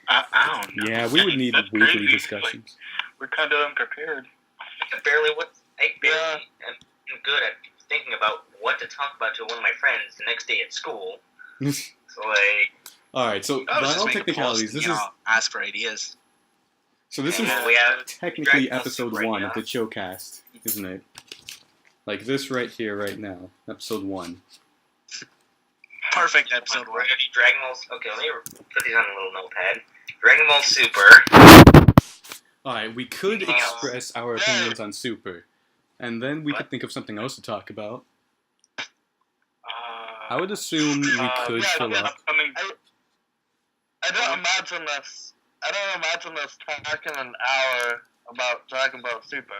I don't know. Yeah, we would need That's weekly crazy. discussions. We're kind of unprepared. I barely am good at thinking about what to talk about to one of my friends the next day at school. So All right, so I was by just all making technicalities, posts, this is ask for ideas. this and is we have technically Dragon Ball episode Super right 1 now. of the Chocast, isn't it? Like this right here, right now, episode 1. Perfect episode We're one. gonna do Dragon Ball. Okay, let me put these on a little notepad. Dragon Ball Super. All right, we could Anything else? express our opinions on Super, and then we could think of something else to talk about. I would assume we could fill up. Upcoming. I don't imagine us talking an hour about Dragon Ball Super.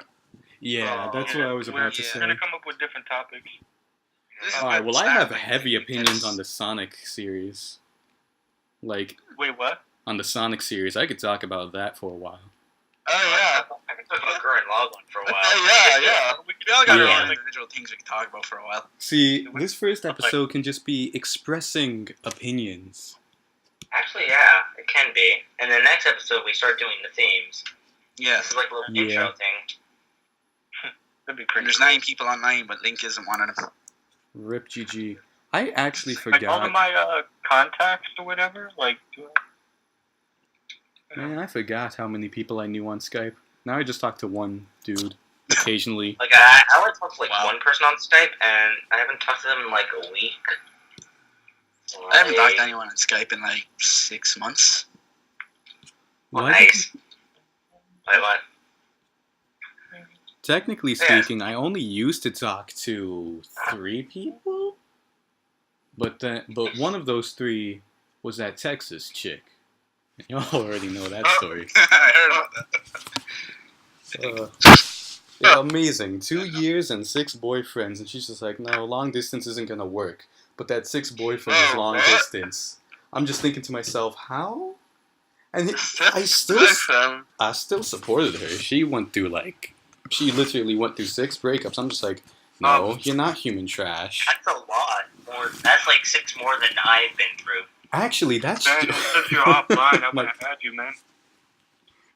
Yeah, that's what I was about to We're say. gonna come up with different topics. All right, well, I have heavy opinions on the Sonic series. Like, Wait, what? on the Sonic series, I could talk about that for a while. Oh yeah. I can talk about Gurren Lagann for a while. Oh yeah. We all got Yeah. our own individual things we can talk about for a while. See, this first episode can just be expressing opinions. Actually, yeah, it can be. And the next episode, we start doing the themes. Yeah. This is like a little Yeah. intro thing. That'd be And pretty. there's cool. 9 people online, but Link isn't one of them. Rip GG. I actually Like all of forgot. my contacts or whatever. Like, Man, I forgot how many people I knew on Skype. Now I just talk to one dude occasionally. Like, I only talked to like Wow. one person on Skype, and I haven't talked to them in like a week. I haven't talked to anyone on Skype in like 6 months. Well, What? nice. Wait, what? Technically speaking, I only used to talk to 3 people, but one of those 3 was that Texas chick. Y'all already know that story. I heard about that. Yeah, amazing. 2 years and 6 boyfriends, and she's just like, no, long distance isn't gonna work. But that 6 boyfriend is long distance. I'm just thinking to myself, how? And I still supported her. She literally went through 6 breakups. I'm just like, no, you're not human trash. That's a lot. That's like 6 more than I've been through. Actually, that's man, since you're offline, I want to add you, man.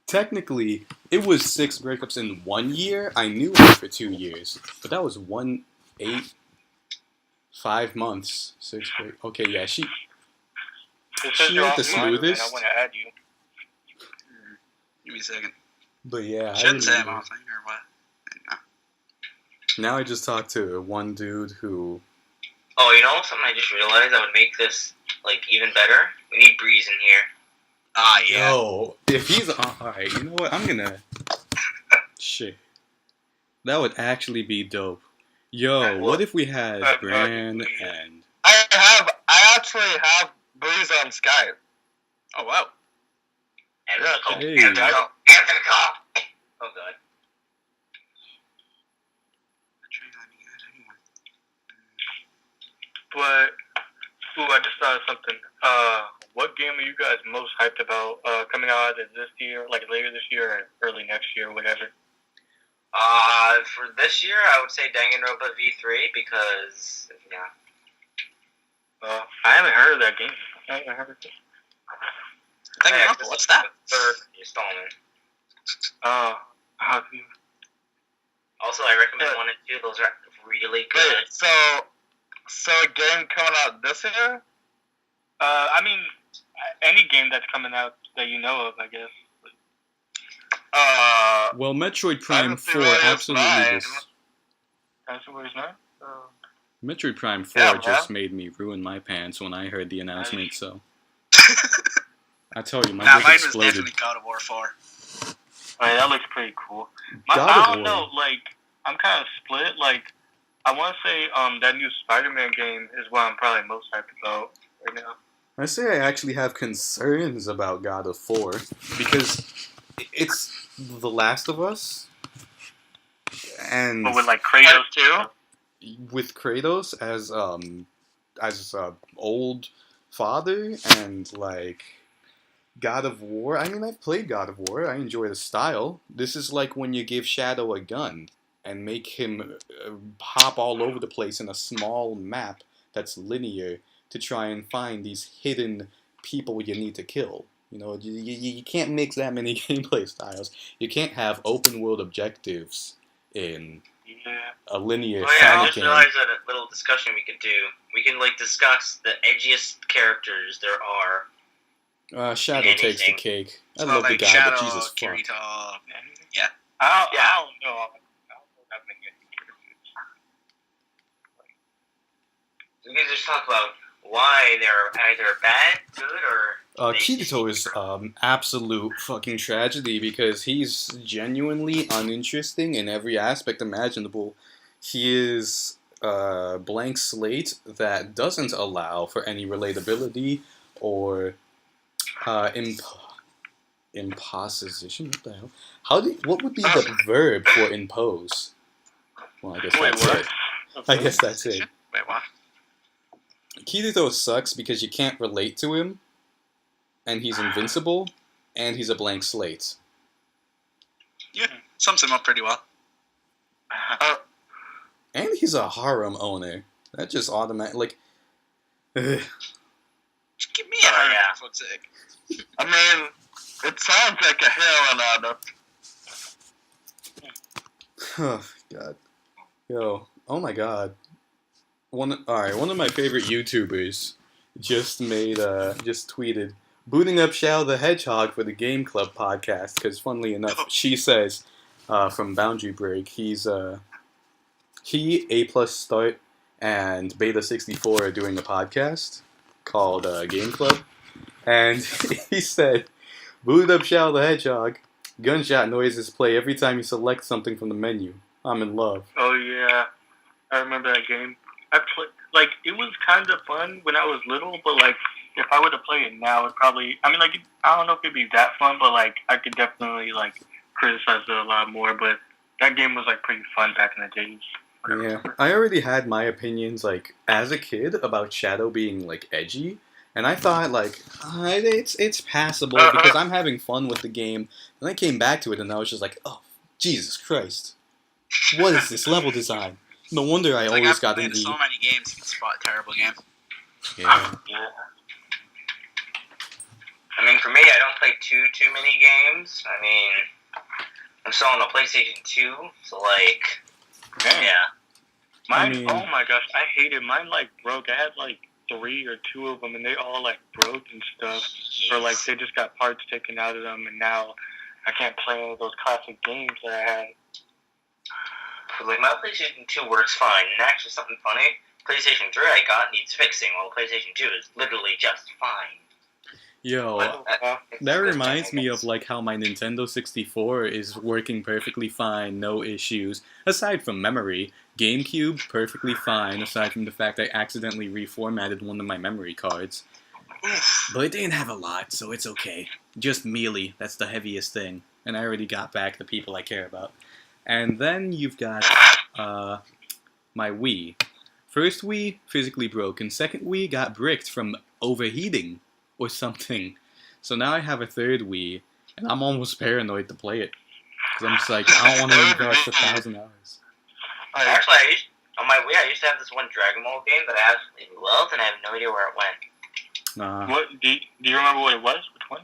technically it was 6 breakups in 1 year. I knew her for 2 years, but that was 5 months. 6 break. Okay, yeah, she Since you're ain't the offline, man, smoothest. I want to add you. Give me a second. But yeah, I Shouldn't say I'm remember. offline or what? No. Now I just talked to one dude who. Oh, you know something I just realized that would make this like even better? We need Breeze in here. Ah, yeah. Yo, if he's alright, you know what? I'm gonna. Shit. That would actually be dope. Yo, what if we had Bran and. I actually have Breeze on Skype. Oh, wow. And Yeah, oh, hey. Anthony Cop. Anthony Cop. Oh god. But, I just thought of something. What game are you guys most hyped about coming out either this year, like later this year, or early next year, whatever? For this year, I would say Danganronpa V3 because yeah. I haven't heard of that game. I haven't heard of it. Danganronpa, what's that? Third installment. How do you... Also, I recommend 1 and 2. Those are really good. Wait, so a game coming out this year? I mean, any game that's coming out that you know of, I guess. Well, Metroid Prime 4 Really absolutely fine. just. That's what it's not? Metroid Prime 4 Yeah, just made me ruin my pants when I heard the announcement, so. I tell you, my Nah, dick mine was exploded. definitely God of War 4. That looks pretty cool. God I of don't War. know, like, I'm kind of split. Like, I want to say that new Spider-Man game is what I'm probably most hyped about right now. I say I actually have concerns about God of 4 because it's The Last of Us, and But with, like, Kratos too? with Kratos as old father, and like God of War. I mean, I've played God of War. I enjoy the style. This is like when you give Shadow a gun and make him hop all over the place in a small map that's linear to try and find these hidden people you need to kill. You know, you can't mix that many gameplay styles. You can't have open world objectives in a linear Oh yeah, I Sonic just game. realized that a little discussion we could do. We can discuss the edgiest characters there are. Shadow takes the anything. cake. I So, love the like, guy, Shadow, but Jesus fuck. Kirito. I don't know. Yeah. I don't know that many characters. We can just talk about why they're either bad, good, or... Kirito is absolute fucking tragedy because he's genuinely uninteresting in every aspect imaginable. He is a blank slate that doesn't allow for any relatability or imposition. What the hell? What would be the verb for impose? Well, I guess Wait, that's what? it. I guess that's it. Wait, what? Kirito sucks because you can't relate to him, and he's invincible, and he's a blank slate. Sums him up pretty well. And he's a harem owner. That just automatic Just give me a Oh, heart, yeah. for fuck's sake. I mean, it sounds like a heroin addict. Oh god. Yo. Oh my god. One of my favorite YouTubers just tweeted booting up Shao the Hedgehog for the Game Club podcast because funnily enough she says from Boundary Break he A+ Start and Beta 64 are doing a podcast called Game Club, and he said booted up Shao the Hedgehog, gunshot noises play every time you select something from the menu. I'm in love. Oh yeah, I remember that game. It was kind of fun when I was little, but if I were to play it now, it probably. I don't know if it'd be that fun, but I could definitely criticize it a lot more. But that game was pretty fun back in the days. Yeah, I already had my opinions as a kid about Shadow being edgy, and I thought it's passable because I'm having fun with the game. And I came back to it and I was just oh Jesus Christ, what is this level design? No wonder I always I've got played an E. so many games, you can spot a terrible game. Yeah. Yeah. For me, I don't play too many games. I'm still on the PlayStation 2, so Damn. yeah. Mine. Oh my gosh, I hated mine. Broke. I had 3 or 2 of them, and they all broke and stuff. Or they just got parts taken out of them, and now I can't play all those classic games that I had. My PlayStation 2 works fine. And actually, something funny, PlayStation 3 I got needs fixing, while PlayStation 2 is literally just fine. Yo, that reminds me of how my Nintendo 64 is working perfectly fine, no issues, aside from memory. GameCube, perfectly fine, aside from the fact I accidentally reformatted one of my memory cards. But it didn't have a lot, so it's okay. Just melee, that's the heaviest thing. And I already got back the people I care about. And then you've got my Wii. First Wii, physically broken. Second Wii got bricked from overheating or something. So now I have a third Wii, and I'm almost paranoid to play it. Because I'm just I don't want to invest 1,000 hours. Actually, on my Wii, I used to have this one Dragon Ball game that I absolutely loved, and I have no idea where it went. Nah. What do you remember what it was? Which one?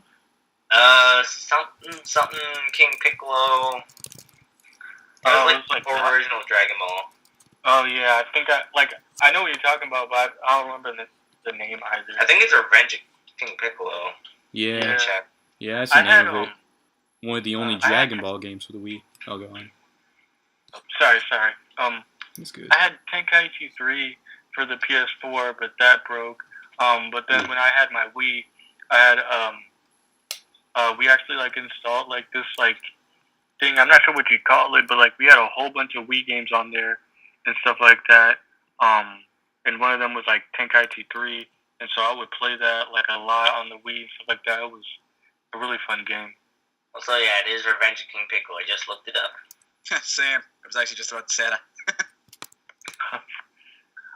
Something King Piccolo. It was the original Dragon Ball. Oh yeah, I think I know what you're talking about, but I don't remember the name either. I think it's Revenge of King Piccolo. Yeah. Check. Yeah, that's the I had name of it. One of the only I had- Dragon Ball games for the Wii. I'll go on. Sorry. That's good. I had Tenkaichi 3 for the PS4, but that broke. But then when I had my Wii, I had we actually installed this thing. I'm not sure what you call it, but we had a whole bunch of Wii games on there and stuff like that. And one of them was Tenkaichi 3, and so I would play that a lot on the Wii and stuff like that. It was a really fun game. Also, yeah, it is Revenge of King Piccolo. I just looked it up. Same. I was actually just about to say that.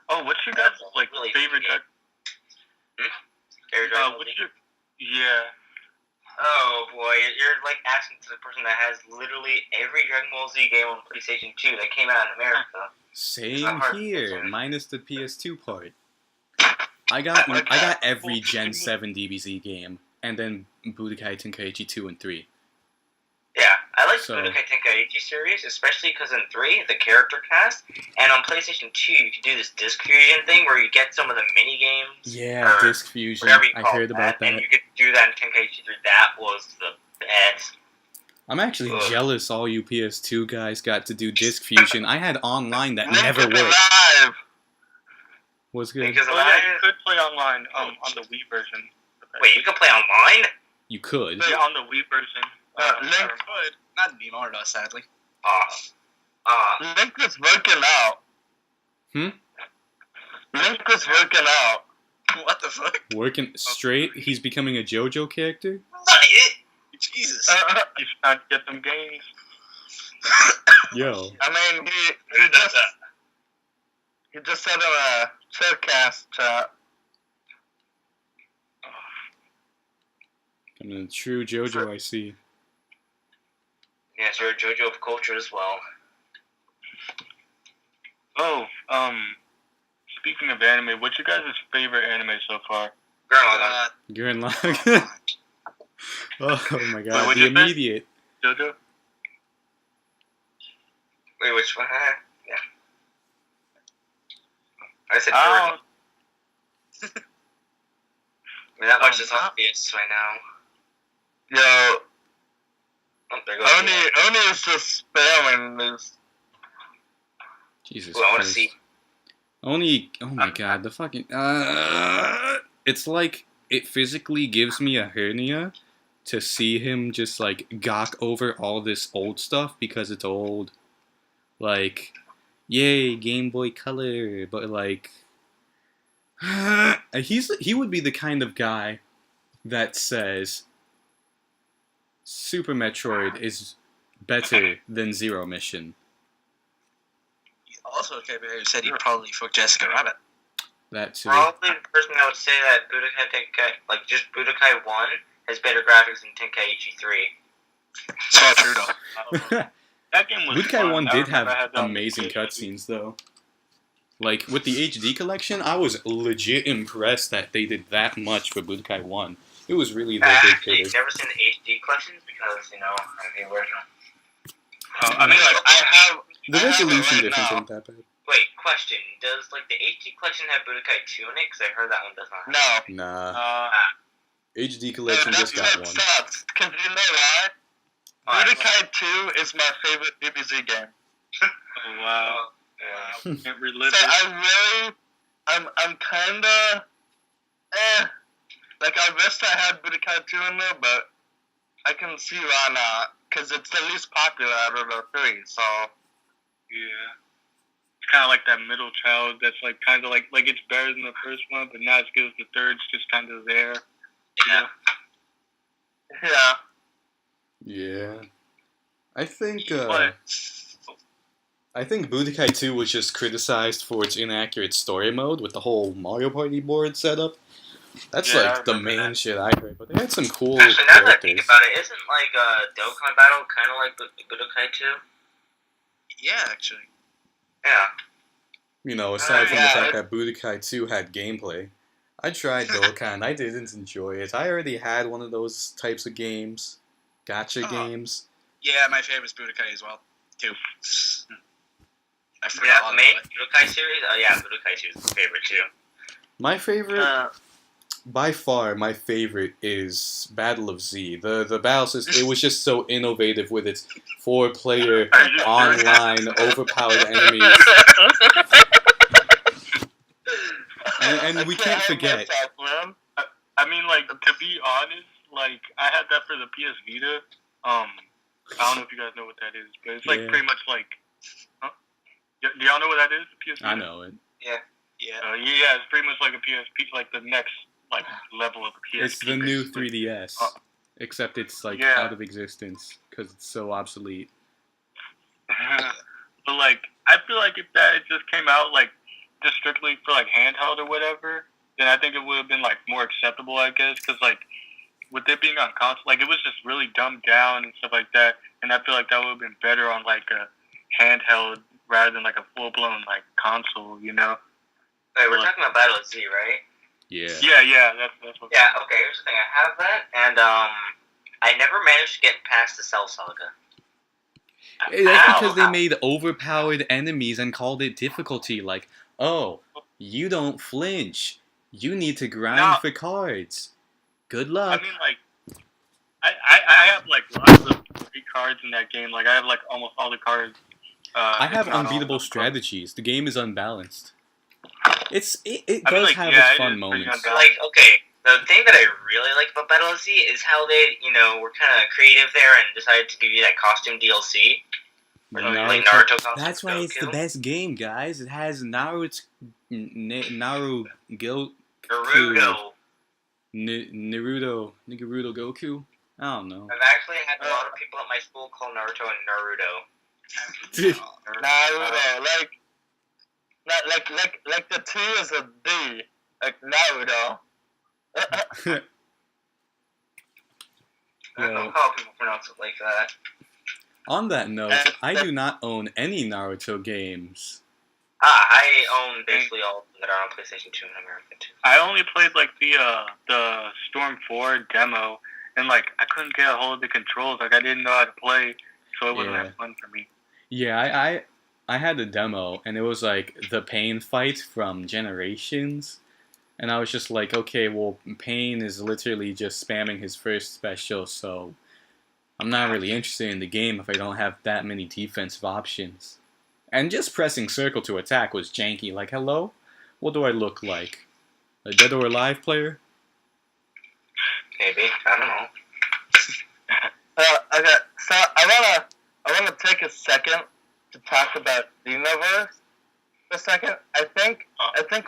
Oh, what's your guys' Really favorite? Favorite Dragon Ball What's Z? yeah. Oh boy, you're asking to the person that has literally every Dragon Ball Z game on PlayStation 2 that came out in America. Same not hard to here, answer. minus the PS2 part. I got every Gen 7 DBZ game, and then Budokai Tenkaichi 2 and 3. Yeah, I like So- Budokai Tenkaichi series, especially because in 3, the character cast, and on PlayStation 2, you can do this disc fusion thing where you get some of the mini games. Yeah, or Disc Fusion. whatever you I call heard about and that. you get to do that in Tenkaichi 3. That was the best. I'm actually Ugh. jealous all you PS2 guys got to do Disc Fusion. I had online that Link never is worked. alive. Was good. Because Oh yeah, you could play online on the Wii version. Wait, you can play online? You could. Yeah, on the Wii version. Link, Good. Not anymore, though, sadly. Link is working out. Hmm? Link is working out. What the fuck? Working straight. He's becoming a JoJo character. Not it. Jesus. You should not get them games. Yo. I mean, he just said in a Showcast chat. I'm a true JoJo, I see. Yes, you're a JoJo of culture as well. Oh, speaking of anime, what's your guys' favorite anime so far? Gurren Lagann. Gurren Lagann. Oh my god, what'd the you say? immediate. JoJo? Wait, which one? Yeah. I said Oh, Gurren. I mean, that much is obvious right now. Yo, Oh, there goes Oni is just spamming this. Jesus Ooh, I want to Christ. see. Only, oh my god, the fucking, it's like, it physically gives me a hernia to see him just, like, gawk over all this old stuff because it's old. Like, yay, Game Boy Color, but, like, he would be the kind of guy that says Super Metroid is better than Zero Mission. Also, KBA said he'd probably fuck Jessica Rabbit. That too. Probably the person that would say that Budokai Tenkai, like just Budokai 1, has better graphics than Tenkaichi 3. It's not true, though. that game was Budokai fun. 1 I did remember I have had that on amazing the cutscenes, though. Like, with the HD collection, I was legit impressed that they did that much for Budokai 1. It was really the I big actually hitter. never seen the HD collections because, I'm the original. I mean, like, I have. The I have it resolution right difference now. ain't that bad. Wait, question. Does, the HD collection have Budokai 2 in it? Because I heard that one does not have No. Nah. HD No, collection just got one. sucks. Because you know why? Budokai 2 is my favorite DBZ game. Oh, wow. Yeah. Can't relive So it. I'm kinda, like, I wish I had Budokai 2 in there, but I can see why not. Because it's the least popular out of the three, so. Yeah. It's kind of like that middle child that's kind of like it's better than the first one, but not as good as the third. It's just kind of there. Yeah. Yeah. Yeah. I think But Budokai 2 was just criticized for its inaccurate story mode with the whole Mario Party board setup. That's Yeah, I like the remember main that. shit I heard, but they had some cool Actually, now that I think characters. about it, isn't, Dokkan Battle kind of like Budokai 2? Yeah, actually. Yeah. You know, aside from the Yeah. fact that Budokai 2 had gameplay. I tried Dokkan, I didn't enjoy it. I already had one of those types of games. Gacha games. Yeah, my favorite's Budokai as well, too. I forgot Yeah, all the main about it. Budokai series? Oh, yeah, Budokai 2 is my favorite, too. My favorite, Uh, by far, my favorite is Battle of Z. The battle system, it was just so innovative with its 4-player Are you online overpowered enemies. And we can't forget. Myself, man. I mean, to be honest, I had that for the PS Vita. I don't know if you guys know what that is, but it's Yeah. pretty much huh? Do y'all know what that is? The PS Vita? I know it. Yeah. Yeah, it's pretty much like a PSP, the next level of a PSP. It's the new basically. 3DS, except it's Yeah. out of existence because it's so obsolete. But I feel like if that had just came out just strictly for handheld or whatever, then I think it would have been more acceptable, I guess, because with it being on console, it was just really dumbed down and stuff like that, and I feel like that would have been better on a handheld rather than a full blown console, you know? Wait, we're talking about Battle of Z, right? Yeah. Yeah, that's what. Yeah, okay, here's the thing. I have that, and I never managed to get past the Cell Saga. That's because they Ow. made overpowered enemies and called it difficulty. Like, oh, you don't flinch. You need to grind No. for cards. Good I luck. mean, like, I have like lots of great cards in that game. Like, I have like almost all the cards. I have if not all of unbeatable them. strategies. The game is unbalanced. It I mean, does like, have yeah, its it fun is pretty moments. unbalanced. Like, okay, the thing that I really like about Battle of Z is how they, were kind of creative there and decided to give you that costume DLC. Like Naruto costume. That's why it's the Goku. best game, guys. It has Naruto, Naruto Goku. I don't know. I've actually had a lot of people at my school call Naruto and Naruto. Naruto, like the T is a D, like Naruto. I don't know how people pronounce it like that. On that note, I do not own any Naruto games. I own basically all of them that are on PlayStation 2 in America too. I only played like the Storm 4 demo, and like I couldn't get a hold of the controls. Like I didn't know how to play, so it wasn't that fun for me. Yeah, I had the demo, and it was like the Pain fight from Generations. And I was just like, okay, well, Pain is literally just spamming his first special, so I'm not really interested in the game if I don't have that many defensive options. And just pressing circle to attack was janky. Like, hello? What do I look like? A Dead or Alive player? Maybe, I don't know. Okay, so I wanna take a second to talk about Xenoverse for a second. I think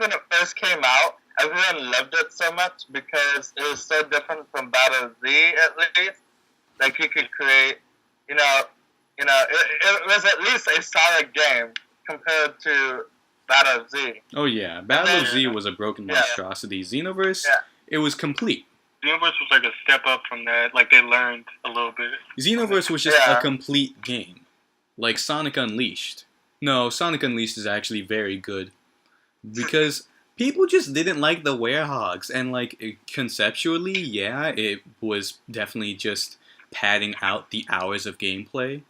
when it first came out, everyone loved it so much because it was so different from Battle Z, at least. Like you could create, it was at least a solid game compared to Battle Z. Oh yeah, Battle Z was a broken monstrosity. Xenoverse, it was complete. Xenoverse was like a step up from that. Like they learned a little bit. Xenoverse was just a complete game. Like Sonic Unleashed. No, Sonic Unleashed is actually very good. Because people just didn't like the Werehogs. And like conceptually, yeah, it was definitely just padding out the hours of gameplay.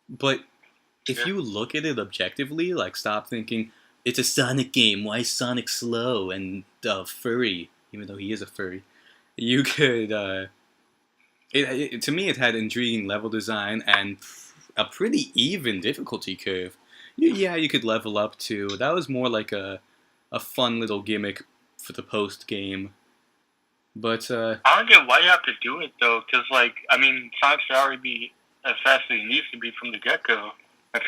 But if you look at it objectively, like stop thinking, it's a Sonic game, why is Sonic slow and furry? Even though he is a furry. You could, to me it had intriguing level design and a pretty even difficulty curve. You could level up too. That was more like a fun little gimmick for the post game. But I don't get why you have to do it though, because like I mean, Sonic should already be as fast as he needs to be from the get-go. I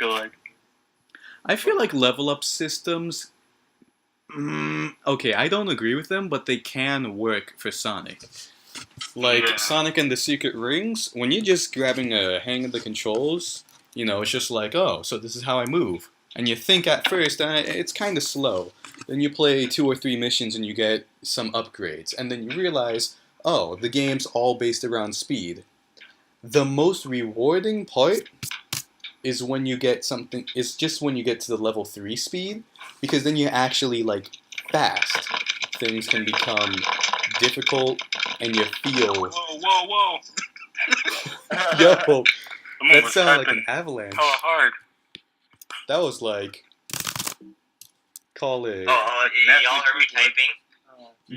feel like level up systems. Okay, I don't agree with them, but they can work for Sonic. Like Sonic and the Secret Rings, when you're just grabbing a hang of the controls, it's just like, oh, so this is how I move. And you think at first, it's kind of slow. Then you play 2 or 3 missions and you get some upgrades. And then you realize, oh, the game's all based around speed. The most rewarding part is when you get something, it's just when you get to the level 3 speed, because then you're actually, like, fast. Things can become difficult, and you feel... Whoa. Yo, that sounded like an avalanche. Oh, hard. That was like... Call it... Oh, y'all heard me typing?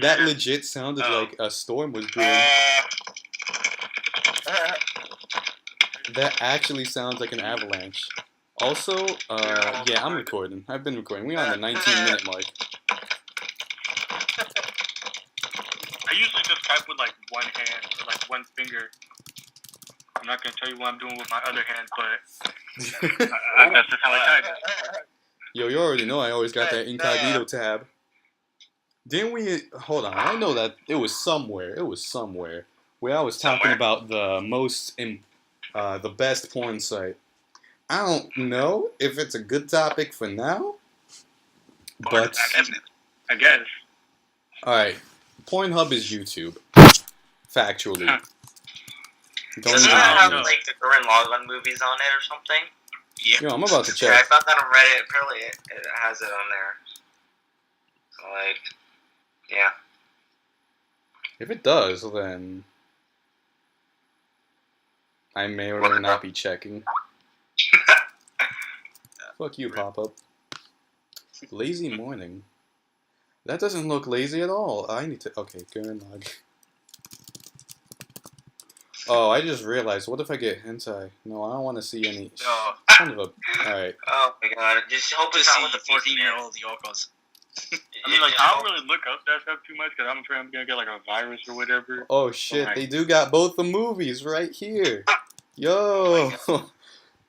That legit sounded like a storm was brewing. That actually sounds like an avalanche. Also, yeah, I'm recording. I've been recording. We're on the 19-minute mark. I usually just type with like one hand or like one finger. I'm not gonna tell you what I'm doing with my other hand, but that's just how I type. Yo, you already know I always got that incognito tab. Didn't we... Hold on. I know that it was somewhere. Where I was talking about the the best porn site. I don't know if it's a good topic for now, but... I guess. Alright. Pornhub is YouTube. Factually. Doesn't it have like the current Logon movies on it or something? Yeah. Yo, I'm about to Yeah, I check. found that on Reddit. Apparently it has it on there. So like, yeah. If it does, then I may or may not be checking. Fuck you, pop-up. Lazy morning. That doesn't look lazy at all. I need to... Okay, Gurren log. Oh, I just realized. What if I get hentai? No, I don't want to see any... No. Son of a... Alright. Oh my god. Just hope To it's see not with the 14-year-old Yokos. I mean, like, I don't really look up that stuff too much because I'm afraid I'm gonna get like a virus or whatever. Oh shit, Right. they do got both the movies right here. Yo!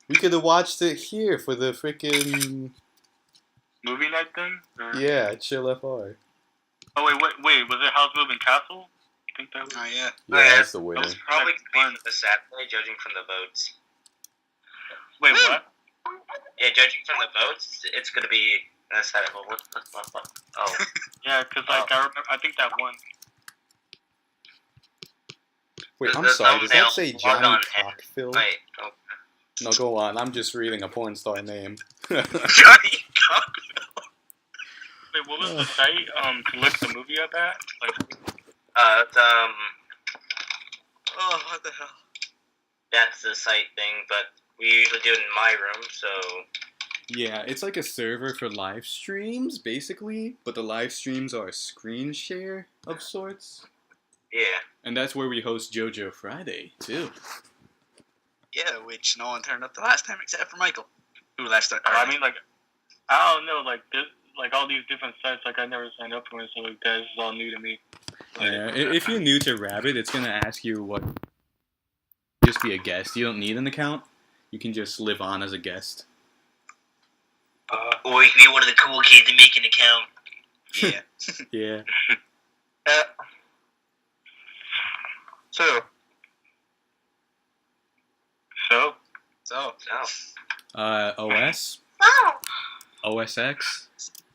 We could have watched it here for the freaking... Movie night thing? Or... Yeah, Chill FR. Oh wait, was it House Moving Castle? I think that was. Oh, yeah. Yeah, that's the It winner. was probably going to the Saturday, judging from the votes. Wait, what? Yeah, judging from the votes, it's gonna be Saturday. What? Oh. Yeah, because like I remember, I think that one. Wait, I'm The sorry, does that thumbnail say log Johnny on Cockfill? Wait. Oh. No, go on, I'm just reading a porn star name. Johnny Cockfill. Wait, what was the site to look the movie up at? Like, It's, Oh, what the hell? that's the site thing, but we usually do it in my room, so Yeah, it's like a server for live streams, basically, but the live streams are a screen share of sorts. yeah. And that's where we host JoJo Friday, too. Yeah, which no one turned up the last time except for Michael, who left. I mean, like, I don't know, like this, like all these different sites, like I never signed up for it, so like that is all new to me. Like, Yeah, if you're new to Rabbit, it's gonna ask you what... Just be a guest. You don't need an account. You can just live on as a guest. Or you can be one of the cool kids and make an account. Yeah. Yeah. True. So, So, OS? OS X?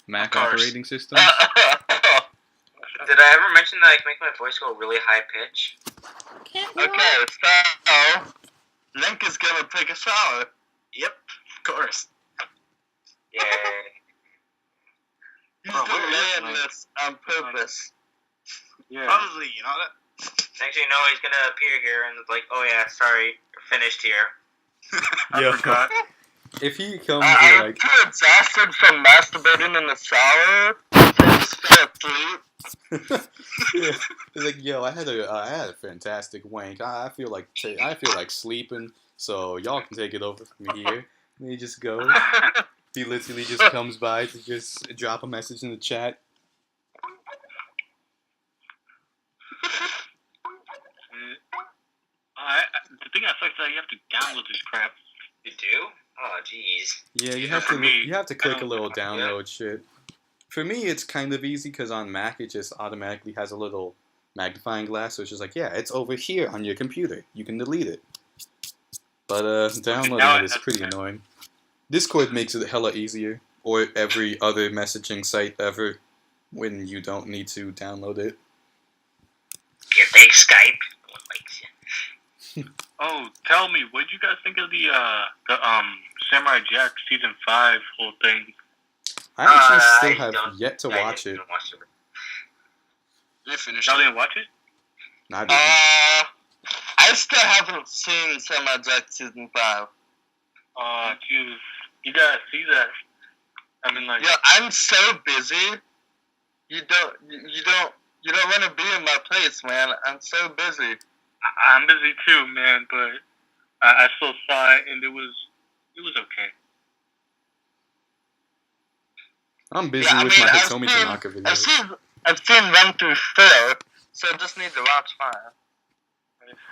Mac Of course. operating system? Did I ever mention that I can make my voice go really high pitch? Okay, so Link is gonna take a shower. yep, of course. Yay. He's Oh, where is delaying Link? this on purpose. yeah. Probably, you know that. Next thing you know, he's gonna appear here and it's like, oh yeah, sorry, you're finished here. Yo, I forgot. if he comes I'm like... too exhausted from masturbating in the shower, so I just fell asleep. Yeah. It's like, yo, I had a fantastic wank. I feel like sleeping, so y'all can take it over from here. And he just goes. He literally just comes by to just drop a message in the chat. The thing that sucks is that you have to download this crap. You do? Oh, jeez. Yeah, you Yeah, have for to me, you have to click a little yeah. download shit. For me, it's kind of easy because on Mac it just automatically has a little magnifying glass, so it's just like, yeah, it's over here on your computer. You can delete it. But downloading now it it is has pretty to- annoying. Discord makes it hella easier, or every other messaging site ever, when you don't need to download it. Your big Skype. Oh, tell me, what did you guys think of the Samurai Jack season 5 whole thing? I actually I still have don't- yet to I watch it. didn't watch it. I finished Y'all it. didn't watch it? No, I didn't. I still haven't seen Samurai Jack season 5. Jeez, you gotta see that. I mean, like, Yeah, I'm so busy. You don't want to be in my place, man. I'm so busy. I'm busy too, man, but I still saw it, and it was okay. I'm busy Yeah, I with mean, my I've Hitomi seen- Tanaka videos. I've seen 1 through 4, so I just need to watch 5.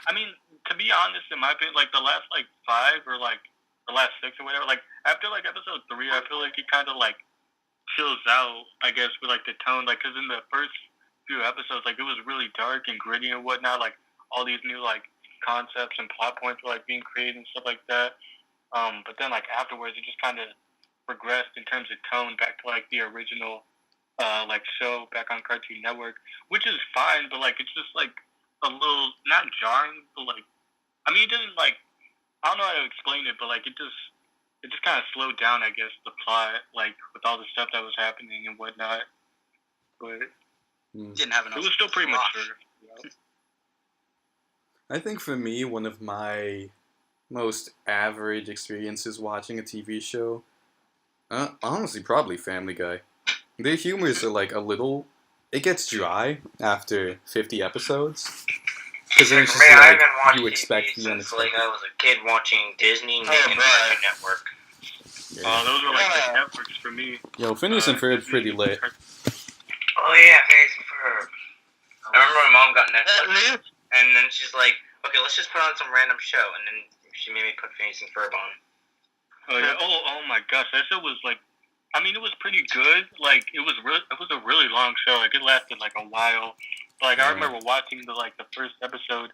I mean, to be honest, in my opinion, like the last like 5 or like the last 6 or whatever, like after like episode 3, I feel like it kind of like chills out, I guess, with like the tone, like because in the first few episodes, like it was really dark and gritty and whatnot, like all these new like concepts and plot points were like being created and stuff like that. But then like afterwards, it just kind of progressed in terms of tone back to like the original like show back on Cartoon Network, which is fine, but like it's just like a little not jarring, but like I mean it didn't like I don't know how to explain it, but like it just kind of slowed down, I guess, the plot, like with all the stuff that was happening and whatnot. But Mm. Didn't have enough. it was still pretty plot. mature. out. I think for me, one of my most average experiences watching a TV show, honestly, probably Family Guy. Their humor is like a little. It gets dry after 50 episodes. Because then it's just I like haven't watched you TV expect the since unexpected. I was a kid watching Disney and bro. Cartoon Network. Yeah. Those were like the networks for me. Yo, Phineas and Ferb's pretty lit. Oh yeah, Phineas and Ferb. I remember my mom got At Netflix, least, and then she's like, "Okay, let's just put on some random show," and then she made me put Phineas and Ferb on. Oh yeah. Oh my gosh, that show was like. I mean, it was pretty good. Like, it was a really long show. Like, it lasted like a while. But, like, I remember watching the first episode,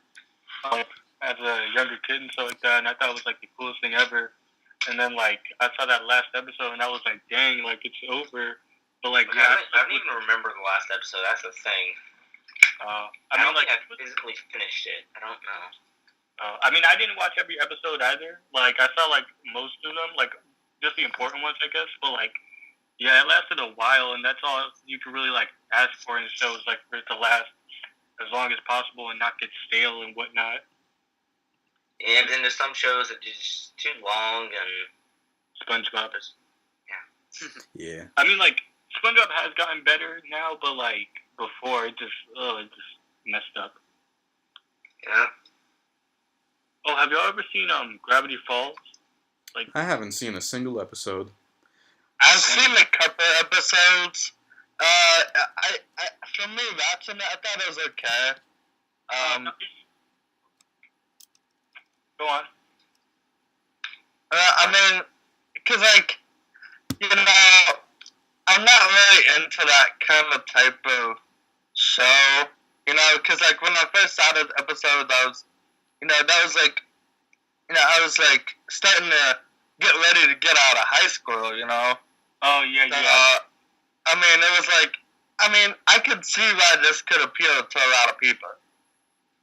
as a younger kid and stuff like that, and I thought it was like the coolest thing ever. And then like I saw that last episode, and I was like, dang, like it's over. But like, I don't even remember the last episode. That's the thing. I don't think I physically finished it. I don't know. I mean, I didn't watch every episode either. Like, I saw like most of them, like just the important ones, I guess. But like, yeah, it lasted a while, and that's all you could really like ask for in the show is like for it to last as long as possible and not get stale and whatnot. And then there's some shows that are just too long and SpongeBob is. Yeah. I mean, like SpongeBob has gotten better now, but like before, it just messed up. Yeah. Oh, have y'all ever seen Gravity Falls? Like, I haven't seen a single episode. I've seen a couple episodes. For me watching it, I thought it was okay. Go on. I mean, cause like, you know, I'm not really into that kind of type of show. You know, cause like when I first saw the episode, I was starting to get ready to get out of high school. You know. Oh yeah, So, yeah. I mean, it was like, I could see why this could appeal to a lot of people.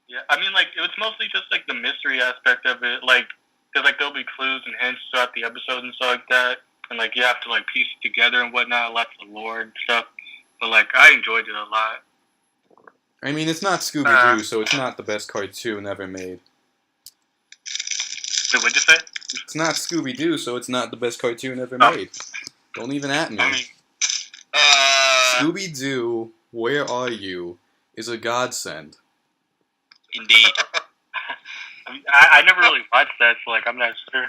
Yeah, I mean, like, it was mostly just, like, the mystery aspect of it, like, because, like, there'll be clues and hints throughout the episode and stuff like that, and, like, you have to, like, piece it together and whatnot, lots of lore and stuff, but, like, I enjoyed it a lot. I mean, it's not Scooby-Doo, so it's not the best cartoon ever made. Wait, what'd you say? It's not Scooby-Doo, so it's not the best cartoon ever made. Don't even at me. I mean, Scooby-Doo, Where Are You? Is a godsend. Indeed. I never really watched that, so, like, I'm not sure.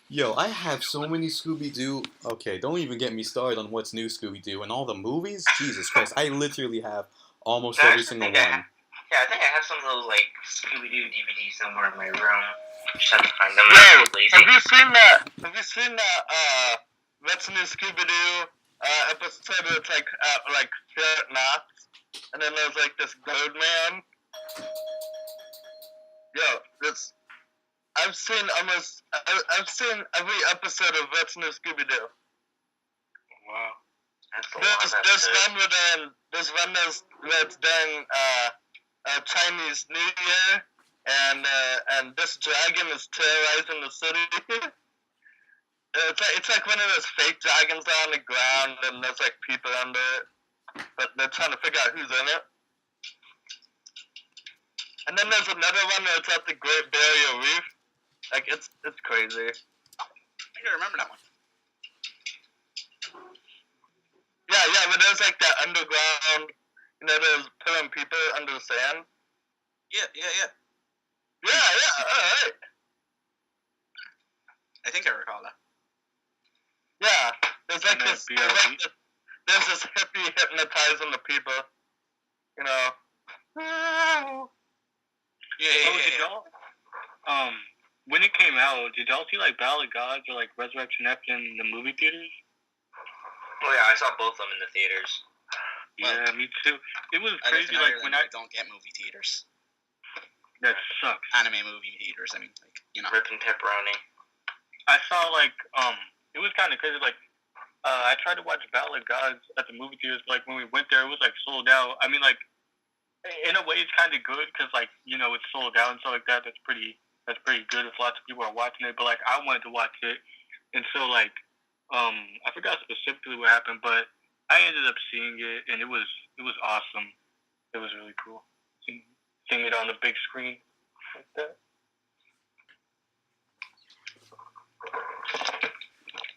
Yo, I have so many Scooby-Doo. Okay, don't even get me started on what's new Scooby-Doo and all the movies. Jesus Christ, I literally have almost every single one. Yeah, I think I have some of those like Scooby-Doo DVDs somewhere in my room. Just have to find them. Yo, Lazy. have you seen that What's New Scooby-Doo episode where it's like Fort Knox, and then there's like this goat man? Yo, I've seen every episode of What's New Scooby-Doo. Wow. That's a lot of episodes. There's one where it's during Chinese New Year, and this dragon is terrorizing the city. It's like one of those fake dragons on the ground, and there's like people under it, but they're trying to figure out who's in it. And then there's another one where it's at the Great Barrier Reef. Like it's crazy. I don't remember that one. Yeah, but there's like that underground, there's pulling people under the sand. Yeah. Yeah, alright. I think I recall that. Yeah, there's like And this, then BLT. there's this hippie hypnotizing the people, Yeah. Did y'all, when it came out, did y'all see, like, Battle of Gods or, like, Resurrection F in the movie theaters? Oh yeah, I saw both of them in the theaters. Yeah, me too. It was I live crazy, in like, Ireland, when we don't get movie theaters. That sucks. Anime movie theaters, I mean, like, Rip and pepperoni. I saw, like, it was kind of crazy, like, I tried to watch Battle of Gods at the movie theaters, but, like, when we went there, it was, like, sold out. I mean, like, in a way, it's kind of good, because, like, it's sold out and stuff like that. That's pretty good if lots of people are watching it, but, like, I wanted to watch it, and so, like, I forgot specifically what happened, but I ended up seeing it, and it was awesome. It was really cool. seeing it on the big screen like that.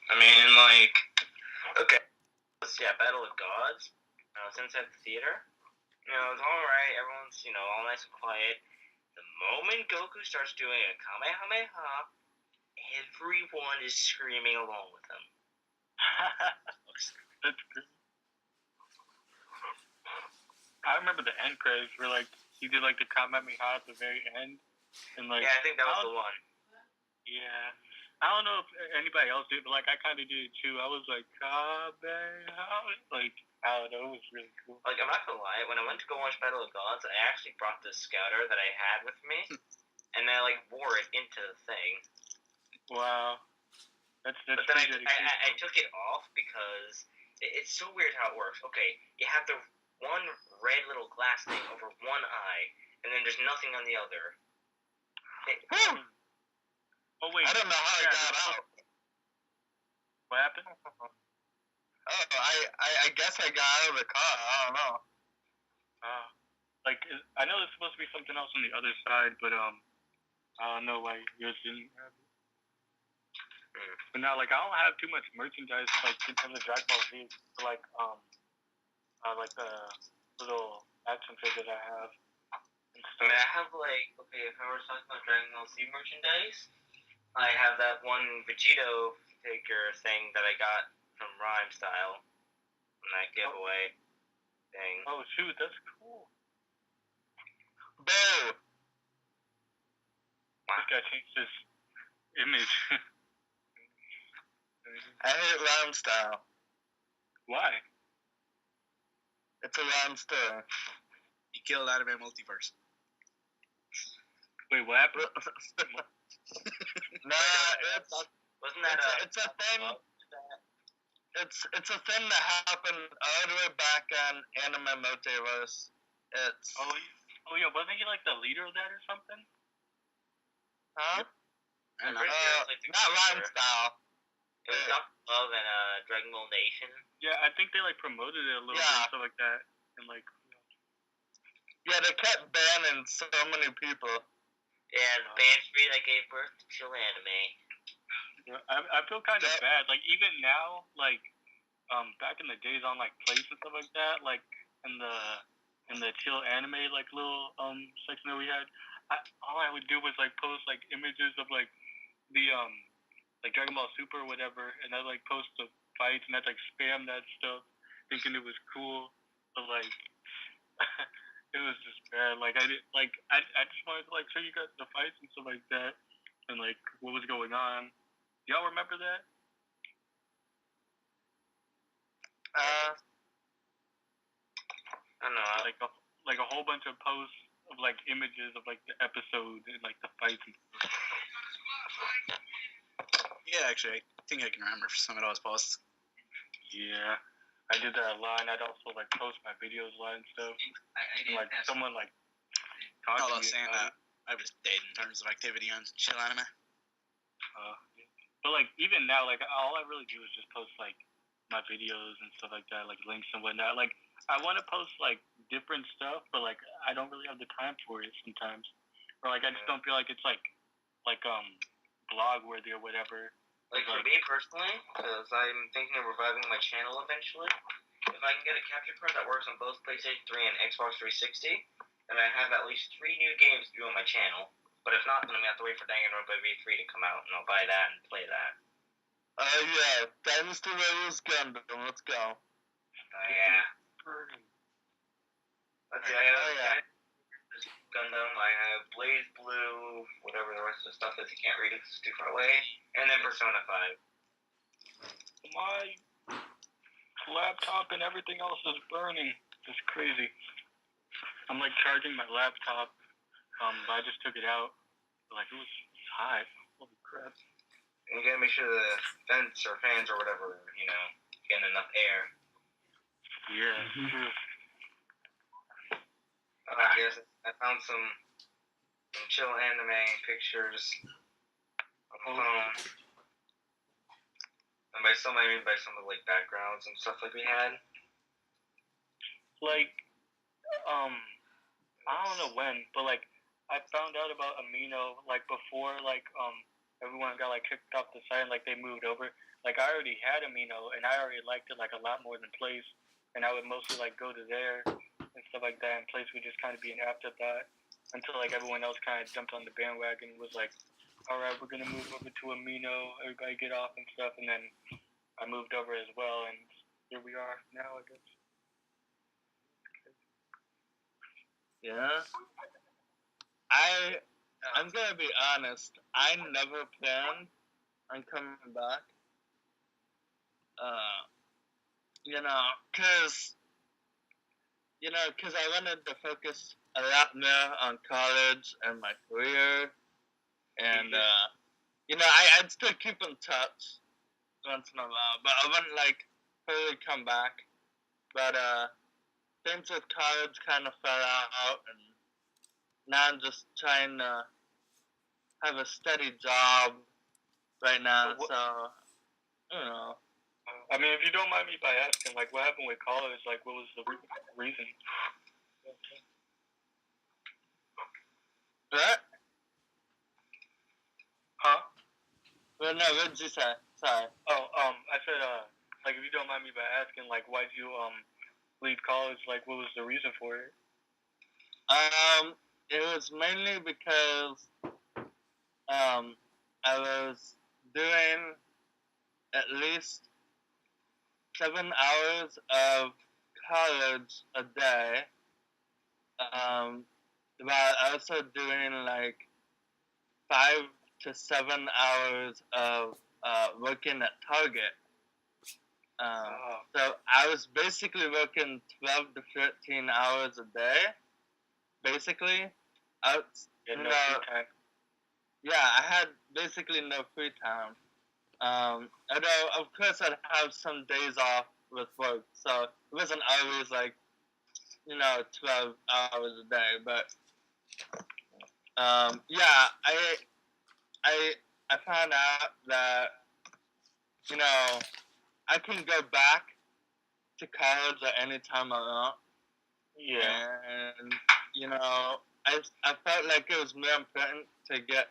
I mean, like, okay, yeah, Battle of Gods. Since at the theater, it's all right. Everyone's all nice and quiet. The moment Goku starts doing a Kamehameha, everyone is screaming along with him. That's good. I remember the end credits where like he did like the Kamehameha at the very end, and like yeah, I think that was the one. Yeah, I don't know if anybody else did, but like I kind of did it too. I was like Kamehameha, like I don't know, it was really cool. Like I'm not gonna lie, when I went to go watch Battle of Gods, I actually brought this scouter that I had with me, and I like wore it into the thing. Wow. That's but then I took it off because it's so weird how it works. Okay, you have the one red little glass thing over one eye, and then there's nothing on the other. Oh wait, I don't know how I got out. What happened? Oh, I guess I got out of the car. I don't know. Like I know there's supposed to be something else on the other side, but I don't know why yours didn't have it. But now, like I don't have too much merchandise, like in terms of Dragon Ball Z, like the little action figures I have. And stuff. I mean, I have like if I were talking about Dragon Ball Z merchandise, I have that one Vegito figure thing that I got from Rhyme Style from that giveaway thing. Oh shoot, that's cool. Boo! This guy changed his image. I hate Rhyme Style. Why? It's a rhyme story. He killed Anime Multiverse. Wait, what happened? Wasn't that it's a thing. It's a thing that happened all the way back on Anime Multiverse. It's oh yeah, wasn't he like the leader of that or something? huh? I'm Not pretty sure it's like the Rhyme Style. It was Dr. Love and Dragon Ball Nation. Yeah, I think they like promoted it a little bit and stuff like that, and like. Yeah, they kept banning so many people. Yeah, the ban street that gave birth to Chill Anime. Yeah, I feel kind of bad. Like even now, like back in the days on like plays and stuff like that, like in the Chill Anime like little section that we had, all I would do was like post like images of like the like Dragon Ball Super or whatever, and I'd like post the fights and I'd like spam that stuff, thinking it was cool, but like it was just bad. Like I just wanted to like show you guys the fights and stuff like that, and like what was going on. Y'all remember that? I don't know. Like a whole bunch of posts of like images of like the episodes and like the fights and stuff. Yeah, actually, I think I can remember some of those posts. Yeah, I did that a lot, and I'd also like post my videos a lot and stuff. And like someone like talked to me saying that I was dead in terms of activity on Chill Anime. But like even now, like all I really do is just post like my videos and stuff like that, like links and whatnot. Like I want to post like different stuff, but like I don't really have the time for it sometimes, or like I just don't feel like it's like blog worthy or whatever. Like for me personally, because I'm thinking of reviving my channel eventually. If I can get a capture card that works on both PlayStation 3 and Xbox 360, then I have at least 3 new games to do on my channel. But if not, then I'm going to have to wait for Danganronpa V3 to come out, and I'll buy that and play that. Oh yeah, Dynasty Warriors Gundam, let's go. Yeah. Let's see, I have Gundam, I have Blaze Blue, whatever the rest of the stuff is, you can't read it because it's too far away, and then Persona 5. My laptop and everything else is burning. It's crazy. I'm like charging my laptop, but I just took it out. Like it was hot. Holy crap. And you gotta make sure the vents or fans or whatever, getting enough air. Yeah, true. I guess I found some Chill Anime pictures on the phone. And by some, I mean by some of like backgrounds and stuff like we had. Like, I don't know when, but like I found out about Amino like before everyone got like kicked off the site and like they moved over. Like I already had Amino and I already liked it like a lot more than Place, and I would mostly like go to there and stuff like that. And Place would just kind of be an afterthought until like everyone else kind of jumped on the bandwagon and was like, all right, we're gonna move over to Amino. Everybody get off and stuff, and then I moved over as well, and here we are now, I guess. Yeah. I'm gonna be honest. I never planned on coming back. Cause I wanted to focus a lot more on college and my career, and I'd still keep in touch once in a while, but I wouldn't like fully come back. But things with college kind of fell out, and now I'm just trying to have a steady job right now. So I don't know. I mean, if you don't mind me by asking, like, what happened with college? Like, what was the reason? What? Huh? Well, no, what did you say? Sorry. Oh, I said, like, if you don't mind me by asking, like, why'd you, leave college? Like, what was the reason for it? It was mainly because, I was doing at least 7 hours of college a day, while also doing like 5 to 7 hours of working at Target. So I was basically working 12 to 13 hours a day, basically. No free time. Yeah, I had basically no free time. Although, of course, I'd have some days off with work, so it wasn't always like, 12 hours a day. But, yeah, I found out that, I can go back to college at any time I want. Yeah. And, I felt like it was more important to get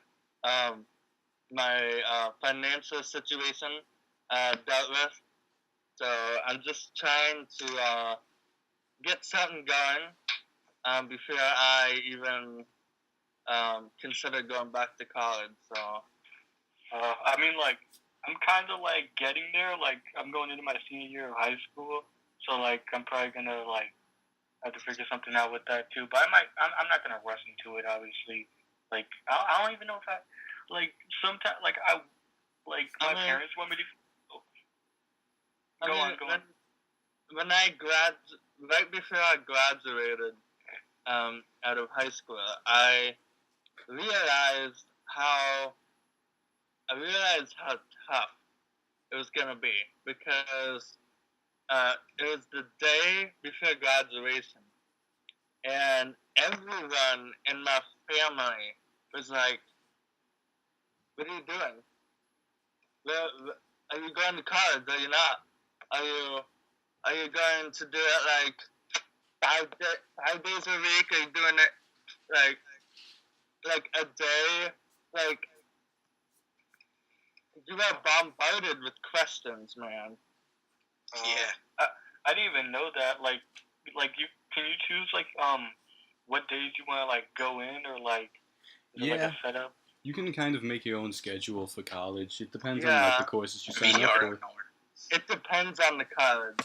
my financial situation dealt with. So I'm just trying to get something going before I even consider going back to college. So I mean, like, I'm kind of like getting there. Like, I'm going into my senior year of high school, so like, I'm probably gonna like have to figure something out with that too. But I'm not gonna rush into it. Obviously, like, I don't even know if I like sometimes like my parents want me to. Go on. When right before I graduated out of high school, I realized how tough it was gonna be, because it was the day before graduation, and everyone in my family was like, "What are you doing? Are you going to college? Are you not? Are you going to do it like 5 days a week? Are you doing it like a day? Like, you were bombarded with questions, man." Yeah. I didn't even know that. Like you can you choose like what days you want to like go in, or like is it like a setup? You can kind of make your own schedule for college. It depends on Yeah. like the courses you sign up for. It depends on the college.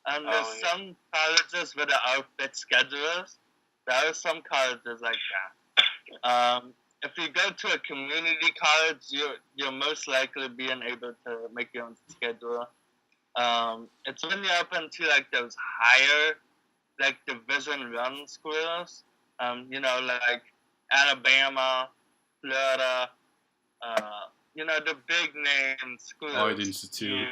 And there's some colleges where there are fit schedules. There are some colleges like that. If you go to a community college, you're most likely being able to make your own schedule. It's when you're open to like those higher, like Division I schools. Like Alabama, Florida. The big name schools. Art Institute.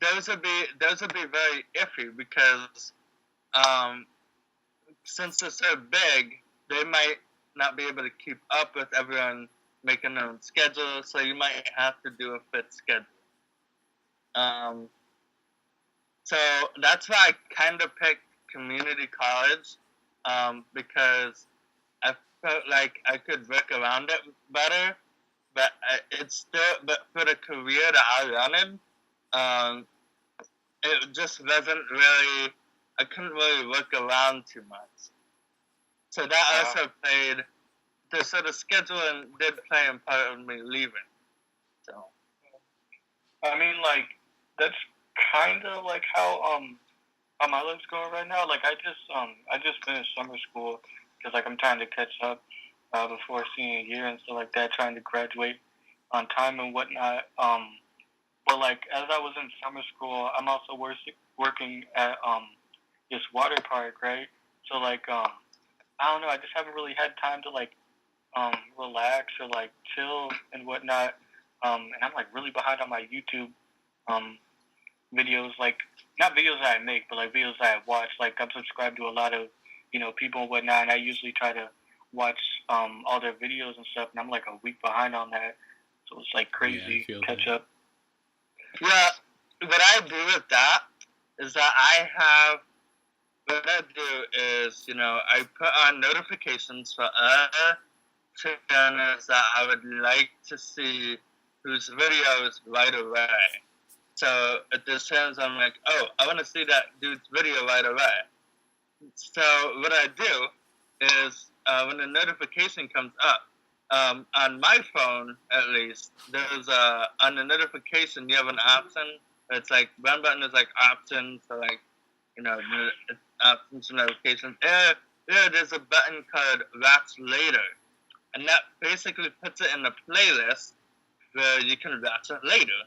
Those would be very iffy, because since they're so big, they might not be able to keep up with everyone making their own schedule, so you might have to do a fit schedule. So that's why I kind of picked community college, because I felt like I could work around it better. But but for the career that I wanted, it just wasn't really. I couldn't really work around too much. So that also played. So the scheduling did play a part of me leaving. So. I mean, like, that's kind of like how my life's going right now. Like, I just finished summer school because like I'm trying to catch up before senior year and stuff like that, trying to graduate on time and whatnot. But like as I was in summer school, I'm also working at this water park, right? So like I don't know, I just haven't really had time to like relax or like chill and whatnot. And I'm like really behind on my YouTube videos, like not videos that I make, but like videos that I watch. Like I'm subscribed to a lot of people and whatnot, and I usually try to watch all their videos and stuff. And I'm like a week behind on that, so it's like crazy catch up. Yeah, what I do with that is that what I do is, I put on notifications for other channels that I would like to see whose videos right away. So at this channels, I'm like, oh, I want to see that dude's video right away. So what I do is when the notification comes up, on my phone at least, there's on the notification you have an option. It's like one button is like options, so like options to notifications. There's a button called Watch Later, and that basically puts it in a playlist where you can watch it later.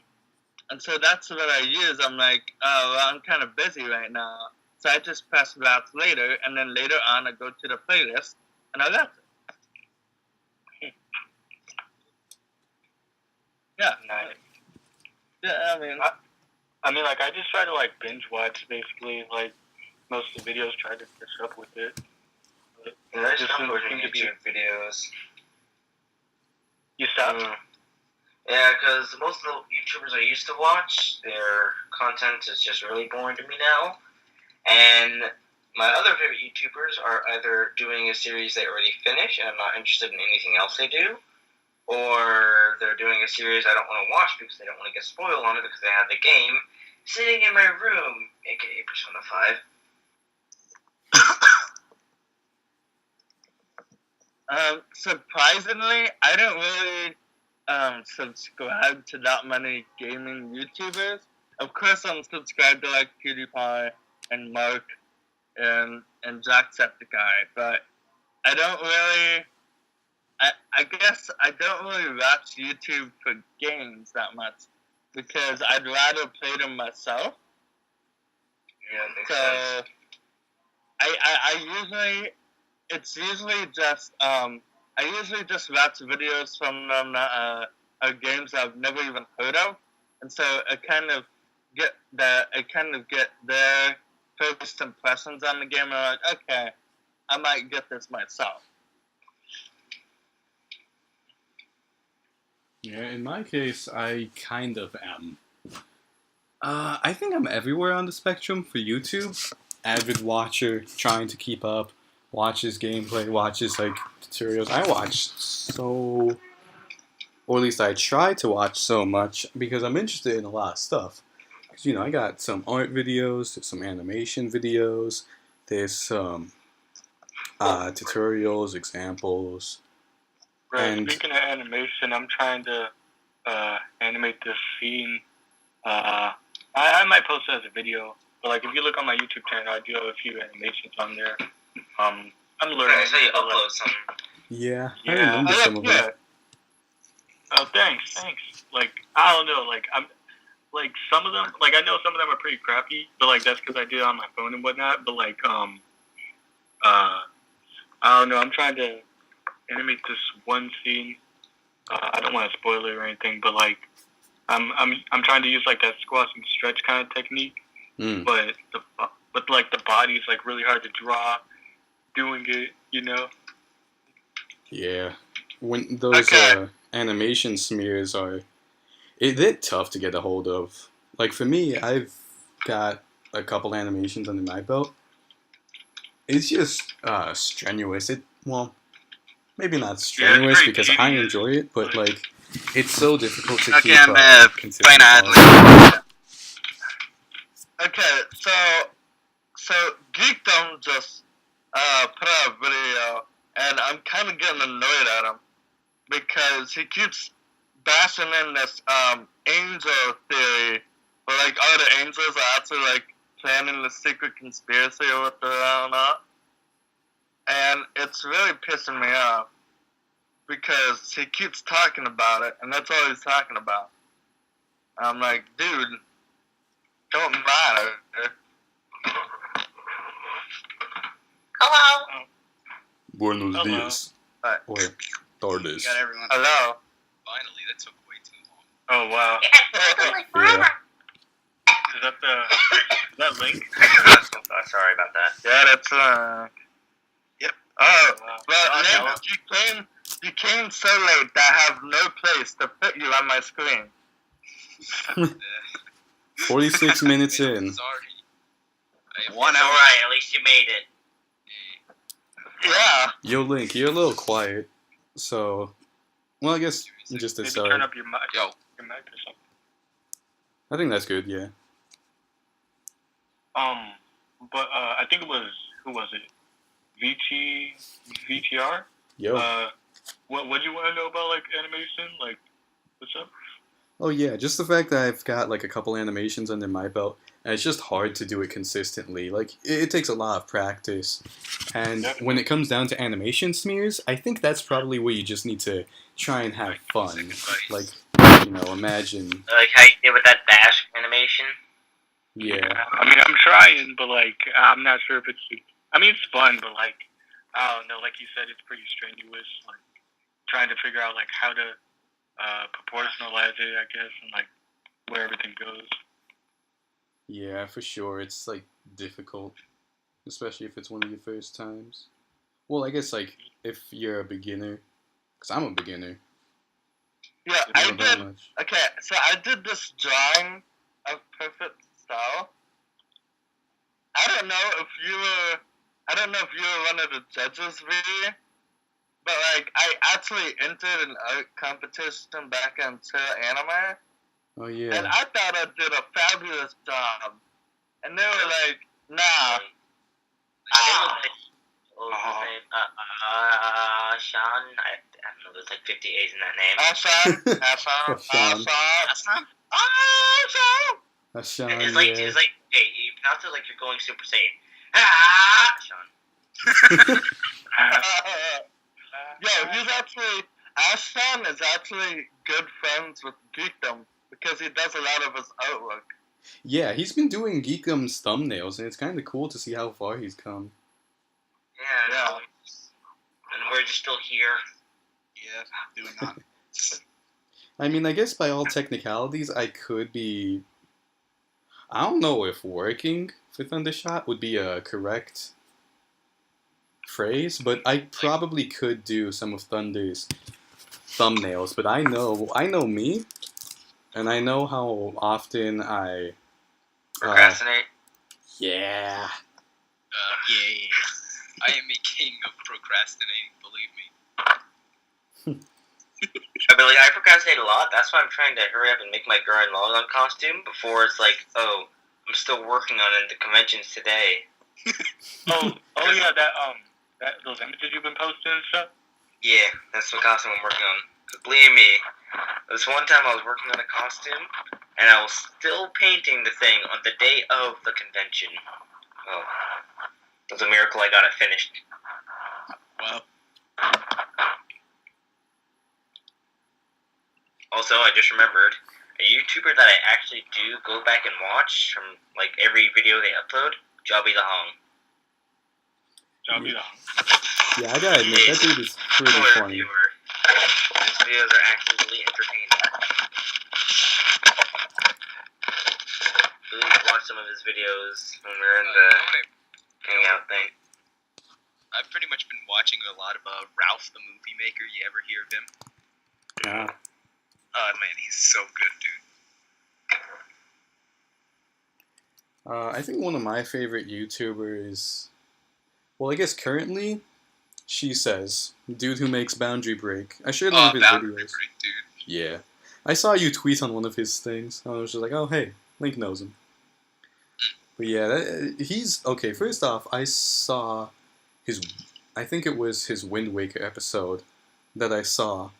And so that's what I use. I'm like, oh, well, I'm kind of busy right now, so I just press Watch Later, and then later on I go to the playlist and I watch it. Yeah. Nice. Yeah, I mean, like, I just try to, like, binge watch, basically, like, most of the videos, try to catch up with it. Yeah, there's some YouTube videos. You stop? Yeah, because most of the YouTubers I used to watch, their content is just really boring to me now. And my other favorite YouTubers are either doing a series they already finished and I'm not interested in anything else they do, or they're doing a series I don't want to watch because they don't want to get spoiled on it because they have the game sitting in my room, aka Persona 5. Surprisingly, I don't really subscribe to that many gaming YouTubers. Of course, I'm subscribed to like PewDiePie and Mark and Jacksepticeye, but I don't really. I guess I don't really watch YouTube for games that much because I'd rather play them myself. Yeah, that makes So sense. it's usually just I usually just watch videos from them that are games I've never even heard of, and so I kind of get their first impressions on the game, and I'm like, okay, I might get this myself. Yeah, in my case, I kind of am. I think I'm everywhere on the spectrum for YouTube. Avid watcher, trying to keep up, watches gameplay, watches like tutorials. I watch or at least I try to watch so much because I'm interested in a lot of stuff. Because, I got some art videos, there's some animation videos, there's some tutorials, examples. Right, And speaking of animation, I'm trying to animate this scene. I might post it as a video, but like if you look on my YouTube channel, I do have a few animations on there. I'm learning. I saw you upload some. yeah, I Yeah. remember some of them. Oh, thanks. Like I don't know, like I'm like some of them, like I know some of them are pretty crappy, but like that's because I did it on my phone and whatnot. But like I don't know, I'm trying to animate this one scene. I don't want to spoil it or anything, but like I'm trying to use like that squash and stretch kind of technique, but like the body's like really hard to draw doing it, Yeah, when those animation smears they're tough to get a hold of. Like for me, I've got a couple animations under my belt, It's just strenuous. Maybe not strenuous pretty because I tedious, enjoy it, but like- like it's so difficult to Okay, keep I'm consistent playing Adley. quality. Okay, so Geekdom just put out a video, and I'm kind of getting annoyed at him because he keeps bashing in this angel theory, where like all the angels are actually like planning the secret conspiracy or what the hell not. And it's really pissing me off because he keeps talking about it, and that's all he's talking about. I'm like, dude, don't matter. Hello. Buenos Hello. dias. Right. Or You tardes. got everyone. Hello. Finally, that took way too long. Oh wow. Yeah. Is that Link? Sorry about that. Yeah, that's Yep. Oh, Wow. well, Yeah, Nick, you came so late that I have no place to put you on my screen. 46 minutes in. Sorry. I have 1 hour. Alright, at least you made it. Yeah. Yo, Link, you're a little quiet. So, well, I guess just a Maybe start. turn up your mic. Yo. Your mic or something. I think that's good. Yeah. But I think it was, who was it? VTR. Yo. What do you want to know about like animation? Like, what's up? Oh yeah, just the fact that I've got like a couple animations under my belt, and it's just hard to do it consistently. Like it takes a lot of practice, and Definitely. when it comes down to animation smears, I think that's probably where you just need to try and have fun. Like, imagine. Like how you did with that Bash animation. Yeah. I mean, I'm trying, but like, I'm not sure if it's. I mean, it's fun, but like, I don't know. Like you said, it's pretty strenuous. Like trying to figure out like how to proportionalize it, I guess, and like where everything goes. Yeah, for sure. It's like difficult, especially if it's one of your first times. Well, I guess like if you're a beginner, because I'm a beginner. Yeah, I I don't know that did. much. Okay, so I did this drawing of Perfect Style. I don't know if you were one of the judges, really, but like I actually entered an art competition back in Anime, Oh and yeah. I thought I did a fabulous job, and they were like, "Nah." What was his name? Sean. I don't know. There's like 50 A's in that name. Hassan. Hassan, It's like, yeah. hey, you pronounce it like you're going Super Saiyan. Sean. Yo, Hassan is actually good friends with Geekdom because he does a lot of his artwork. Yeah, he's been doing Geekum's thumbnails, and it's kind of cool to see how far he's come. Yeah. Yeah. And we're just still here. Yeah, doing that. I mean, I guess by all technicalities, I could be. I don't know if working for Thundershot would be a correct phrase, but I probably could do some of Thunder's thumbnails. But I know me, and I know how often I. Procrastinate. Yeah. Yeah. I am a king of procrastinating, believe me. I procrastinate a lot. That's why I'm trying to hurry up and make my Gurren Lagann costume before it's like, oh, I'm still working on it at the conventions today. Oh yeah, that those images you've been posting and stuff. Yeah, that's the costume I'm working on. 'Cause believe me, this one time I was working on a costume, and I was still painting the thing on the day of the convention. Oh, it was a miracle I got it finished. Well, Also, I just remembered a YouTuber that I actually do go back and watch from like every video they upload, Jobby the Hong. Jobby the Yeah, I gotta admit, that dude is pretty Killer funny. viewer. His videos are actually really entertaining. We watch some of his videos when we're in the hangout thing. I've pretty much been watching a lot of Ralph the Movie Maker. You ever hear of him? Yeah. Oh man, he's so good, dude. I think one of my favorite YouTubers Well, I guess currently, she says, dude who makes Boundary Break. I shared one of his Boundary videos. Break, dude. Yeah. I saw you tweet on one of his things. I was just like, oh, hey, Link knows him. But yeah, he's... Okay, first off, I saw his... I think it was his Wind Waker episode that I saw.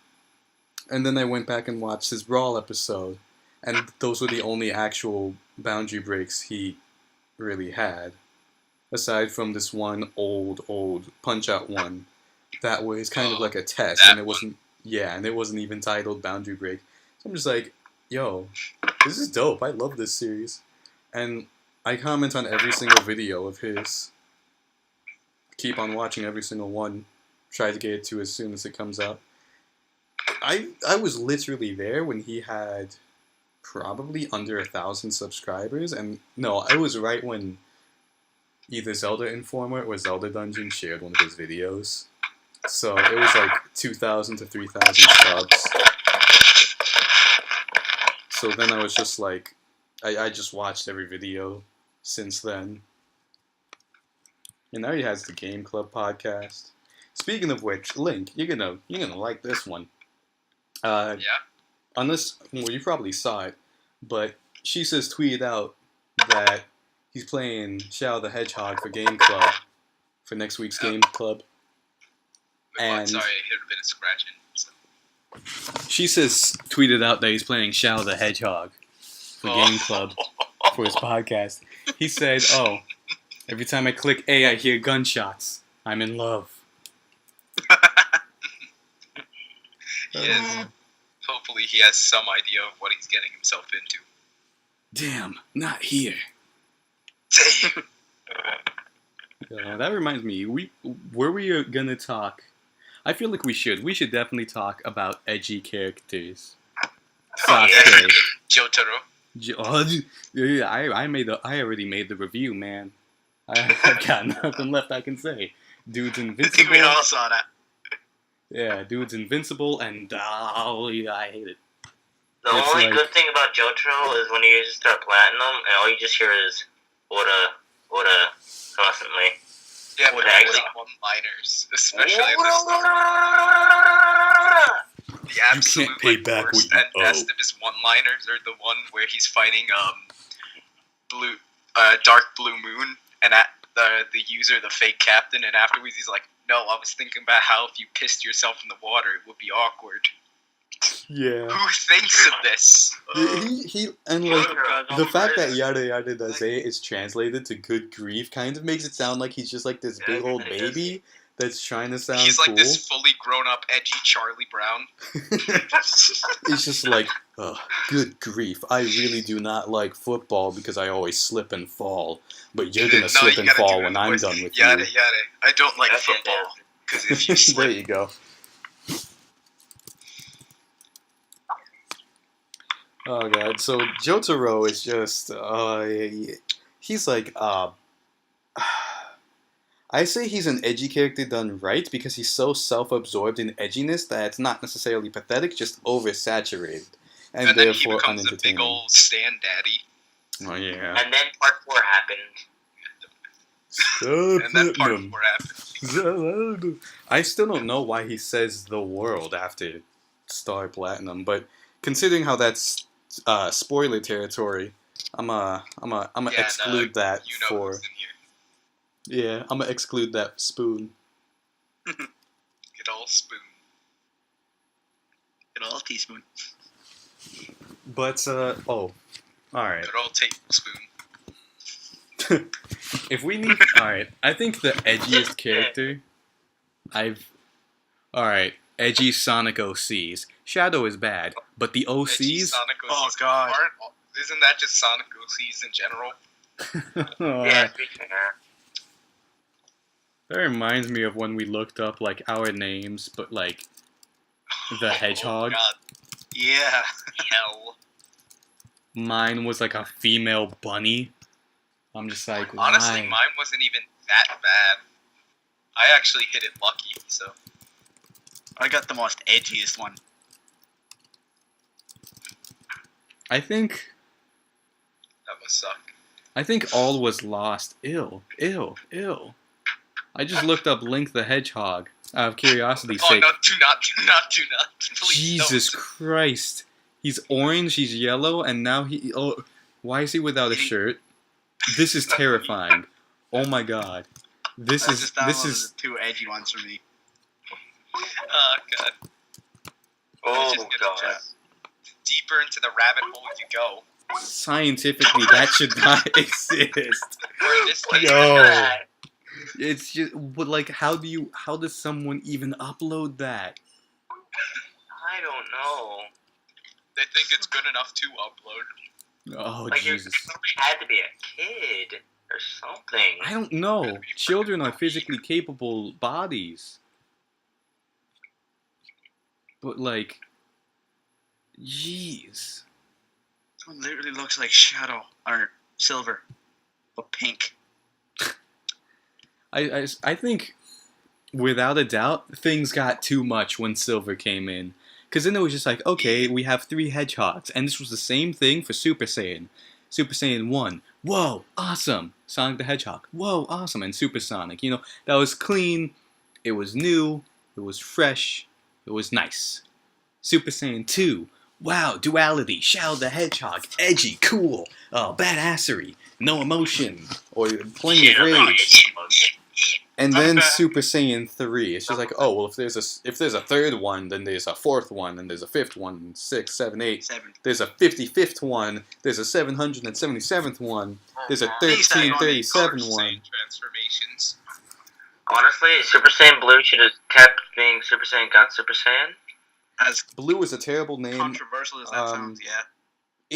And then I went back and watched his Brawl episode. And those were the only actual boundary breaks he really had. Aside from this one old Punch-Out one that was kind of like a test. And it wasn't... Yeah, and it wasn't even titled Boundary Break. So I'm just like, yo, this is dope. I love this series. And I comment on every single video of his. Keep on watching every single one. Try to get it to as soon as it comes out. I was literally there when he had probably under 1,000 subscribers. And no, I was right when either Zelda Informer or Zelda Dungeon shared one of his videos. So it was like 2,000 to 3,000 subs. So then I was just like, I just watched every video since then. And now he has the Game Club podcast. Speaking of which, Link, you're gonna like this one. Yeah. Unless, well, you probably saw it, but She Says tweeted out that he's playing Shadow the Hedgehog for Game Club for next week's Game Club. And sorry, I hit a bit of scratching. So. She Says tweeted out that he's playing Shadow the Hedgehog for Game Club for his podcast. He said, "Oh, every time I click A, I hear gunshots. I'm in love." Hopefully he has some idea of what he's getting himself into. Damn, not here. Damn. That reminds me, were we gonna talk? I feel like we should. We should definitely talk about edgy characters. Sasuke. Jotaro. I already made the review, man. I've got nothing left I can say. Dude's invincible. We all saw that. Yeah, dude's invincible, and I hate it. The It's only like- good thing about Jotaro is when you just start platinum, and all you just hear is Oda, constantly. Yeah, but Oda, like one-liners, especially at the start. The absolute can't pay back worst what you and best owe. of his one-liners are the one where he's fighting Dark Blue Moon, and at the user, the fake captain, and afterwards he's like, "No, I was thinking about how if you pissed yourself in the water, it would be awkward." Yeah. Who thinks of this? He and like Jotaro, the fact that yada yada does is translated to good grief kind of makes it sound like he's just like this big old baby that's trying to sound He's like cool. this fully grown-up, edgy Charlie Brown. It's just like, oh, good grief. I really do not like football because I always slip and fall. But you're gonna No, slip you and gotta fall do it when in the I'm voice. done with Yada you. yada. I don't like That's football because if you There slip, you go. Oh god, so Jotaro is just, he's like, I say he's an edgy character done right because he's so self-absorbed in edginess that it's not necessarily pathetic, just oversaturated, and and then he therefore becomes a big unentertaining. old stand daddy. Oh yeah. And then part 4 happened. And then part 4 happened. I still don't know why he says the world after Star Platinum, but considering how that's spoiler territory, I'm exclude that You know for who's in here. yeah. I'm gonna exclude that spoon. Good old spoon. Good old teaspoon. But all right. Good old tablespoon. If we need, all right. I think the edgiest character edgy Sonic OCs. Shadow is bad, but the Edgy OCs. Sonic OCs Oh, God. Isn't that just Sonic OCs in general? Yeah, speaking of that. That reminds me of when we looked up like our names, but like the hedgehog. Oh, God. Yeah. Hell. Mine was like a female bunny. I'm just like, Honestly, why? mine wasn't even that bad. I actually hit it lucky, so. I got the most edgiest one. I think That must suck. all was lost. Ew. I just looked up Link the Hedgehog out of curiosity's Oh sake. no! Do not! Please Jesus don't. Christ. He's orange, he's yellow, and now he... Oh, why is he without a shirt? This is terrifying. Oh my god. This I is... just This downloaded is... the 2 edgy ones for me. Oh god! Oh, It's just God. gonna deeper into the rabbit hole you go. Scientifically, that should not exist. Or in this case, Yo. It's just... But, like, how does someone even upload that? I don't know. they think it's good enough to upload. Oh, Like, you Jesus. had to be a kid or something. I don't know. Children are physically capable bodies. But, like... Jeez. This one literally looks like Shadow or Silver, but pink. I think, without a doubt, things got too much when Silver came in. Because then it was just like, okay, we have 3 hedgehogs. And this was the same thing for Super Saiyan. Super Saiyan 1, whoa, awesome. Sonic the Hedgehog, whoa, awesome. And Super Sonic, you know, that was clean, it was new, it was fresh, it was nice. Super Saiyan 2, wow, duality, Shadow the Hedgehog, edgy, cool, badassery, no emotion, or plenty of rage. And then Okay. Super Saiyan 3, it's just like, oh, well, if there's a third one, then there's a fourth one, and there's a fifth one, 6, 7, 8. 7. There's a 55th one, there's a 777th one, there's a These are on the 1337 Super one. Saiyan transformations. Honestly, Super Saiyan Blue should have kept being Super Saiyan God Super Saiyan. As Blue is a terrible name. controversial as that sounds, yeah.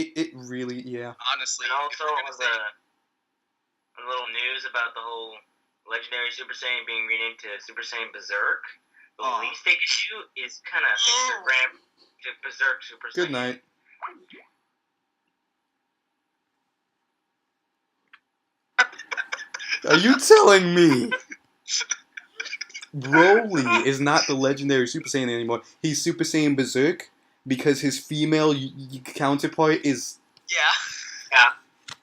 It really, yeah. Honestly, And if also, we're gonna was say- a little news about the whole Legendary Super Saiyan being renamed to Super Saiyan Berserk. The Aw. least they could do is kind of fix their ramp to Berserk Super Saiyan. Good night. Are you telling me Broly is not the legendary Super Saiyan anymore? He's Super Saiyan Berserk because his female counterpart is... yeah.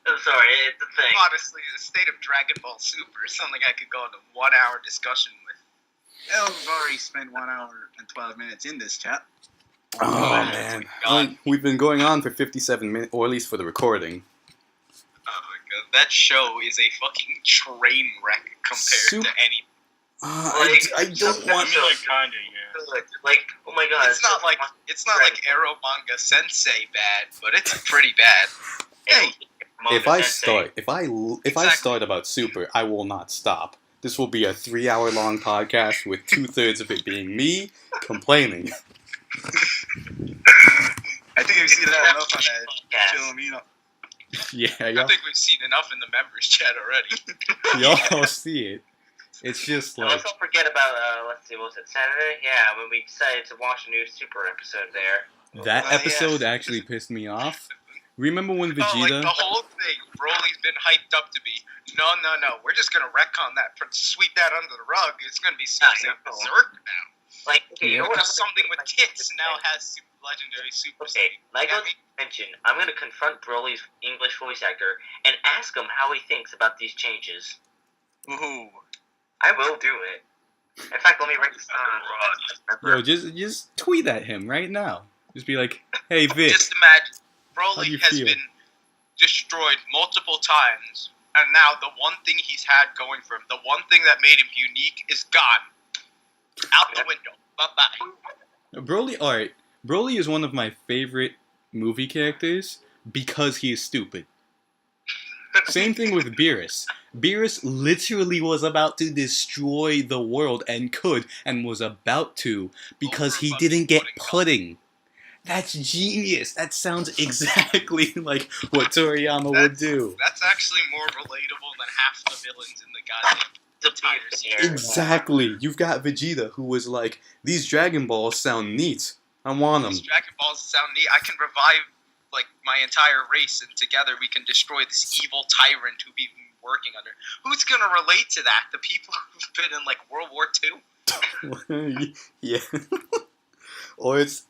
I'm sorry, it's a thing. Honestly, the state of Dragon Ball Super is something I could go into 1 hour discussion with. Well, we've already spent 1 hour and 12 minutes in this chat. Oh, man. We've been going on for 57 minutes, or at least for the recording. Oh my god, that show is a fucking train wreck compared to any. I don't I want... mean, like, kinda, yeah. Like, oh my god. It's not like Arrow Manga Sensei bad, but it's pretty bad. Hey, If I start about Super, I will not stop. This will be a 3-hour long podcast with 2/3 of it being me complaining. I think we've seen that enough on that Yes. Chilomino. Yeah, I think we've seen enough in the members chat already. y'all see it. It's just And like... let's not forget about, let's see, what was it, Saturday? Yeah, when we decided to watch a new Super episode there. That Oh, episode yeah. actually pissed me off. Remember when Oh, like Vegeta... the whole thing, Broly's been hyped up to be. No, we're just gonna retcon that, sweep that under the rug. It's gonna be Super Yeah, Saiyan no. Berserk now. Like, okay, you know what? Because I'm gonna something do with my tits Super now Saiyan? has legendary Super Okay, Saiyan. like I Yeah, mentioned, I'm going to confront Broly's English voice actor and ask him how he thinks about these changes. Ooh. I will do it. In fact, let me write this down. Yo, just tweet at him right now. Just be like, hey, Vic. Just imagine, How do Broly you has feel? been destroyed multiple times, and now the one thing he's had going for him, the one thing that made him unique, is gone. Out the window. Bye-bye. Broly is one of my favorite movie characters because he is stupid. Same thing with Beerus. Beerus literally was about to destroy the world and could and was about to because he didn't get pudding. That's genius. That sounds exactly like what Toriyama would do. That's actually more relatable than half the villains in the goddamn theaters here. Exactly. You've got Vegeta who was like, these Dragon Balls sound neat. I want them. These Dragon Balls sound neat. I can revive like my entire race, and together we can destroy this evil tyrant who we've been working under. Who's gonna relate to that? The people who've been in like World War II? Yeah.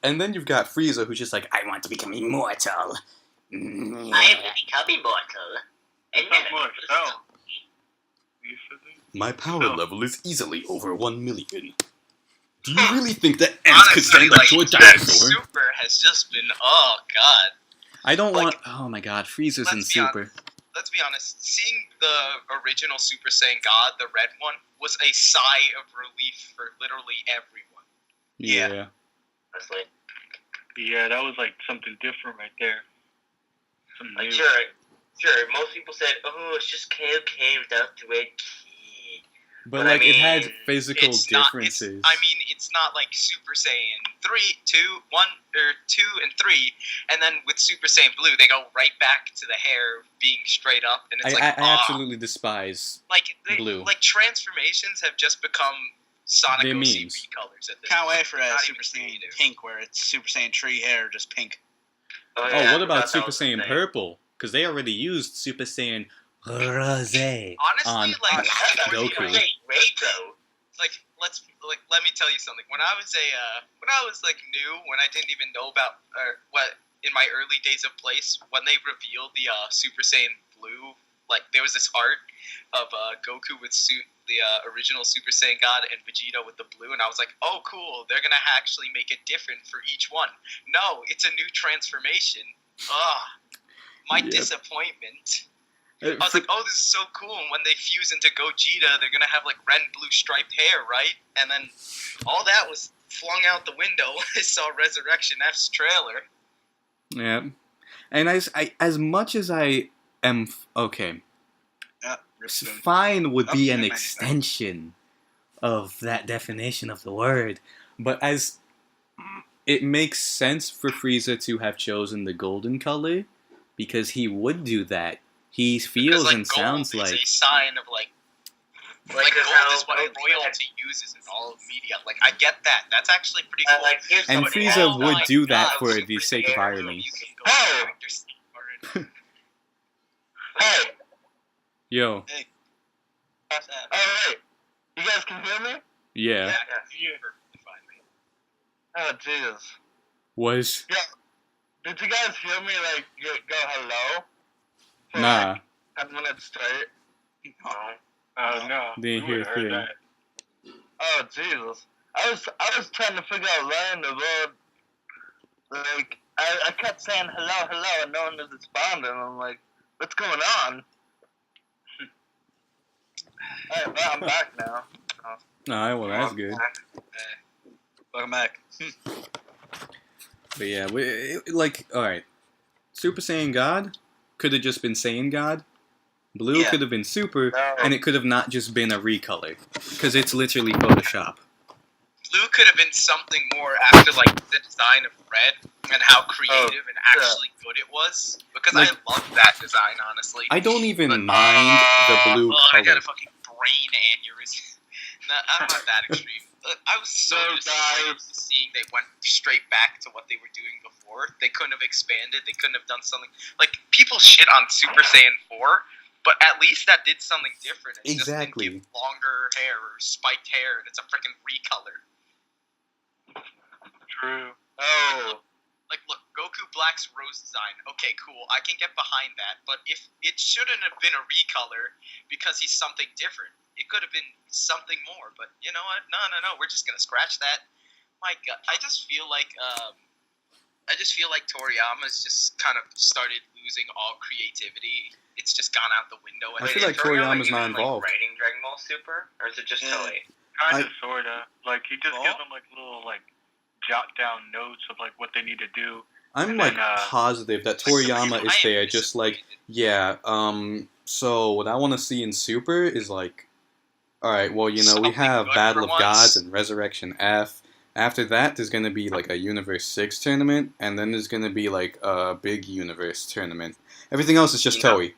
And then you've got Frieza who's just like, I want to become immortal. I will become immortal. And Sounds more so. You said that? My power No. level is easily over 1 million. Do you really think that ants could Honestly, stand up to a dinosaur? Super has just been, oh god. I don't like- want. Oh my god, Frieza's in Let's be Super. Let's be honest, seeing the original Super Saiyan God, the red one, was a sigh of relief for literally everyone. Yeah. Honestly. Yeah, that was like something different right there. Something Like, new. sure, most people said, oh, it's just KOK without the red key. But But I like it had mean, physical It's not, differences. it's not like Super Saiyan 3, 2, 1, or 2 and 3, and then with Super Saiyan Blue, they go right back to the hair being straight up, and it's I absolutely despise. like Blue. Like transformations have just become Sonic They're OC memes. colors at this Can't point. wait for Not Super even Saiyan creative. Pink, where it's Super Saiyan tree hair, just pink. Oh, yeah, I what forgot about that Super was the Saiyan thing. Purple? Because they already used Super Saiyan Rose Honestly, on like Goku. Wait, though. let me tell you something. When I was new, when I didn't even know about what in my early days of Place, when they revealed the Super Saiyan Blue, like there was this art of Goku with the original Super Saiyan God and Vegeta with the blue, and I was like, oh cool, they're gonna actually make it different for each one. No, it's a new transformation. My Yep. disappointment. I was like, oh, this is so cool. And when they fuse into Gogeta, they're going to have, like, red and blue striped hair, right? And then all that was flung out the window. I saw Resurrection F's trailer. Yeah. And as much as I am okay, Rip Spoon. fine would be Oh, an never mind. extension of that definition of the word, but as it makes sense for Frieza to have chosen the golden color because he would do that. He feels Because, like, and gold sounds is like a sign of, like Like gold how is what Goku royalty uses in all of media. Like, I get that. That's actually pretty cool. here's And something Frieza else. would my do that God, for Super the sake of Saiyan irony. You can go Oh. Director Steve Martin. Hey, Yo, Pass that. alright. You guys can hear me? yeah, Yeah. Super finally. Oh, Jesus. was Did you guys hear me, like, go hello? For, nah. like, 10 minutes straight? No. Oh no. Didn't we hear would've a heard thing. that. Oh, Jesus. I was trying to figure out where in the world, like, I kept saying hello, and no one was responding. I'm like, what's going on? Alright, well, I'm back now. Alright, well that's good. Welcome back. But yeah, like, alright. Super Saiyan God could have just been Saiyan God. Blue Yeah. could have been Super, No. and it could have not just been a recolor. Because it's literally Photoshop. Blue could have been something more after, like, the design of red and how creative and actually good it was. Because Like- I love that design, honestly. I don't even But- mind the blue I got color. a fucking brain aneurysm. No, I'm not that extreme. I was so No, disappointed guys. seeing they went straight back to what they were doing before. They couldn't have expanded. They couldn't have done something. Like, people shit on Super Saiyan 4, but at least that did something different. It Exactly. just didn't give longer hair or spiked hair, and it's a freaking recolor. True. Oh. Like, look, Goku Black's rose design. Okay, cool. I can get behind that. But if it shouldn't have been a recolor because he's something different. It could have been something more. But you know what? No. We're just gonna scratch that. My God, I just feel like Toriyama's just kind of started losing all creativity. It's just gone out the window. I And feel like Toriyama's even, not involved. Like, writing Dragon Ball Super, or is it just Yeah. Toei? Kinda, sorta. Like he just Well? gives them like little like jot down notes of like what they need to do. I'm And like then, positive that Toriyama is there, just like, yeah, so what I want to see in Super is like, alright, well, you know, we Something have good Battle for of Gods once. and Resurrection F. After that, there's going to be like a Universe 6 tournament, and then there's going to be like a big Universe tournament. Everything else is just You know, Toei.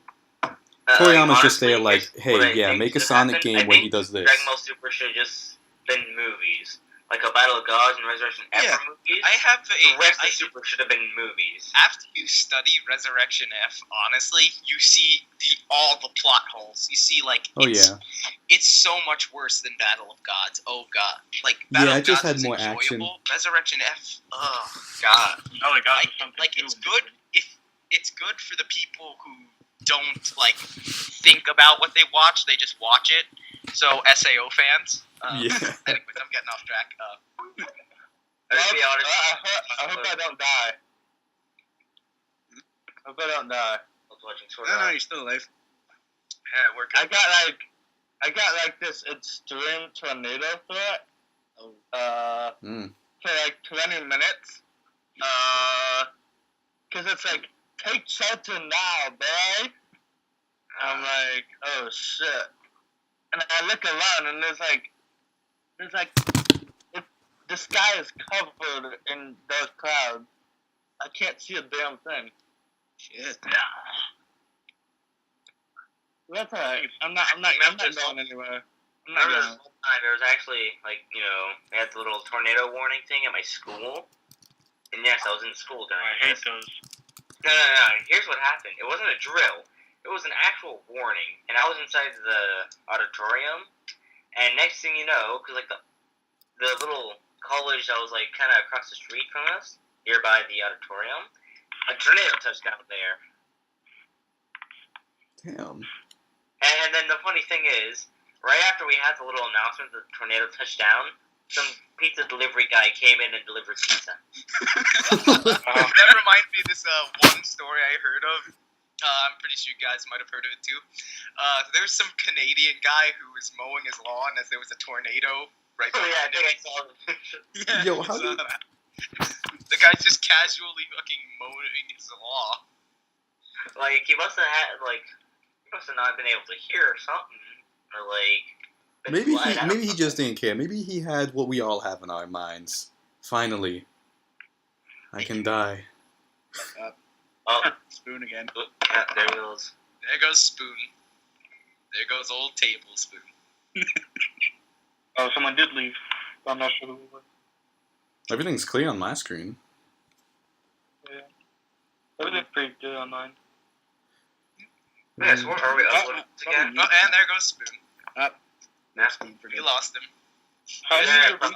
Toriyama's just there honestly, like, what hey, I yeah, think make a should Sonic happen, game I where he think does this. Dragon Ball Super should have just been movies. Like a Battle of Gods and Resurrection F Yeah. were movies. I have The rest a. of Super should have been movies. After you study Resurrection F, honestly, you see all the plot holes. You see, like, Oh, it's, yeah. it's so much worse than Battle of Gods. Oh god, like Yeah, Battle it of just Gods had was more enjoyable. action. Resurrection F, oh god, Oh, they got something like new it's and good different. if it's good for the people who don't like think about what they watch. They just watch it. So SAO fans. Yeah. Anyways, I'm getting off track. Let's be honest. I hope I don't die. I hope I don't die. I was watching Sword No, Art. you're still alive. Yeah, we're good. I got like this extreme tornado threat. For like 20 minutes. Cause it's like, take shelter now, boy. I'm like, oh shit. And I look around and the sky is covered in dark clouds. I can't see a damn thing. Shit. That's alright. I'm not going anywhere. I'm not Remember this going. one time there was actually, like, you know, they had the little tornado warning thing at my school. And yes, I was in school during I hate this. those. No. Here's what happened. It wasn't a drill. It was an actual warning. And I was inside the auditorium. And next thing you know, because, like, the little college that was, like, kind of across the street from us, nearby the auditorium, a tornado touched down there. Damn. And then the funny thing is, right after we had the little announcement that the tornado touched down, some pizza delivery guy came in and delivered pizza. That reminds me of this one story I heard of. I'm pretty sure you guys might have heard of it too. There was some Canadian guy who was mowing his lawn as there was a tornado right Oh yeah, I behind think I him. saw the picture. Yeah, Yo, I how saw do- that. The guy's just casually fucking mowing his lawn. Like, he must have not been able to hear something, or like... been Maybe flat out. he just didn't care. Maybe he had what we all have in our minds. Finally, I can die. Oh, Spoon again. yeah, there he goes. There goes Spoon. There goes old Tablespoon. Oh, someone did leave. I'm not sure who it was. Everything's clear on my screen. Yeah. Everything's pretty good on mine. Yes, where are we uploading this again? Oh, and there goes Spoon. Yeah. Spoon for We good. lost him. How do Yeah, you delete,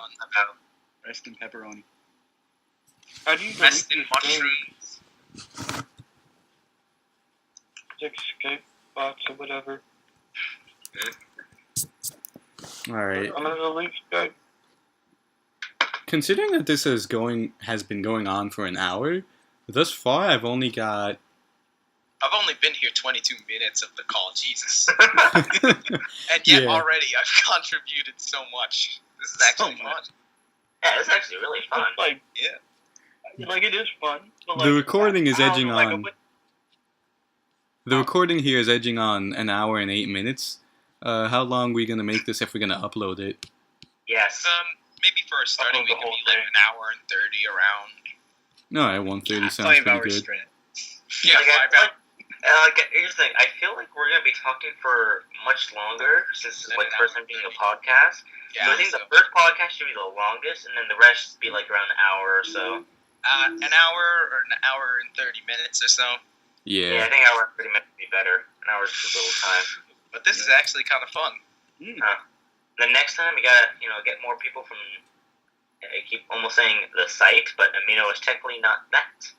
Rest in pepperoni. how do you delete Rest in these games? mushrooms. Escape box or whatever? All right. I'm gonna delete Skype. Considering that this has been going on for an hour, thus far I've only got. I've only been here 22 minutes of the call, Jesus. And yet Yeah. already I've contributed so much. This is actually So fun. much. Yeah, it's actually really fun. It's like, Yeah. like it is fun. But The like, recording is I don't edging know, like, on. The recording here is edging on an hour and 8 minutes. How long are we gonna make this if we're gonna upload it? Yes. Maybe for a starting Upload we the could whole be like thing. an hour and 30 around. No, at 1:30 sounds 5 pretty hours good. straight. Yeah, Like, five hours. Here's the thing. I feel like we're gonna be talking for much longer since it's Than like an the first hour time doing a and 30. podcast. Yeah, So I think so, the first podcast should be the longest, and then the rest be like around an hour or so. an hour or an hour and 30 minutes or so. Yeah, Yeah. I think an hour and 30 minutes would be better. An hour is too little time. But this is actually kind of fun. The next time we gotta, get more people from. I keep almost saying the site, but Amino is technically not that.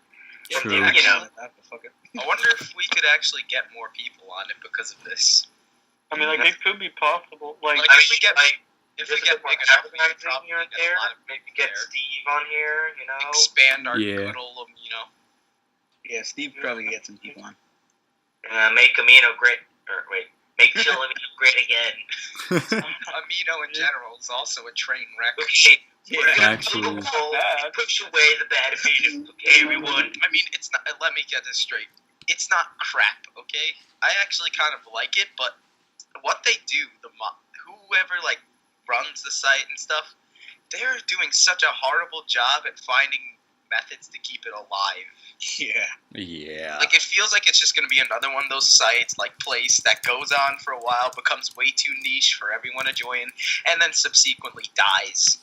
Yeah, True. You know, I wonder if we could actually get more people on it because of this. I mean, like, it could be possible. Like, Like, I if mean, we get like, if just we a get bit more big enough, we could advertising probably here and get there. a lot of Maybe people get there. Steve on here. Expand our Yeah. good old, Yeah, Steve probably get some people on. Make Amino great. Or wait, make Chill Amino great again. Amino in general is also a train wreck. Okay. Actually. Push away the bad Amino. Okay, everyone. I mean, it's not. Let me get this straight. It's not crap, okay? I actually kind of like it, but what they do, whoever like runs the site and stuff, they're doing such a horrible job at finding methods to keep it alive. Yeah. Yeah. Like, it feels like it's just going to be another one of those sites, like Place, that goes on for a while, becomes way too niche for everyone to join, and then subsequently dies.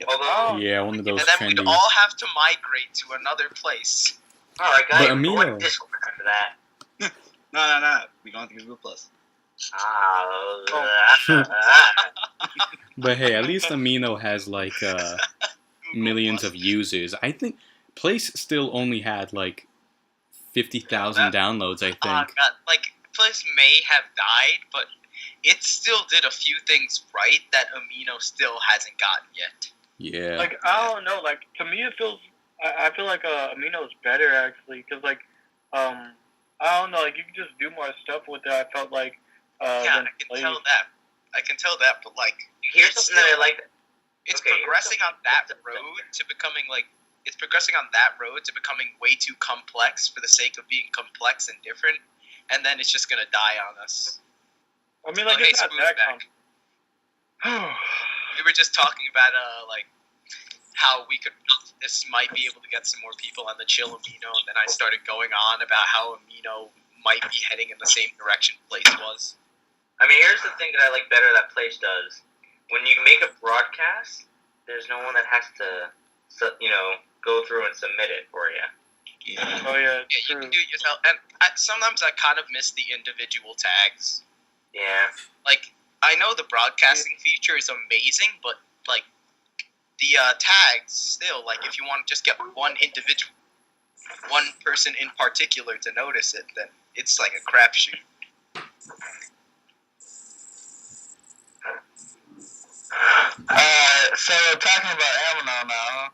Although, Yeah, one of those And then we'd trendy. all have to migrate to another place. alright, guys, But Amino- what Discord for that? No. We going to Google Plus. But hey, at least Amino has like Google millions Plus. of users. I think Place still only had like 50,000 downloads. I think. God, like, Place may have died, but it still did a few things right that Amino still hasn't gotten yet. Yeah. Like, I don't know. Like, to me, it feels. I feel like Amino's better actually, because like, I don't know. Like, you can just do more stuff with it. I felt like. Yeah, than I can Blaze. tell that. I can tell that, but like, Here's it's something that I still- like. it's Okay, here's progressing on something- that road to becoming like. It's progressing on that road to becoming way too complex for the sake of being complex and different, and then it's just gonna die on us. I mean, like, Okay, it's not smooth that back. complex. We were just talking about like how we could this might be able to get some more people on the chill Amino, and then I started going on about how Amino might be heading in the same direction Place was. I mean, here's the thing that I like better that Place does. When you make a broadcast, there's no one that has to, go through and submit it for you. Yeah. Oh yeah, Yeah, it's you true. can do it yourself, and sometimes I kind of miss the individual tags. Yeah. Like, I know the broadcasting feature is amazing, but like the tags still, like if you want to just get one person in particular to notice it, then it's like a crapshoot. So we're talking about Amino now.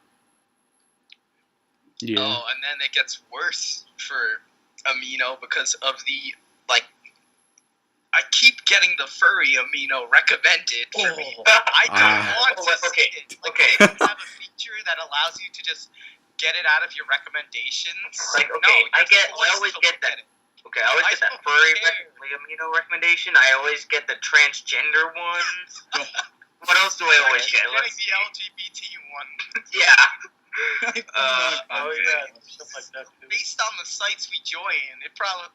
Yeah. Oh, and then it gets worse for Amino because of the like. I keep getting the furry Amino recommended for me. I don't want to Okay, see it. Like, okay. they don't have a feature that allows you to just get it out of your recommendations. Like, okay, no, I you're always supposed to get look that. at it. Okay, I always I get that don't furry care. Amino recommendation. I always get the transgender ones. What else do I I always keep get? getting the LGBT one. Yeah. Oh yeah, stuff like that too. Based on the sites we join, it probably.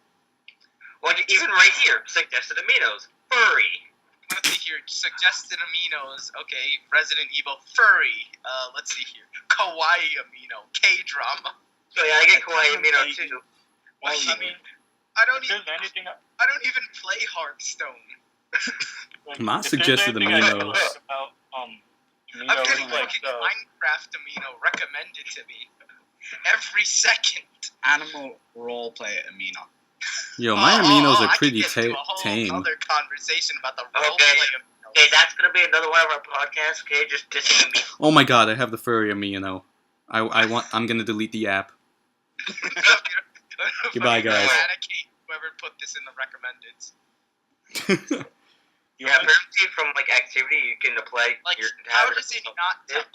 Well, even right here, suggested aminos, furry. Let's see here. Suggested aminos. Okay, Resident Evil furry. Let's see here. Kawaii amino. K-drama. So yeah, I get I kawaii kinda amino like- too. Well, I mean, I don't if even. there's anything, I don't even play Hearthstone. like, My if there's suggested anything I aminos. like about I'm Amino, getting it's like fucking Minecraft amino recommended to me every second. Animal roleplay Amino. Yo, my aminos I are could pretty get into a whole tame. other conversation about the Okay. roleplay amino. Okay, that's gonna be another one of our podcasts. Okay, just dissing me. Oh my god, I have the furry amino. I'm gonna delete the app. Goodbye, guys. Eradicate whoever put this in the recommended. Yeah, apparently from like activity you can apply Like, your how habit does it of- not?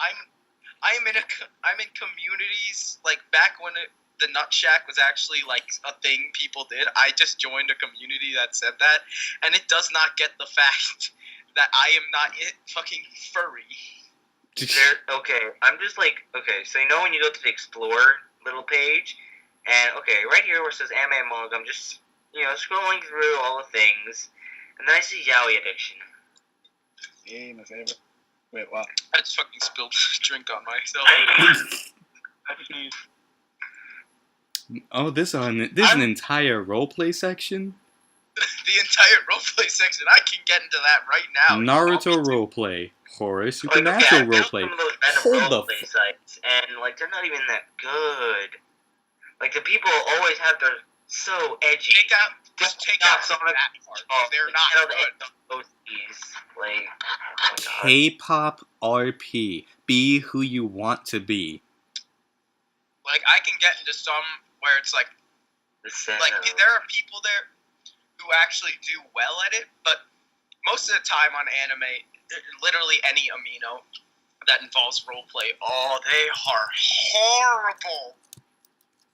I'm in communities like back when the Nut Shack was actually like a thing people did. I just joined a community that said that, and it does not get the fact that I am not fucking furry. Okay, I'm just like, okay, so when you go to the explore little page, and okay, right here where it says anime and manga, I'm just scrolling through all the things, and then I see yaoi addiction. Yeah, my favorite. Wait, what? I just fucking spilled drink on myself. actually, Oh, this is an entire roleplay section. The entire roleplay section. I can get into that right now. Naruto roleplay, horror, Like, supernatural okay, I found roleplay. some of those random Hold the roleplay sites, and like they're not even that good. Like the people always have their so edgy. Just take out some of that part. They're not good. Like, oh my God. K-pop RP. Be who you want to be. Like, I can get into some where it's like Like there are people there who actually do well at it, but most of the time on anime, literally any amino that involves roleplay, they are horrible.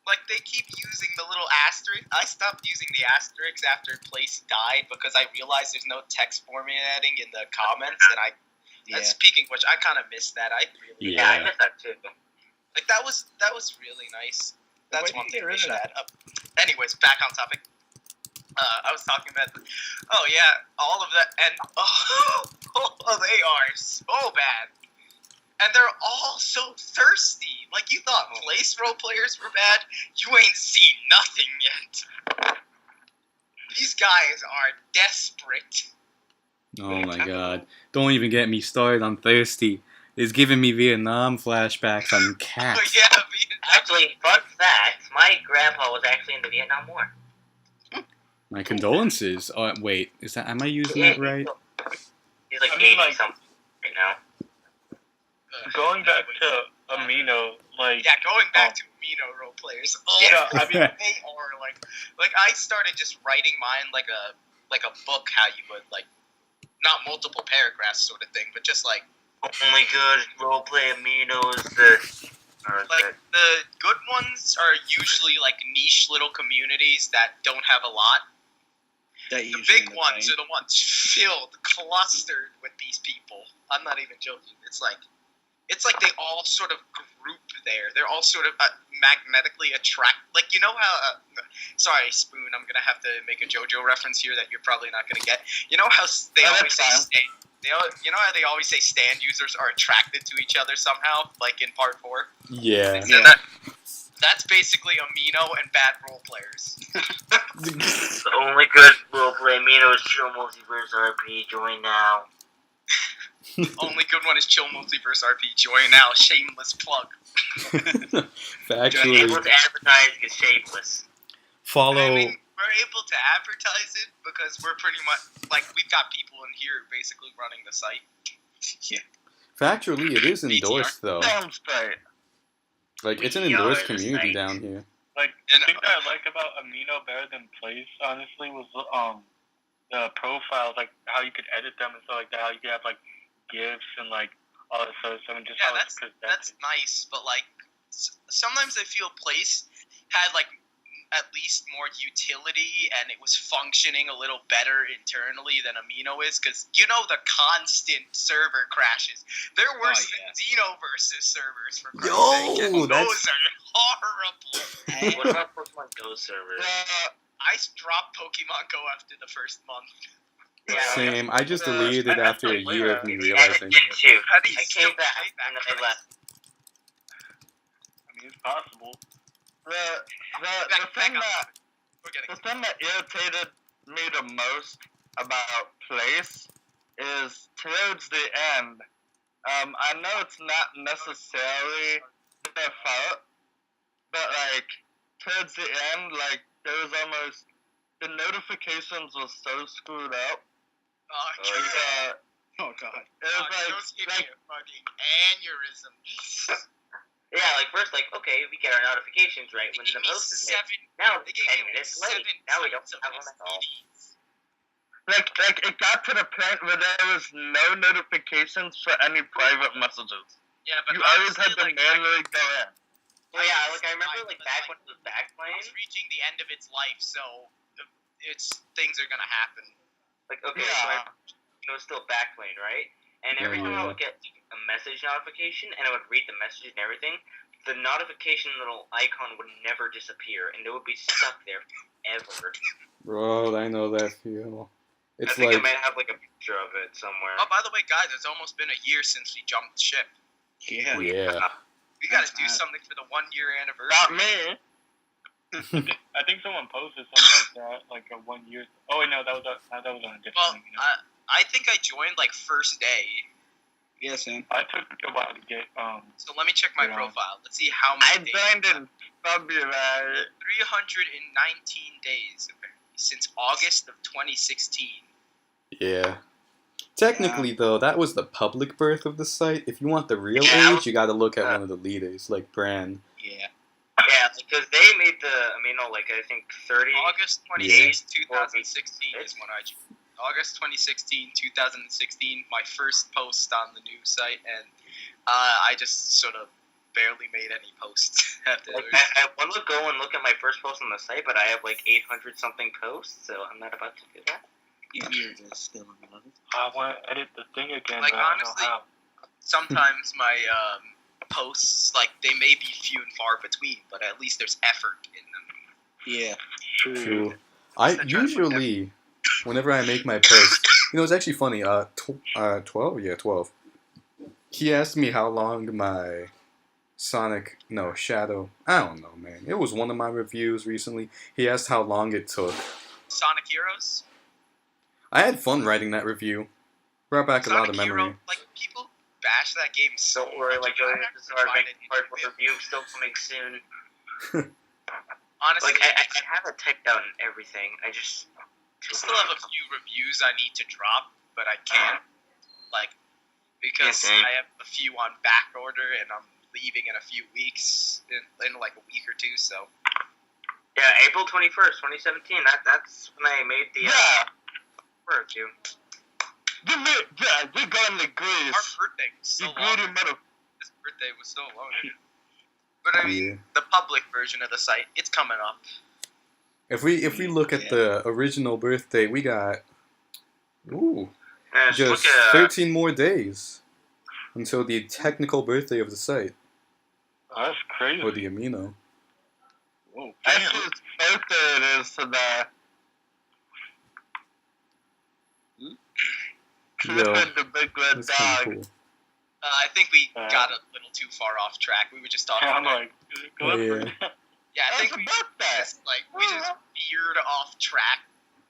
Like, they keep using the little asterisk. I stopped using the asterisks after Place died because I realized there's no text formatting in the comments, and speaking of which, I kind of missed that. I really Yeah, I missed that too. like that was really nice. That's Why one did thing you we get should rid of add up. Anyways, back on topic. I was talking about, oh yeah, all of that, and they are so bad, and they're all so thirsty. Like, you thought Place role players were bad, you ain't seen nothing yet. These guys are desperate. Oh my god. Don't even get me started on thirsty. It's giving me Vietnam flashbacks on Oh cats. Actually, fun fact: my grandpa was actually in the Vietnam War. My condolences. Oh, wait, am I using that right? He's like I mean, 80 like- something right now. Going back to Amino, like Yeah, going back to Amino role players. Oh, Yeah, I mean- they are like I started just writing mine like a book, how you would like, not multiple paragraphs sort of thing, but just like Only good roleplay Amino is this. Or like that. the good ones are usually like niche little communities that don't have a lot. That The usually big end up ones dying. are the ones filled, clustered with these people. I'm not even joking. It's like they all sort of group there. They're all sort of magnetically like, you know how sorry, Spoon, I'm gonna have to make a JoJo reference here that you're probably not gonna get. You know how they No, always that's say fine. you know how they always say stand users are attracted to each other somehow, like in part 4. Yeah. So that's basically Amino and bad role players. The only good roleplay Amino is Chill Multiverse RP. Join now. Only good one is Chill Multiverse RP. Join now. Shameless plug. Factually, Able to advertise is shameless. follow. I mean, we're able to advertise it because we're pretty much like we've got people in here basically running the site. Factually, it is endorsed though. Damn straight. Like it's an We endorsed are the community site. down here. Like And, the thing that I like about Amino better than Place, honestly, was the profiles, like how you could edit them and stuff like that. How you could have like gifs and like all this other stuff, and just Yeah, how it's presented. that's nice, but like sometimes I feel Place had like at least more utility and it was functioning a little better internally than Amino is, because you know the constant server crashes. They're worse than Xenoverse's servers, for Christ's sake. Yo, And that's- those are horrible. What about Pokemon Go servers? I dropped Pokemon Go after the first month. Yeah, Same. I just deleted it I after a actually year of me I realizing. did too. How do you I still came back play that and then I crap? left. I mean, it's possible. The thing that We're getting the thing that irritated me the most about Place is towards the end. I know it's not necessarily their fault, but like towards the end, like there was almost the notifications was so screwed up. Oh, It was, Oh god. it was those give like me a fucking aneurysm. Yeah, like first, like okay, we get our notifications right when the post is made. Now They it's gave 10 me minutes 7 late. Now we don't types of have them at all. STDs. like it got to the point where there was no notifications for any private messages. Yeah, but You always honestly, had to like, manually go in. Oh yeah, like I remember like but, back when it was back playing. it's reaching the end of its life, so things are gonna happen. Like okay, so Yeah. it was still back playing, right? And every time I would get a message notification and I would read the messages and everything, the notification little icon would never disappear and it would be stuck there forever. Bro, I know that feel. I It's think I like might have like a picture of it somewhere. Oh, by the way, guys, it's almost been a year since we jumped ship. Yeah. yeah. We gotta That's do mad. something for the 1 year Not anniversary. me. I think someone posted something like that, like a 1 year. Oh wait, no, that was on a different Well, thing. You know? I think I joined like first day. Yeah, Sam. I took a while to get So let me check my Yeah. profile. Let's see how I many days. joined in February. 319 days apparently, since August of 2016. Yeah. Technically, though, that was the public birth of the site. If you want the real Yeah. age, you got to look at one of the leaders, like Bran. Yeah. Yeah, because they made like I think 30. August 28th, 2016 is when I joined. August 2016, 2016, my first post on the news site, and I just sort of barely made any posts after. Like, I want to go and look at my first post on the site, but I have like 800 something posts, so I'm not about to do that. You're just still in love. I want to edit the thing again, Like, but I don't honestly, know how. Sometimes my posts, like, they may be few and far between, but at least there's effort in them. Yeah. True. I usually, whenever I make my post, it's actually funny. 12, yeah, 12. He asked me how long my Shadow. I don't know, man. It was one of my reviews recently. He asked how long it took. Sonic Heroes? I had fun writing that review. Brought back a lot of Sonic memory. Hero, like, people bash that game so Don't worry, much. like I Joey, have this is to our find big it. part review still coming soon. Honestly, Like I have it typed out and everything. I just still have a few reviews I need to drop, but I can't, because Mhm. I have a few on back order, and I'm leaving in a few weeks, in like a week or two, so. Yeah, April 21st, 2017. That's when I made the work, you. We're going to Our Greece. birthday was so You long. greedy mother. This birthday was so long ago. But I mean, Yeah. the public version of the site, it's coming up. If we look at the original birthday, we got Yeah, just look at 13 more days until the technical birthday of the site, Oh, that's crazy. or the amino. Whoa, That's damn. whose birthday it is today. Clifford the Big Red That's kind Dog. of cool. I think we got a little too far off track. We were just talking I'm about like, Clifford. yeah, I It's think a we birthday. just veered off track.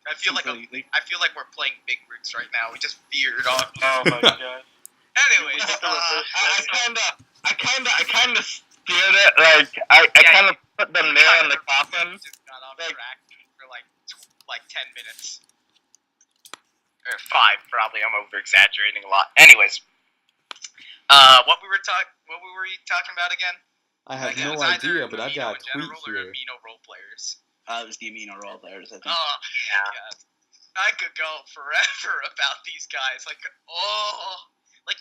I feel like we're playing big rigs right now. We just veered off. Oh my god. Anyways, I kinda steered it. Like I kind of put the nail in the coffin. just got off Like- track for like 10 minutes. Or 5 probably. I'm over exaggerating a lot. Anyways, what were we talking about again? I have Like, it no was either idea, but I've Amino got in tweet general or here. Amino role players. It was the amino role players, I think. Oh, Yeah. God. I could go forever about these guys. Like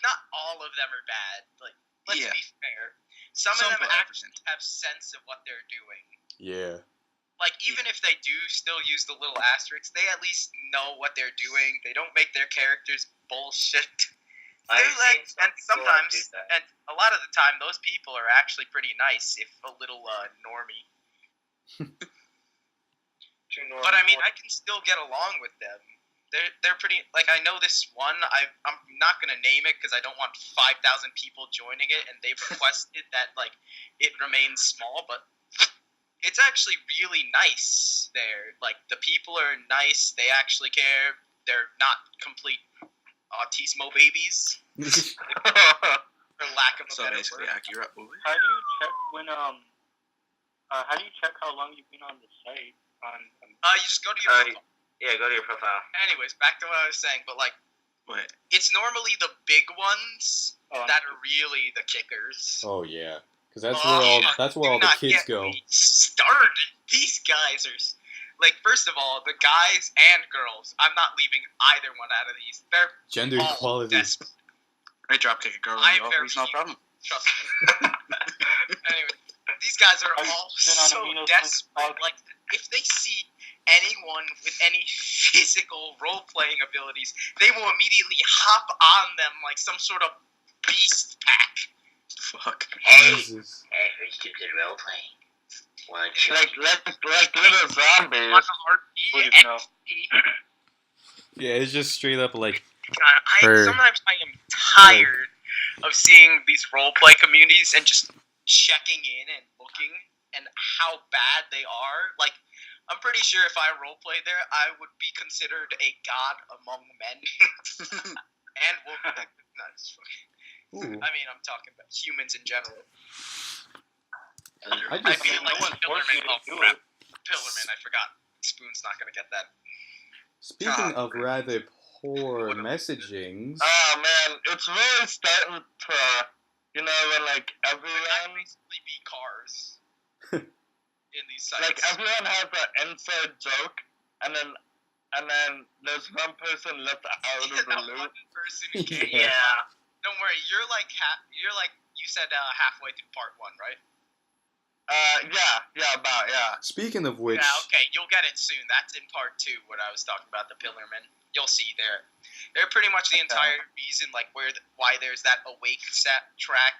not all of them are bad. Like, let's Yeah. be fair. Some Some of them put actually effort have sense of what they're doing. Yeah. Like, even if they do still use the little asterisks, they at least know what they're doing. They don't make their characters bullshit. I've They're like- seen some and people sometimes, do that. and a lot of the time, those people are actually pretty nice, if a little normie. But I mean, I can still get along with them. They're pretty. Like, I know this one. I'm not gonna name it because I don't want 5,000 people joining it, and they've requested that it remains small. But it's actually really nice there. Like, the people are nice. They actually care. They're not complete autismo babies, for lack of a So better basically word. accurate. How do you check when how do you check how long you've been on the site? You just go to your profile. Yeah, go to your profile. Anyways, back to what I was saying. But Wait. it's normally the big ones Oh, that are really the kickers. Oh yeah, because that's Oh, where all Do the not kids get go. me started. These guys are first of all, the guys and girls. I'm not leaving either one out of these. They're Gender all equality. desperate. I dropkick a girl I'm in the very office, no problem. Trust me. Anyway, these guys are I've all been on so Amino since desperate. August. Like, if they see anyone with any physical role-playing abilities, they will immediately hop on them like some sort of beast pack. Fuck. Jesus. Hey, who's too good role playing? like little zombies. On RP Please and no. Yeah, it's just straight up like God, Her. sometimes I am tired of seeing these roleplay communities and just checking in and looking and how bad they are. Like, I'm pretty sure if I roleplay there, I would be considered a god among men. And women. ooh. I mean, I'm talking about humans in general. I I just feel like no one forced Pillarman. me to Oh, do crap. it. Pillarman, I forgot. Spoon's not gonna get that. speaking of rather poor messagings. Oh man, it's really starting to, when like I everyone, basically be cars in these sites. like everyone has an inside joke, and then there's one person left out of the that loop. one person who came. Yeah. Don't worry, you're like you said halfway through part 1, right? Yeah. Speaking of which, Yeah, okay, you'll get it soon. That's in part 2, what I was talking about, the Pillarmen. You'll see there. They're pretty much the entire reason, like why there's that Awake set track,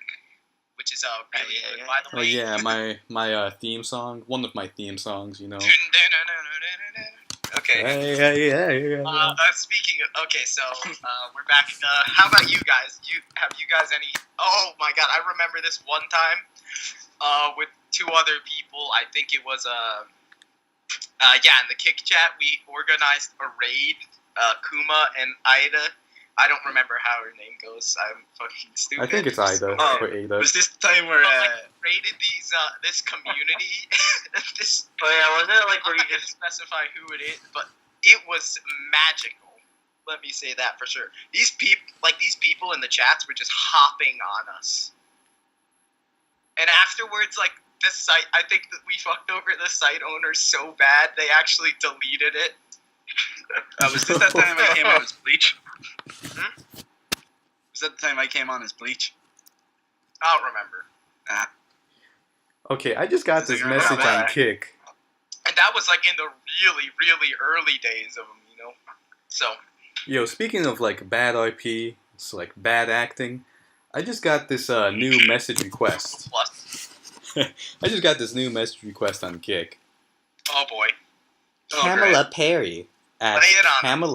which is really good, by the oh way. yeah, my theme song, one of my theme songs, you know. Okay. Hey. Speaking of, okay, so we're back. How about you guys? Have you guys any? Oh my God, I remember this one time with 2 other people. I think it was in the Kick Chat we organized a raid. Kuma and Ida. I don't remember how her name goes. I'm fucking stupid. I think it's Ida Oh, or Ada. Was this the time where Raided this community. This Oh yeah, wasn't it like I'm where you not gonna just specify who it is, but it was magical. Let me say that for sure. These people in the chats were just hopping on us. And afterwards, like, the site, I think that we fucked over the site owner so bad, they actually deleted it. Was this that time I came on as Bleach? Hmm? Was that the time I came on as Bleach? I don't remember. Okay, I just got this You're message right. on Kick. And that was, like, in the really, really early days of them, you know? So, Yo, speaking of like bad RP, it's like bad acting. I just got this new message request. plus. I just got this new message request on Kick. Oh, boy. Pamela Perry at Lay it on me.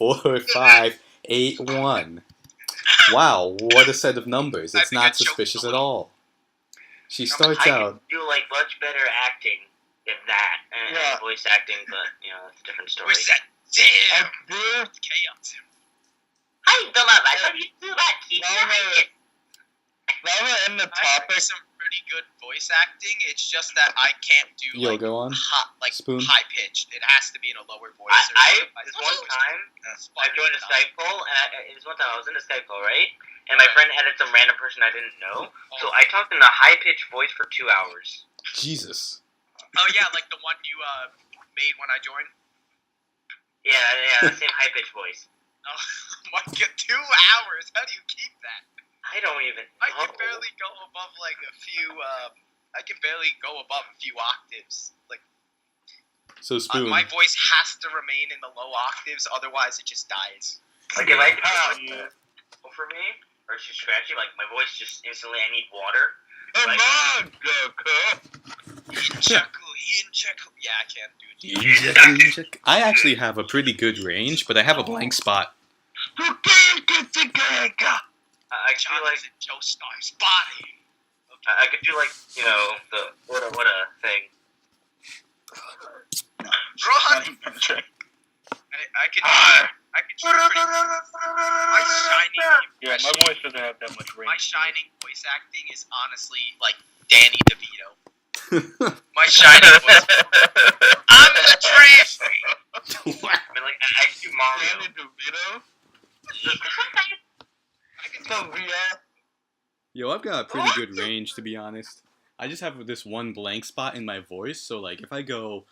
Pamela9544581. Wow, what a set of numbers. I It's think I not choked suspicious a at little. all. She starts I out. can do like much better acting than that, and Yeah. voice acting, but you know that's a different story. Where's that? Damn! I do. Chaos. Hi, beloved. I love you too much. Keep No, trying. Now we're in the I can do topic. some pretty good voice acting. It's just that I can't do Yo, like go on. Spoon. high pitched. It has to be in a lower voice. This one time I joined a Skype call, and this one time I was in a Skype call, right? And my friend added some random person I didn't know, so I talked in a high pitched voice for 2 hours. Jesus. Oh yeah, like the one you made when I joined. Yeah, the same high pitched voice. Oh my god, 2 hours. How do you keep that? I don't even. I can barely go above like a few. I can barely go above a few octaves. Like So Spoon. my voice has to remain in the low octaves, otherwise it just dies. Like if I for me or she's scratchy, like my voice just instantly. I need water. Come on, Goku. Injaku. Yeah, I can't do it. I actually have a pretty good range, but I have a blank spot. You can't get the Gaga. I could do like Jonathan Joestar's body. I could do like the what a thing. Run! I could do pretty my shining Yeah, my voice doesn't have that much range. my shining voice acting is honestly like Danny DeVito. My shining voice. I'm the trash man. I mean, like I could do Mario. Danny DeVito. I can do Sylvia. Yo, I've got a pretty good range, to be honest. I just have this one blank spot in my voice, so like if I go,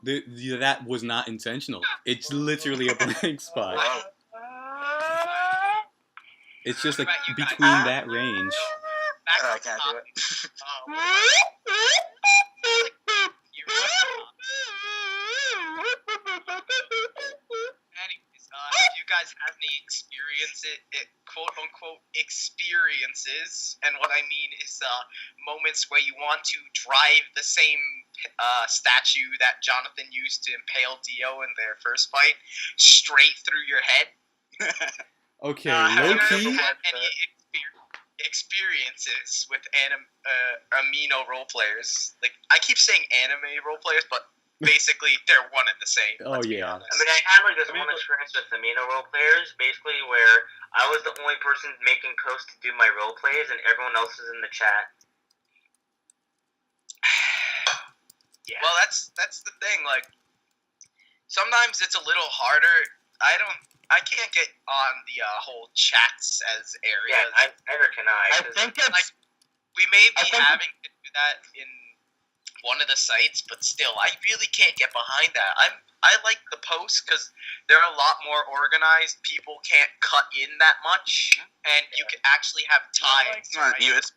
that was not intentional. It's literally a blank spot. It's just like between that range. back I to can't do it. Anyways, if you guys have any quote unquote experiences, and what I mean is moments where you want to drive the same statue that Jonathan used to impale Dio in their first fight straight through your head. Okay, Have low you ever key. had any experiences with Amino role players? Like, I keep saying anime role players, but basically they're one and the same. Oh, let's be yeah. honest. I mean, I had like this one experience with Amino role players, basically where I was the only person making posts to do my role plays, and everyone else is in the chat. Yeah. Well, that's the thing. Like, sometimes it's a little harder. I can't get on the whole chats as areas. Yeah, neither can I. I think it's. Like, we may I be think- having to do that in one of the sites, but still, I really can't get behind that. I like the posts because they're a lot more organized. People can't cut in that much, and you can actually have time. to write.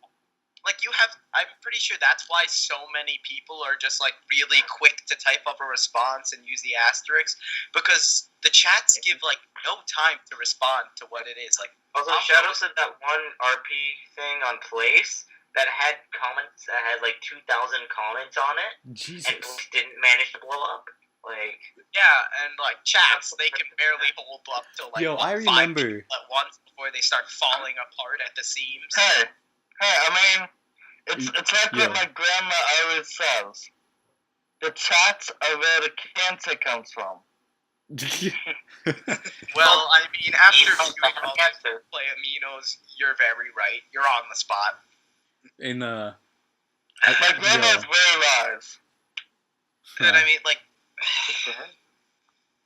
Like, you have, I'm pretty sure that's why so many people are just, like, really quick to type up a response and use the asterisk, because the chats give, like, no time to respond to what it is. Like, Also, Shadow said that one RP thing on Place that had comments that had like 2,000 comments on it, and Jesus. Place didn't manage to blow up. Like, yeah, and, like, chats, they can barely hold up to, like, Yo, I 5 remember. people at once before they start falling apart at the seams. Hey, I mean, it's like Yeah. what my grandma always says. The chats are where the cancer comes from. Well, I mean, after Amino's viewing not all cancer. play Aminos, you're very right. You're on the spot. in My grandma's very wise. And I mean, like,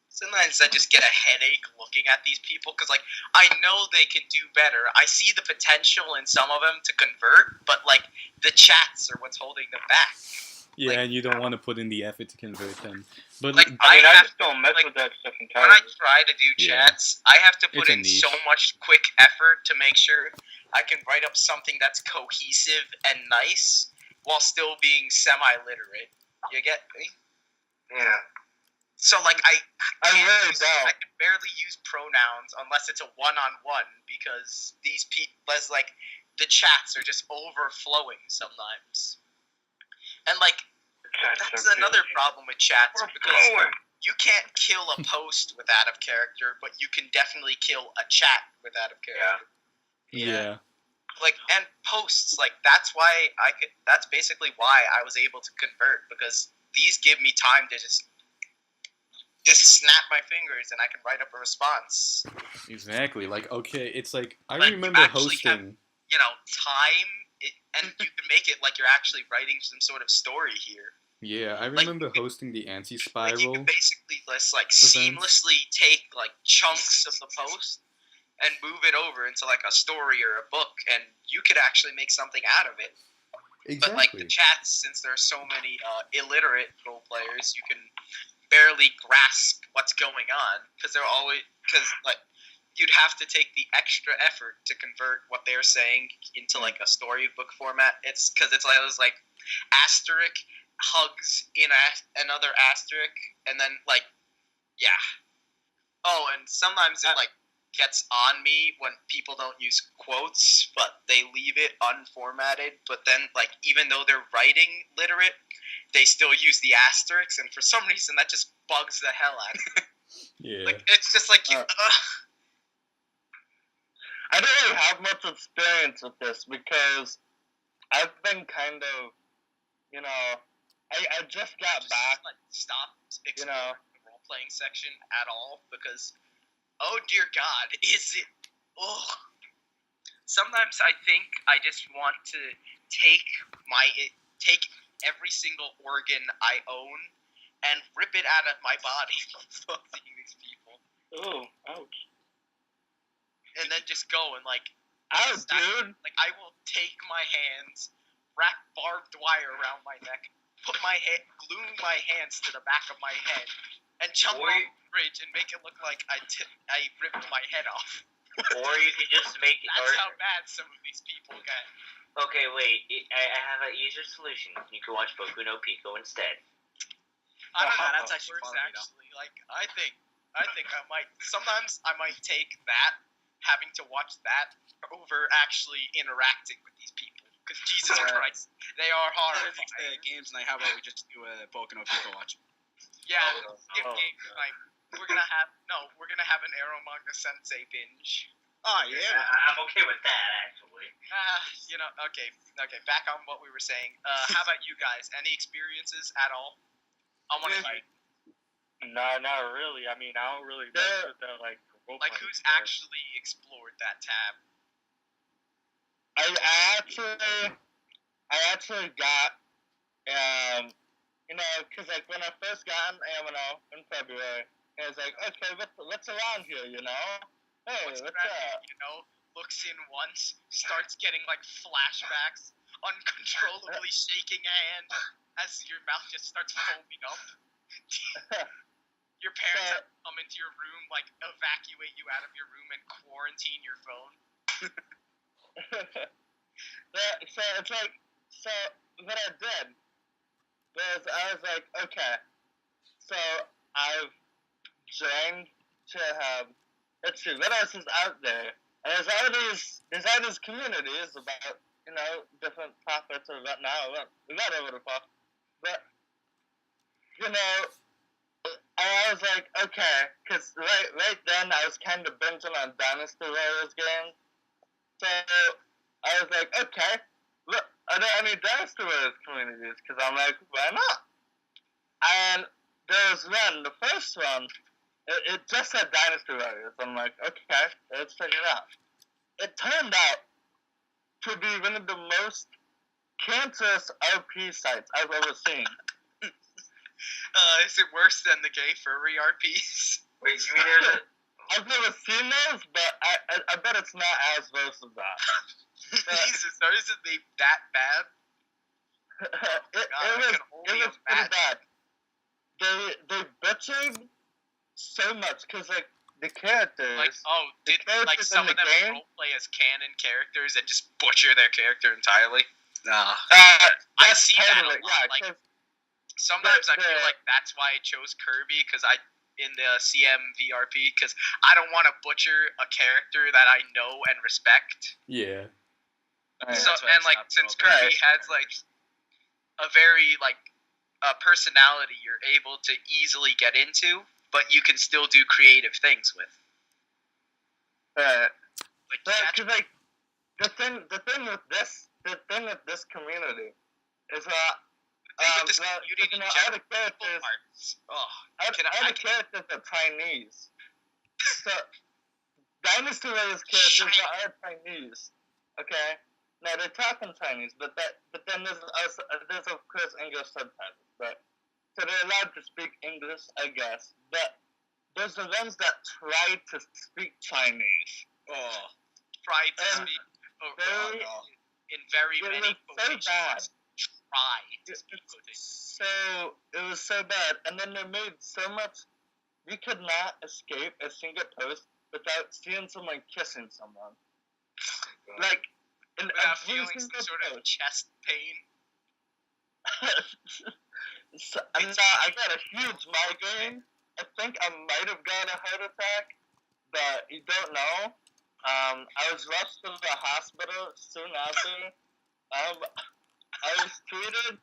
sometimes I just get a headache looking at these people because, like, I know they can do better. I see the potential in some of them to convert, but, like, the chats are what's holding them back. yeah, like, and you don't want to put in the effort to convert them. But Like, I have, just don't mess like, with that stuff when I entirely. try to do Yeah. chats, I have to put It's a in niche. so much quick effort to make sure I can write up something that's cohesive and nice while still being semi-literate. You get me? Yeah. So, like, I really don't. I can barely use pronouns unless it's a one-on-one because these people, like, the chats are just overflowing sometimes. And, like, that's another problem with chats because you can't kill a post with out of character, but you can definitely kill a chat with out of character. yeah. Like, and posts, like, that's basically why I was able to convert, because these give me time to just snap my fingers and I can write up a response. Exactly. Like, okay, it's like I Like, you remember actually have- hosting. You know, time, and you can make it like you're actually writing some sort of story here. Yeah, I like, remember you can- hosting the Like, you anti-spiral. can basically just, like, events. seamlessly take, like, chunks of the post and move it over into, like, a story or a book, and you could actually make something out of it. But, like, the Exactly. chats, since there are so many illiterate role players, you can barely grasp what's going on, because like, you'd have to take the extra effort to convert what they're saying into, like, a storybook format. It's because it's like those, like, asterisk hugs in another asterisk, and then, like, yeah. Oh, and sometimes it, like, gets on me when people don't use quotes, but they leave it unformatted. But then, like, even though they're writing literate, they still use the asterisks, and for some reason that just bugs the hell out of me. Yeah. Like, it's just like, I don't really have much experience with this because I've been kind of, I just got just, back. like, stopped exploring know. the role-playing section at all, because, oh dear God, is it, sometimes I think I just want to take every single organ I own and rip it out of my body from seeing these people, Oh, ouch. and then just go and, like, Oh, dude. like, I will take my hands, wrap barbed wire around my neck, glue my hands to the back of my head, and jump Or off you- the bridge and make it look like I ripped my head off. Or you could just make it. That's how bad some of these people get. Okay, wait. I have an easier solution. You can watch Boku no Pico instead. I don't know. That's actually Worse, funny, though. actually. Like, I think I might. Sometimes I might take that, having to watch that, over actually interacting with these people. Because Jesus Right. Christ, they are Fix the horrifying. games night. How about we just do a Boku no Pico watch? Yeah, Oh, skip oh, games. God. Like, we're gonna have an Eromanga Sensei binge. Oh I'm okay with that, actually. Okay. Back on what we were saying. How about you guys? Any experiences at all? I want to Yeah. like No, not really. I mean, I don't really mess with that, like, role-playing who's stuff. actually explored that tab? I actually got, because, like, when I first got on Amino in February, I was like, okay, what's around here, you know? Hey, What's what's around, up? looks in once, starts getting like flashbacks, uncontrollably shaking a hand as your mouth just starts foaming up. Your parents have to come into your room, like evacuate you out of your room and quarantine your phone. So it's like, what I did was I was like, okay, so I've joined to have, let's see, what else is out there? And there's all these communities about, different topics or whatnot, whatever the fuck. But, I was like, okay, because right then I was kind of binging on Dynasty Warriors games. So I was like, okay, look, are there any Dynasty Warriors communities? Because I'm like, why not? And there was one, the first one, it just said Dynasty Warriors. I'm like, okay, let's check it out. It turned out to be one of the most cancerous RP sites I've ever seen. Is it worse than the gay furry RPs? Wait, you mean there's a... I've never seen those, but I bet it's not as worse as that. Jesus, are they that bad? it I was can only pretty imagine. bad. They butchered so much because like the characters. Like, did like characters some in of them the game? roleplay as canon characters and just butcher their character entirely? Nah. I That's see that a totally, lot. yeah, Like 'cause sometimes I the- feel like that's why I chose Kirby in the CM VRP because I don't want to butcher a character that I know and respect. Yeah. Alright. So that's why I and like stopped since roleplay. Kirby has like a very like personality you're able to easily get into, but you can still do creative things with. Like that's Because like the thing with this community is that the thing with this well, community in all general. the characters Oh, all I the characters are Chinese. So Dynasty Warriors characters are Chinese. Okay? Now they talk in Chinese, but then there's of course English subtitles, but so they're allowed to speak English, I guess. But there's the ones that try to speak Chinese. Oh. tried to Um, speak very- in very it many was so quotations. bad. Try to speak quotations. So it was so bad, and then they made so much. You could not escape a single post without seeing someone kissing someone. Like in Without every feeling some single sort of post. chest pain. So, and I got a huge migraine. I think I might have got a heart attack, but you don't know. I was rushed to the hospital soon after. I was treated.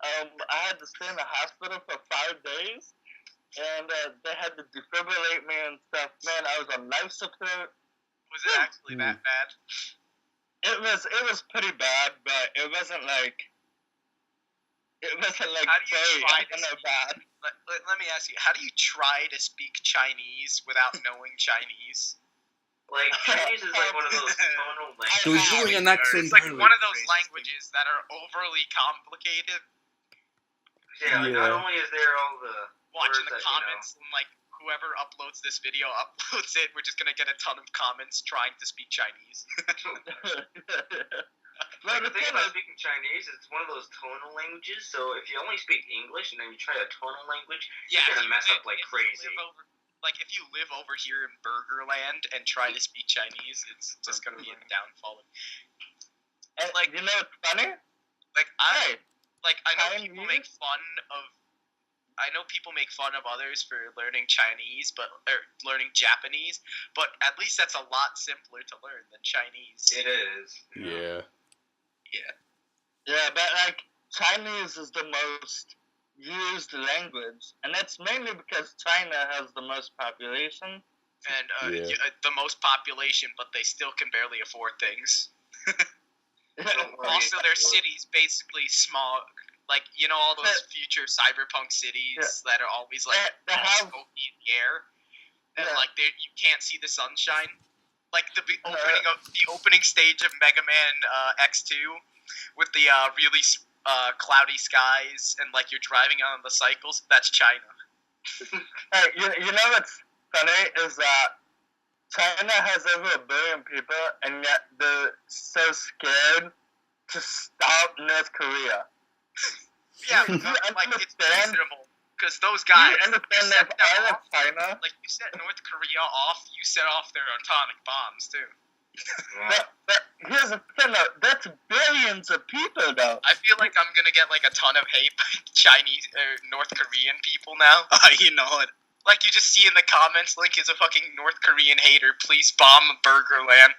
I had to stay in the hospital for 5 days, and they had to defibrillate me and stuff. Man, I was on life support. Was it actually that bad? It was pretty bad, but it wasn't like How do you very try to bad. Let me ask you, how do you try to speak Chinese without knowing Chinese? Like, Chinese is like one of those tonal languages. So he's doing an accent. It's like one of those languages that are overly complicated. Yeah, like, Yeah. not only is there all the Watching words the that, comments and like whoever uploads this video uploads it, we're just gonna get a ton of comments trying to speak Chinese. Well, Like, the the thing thing about is, speaking Chinese is it's one of those tonal languages, so if you only speak English and then you try a tonal language, Yeah, you're if gonna you mess live- up like if you crazy. live over- like if you live over here in Burgerland and try to speak Chinese, it's just gonna be a downfall. and, like- you know what's funny? Like I know people make Chinese? fun of. I know people make fun of others for learning Chinese, or learning Japanese, but at least that's a lot simpler to learn than Chinese. It is. Yeah. Yeah, but like Chinese is the most used language, and that's mainly because China has the most population. And Yeah. the most population, but they still can barely afford things. Don't worry. Also, their cities basically small, like you know all those future cyberpunk cities that are always like They all have- smoky in the air, and Yeah. like you can't see the sunshine. Like the opening stage of Mega Man X2 with the really cloudy skies and like you're driving on the cycles. That's China. Hey, you know what's funny is that China has over 1 billion people, and yet they're so scared to stop North Korea. Yeah, You like it's understand? reasonable because those Do guys. you understand set that them all of off. China? Like you set North Korea off, you set off their atomic bombs too. But here's the thing, though. That's billions of people, though. I feel like I'm gonna get like a ton of hate by Chinese or North Korean people now. You know it. Like you just see in the comments, Link is a fucking North Korean hater. Please bomb Burgerland.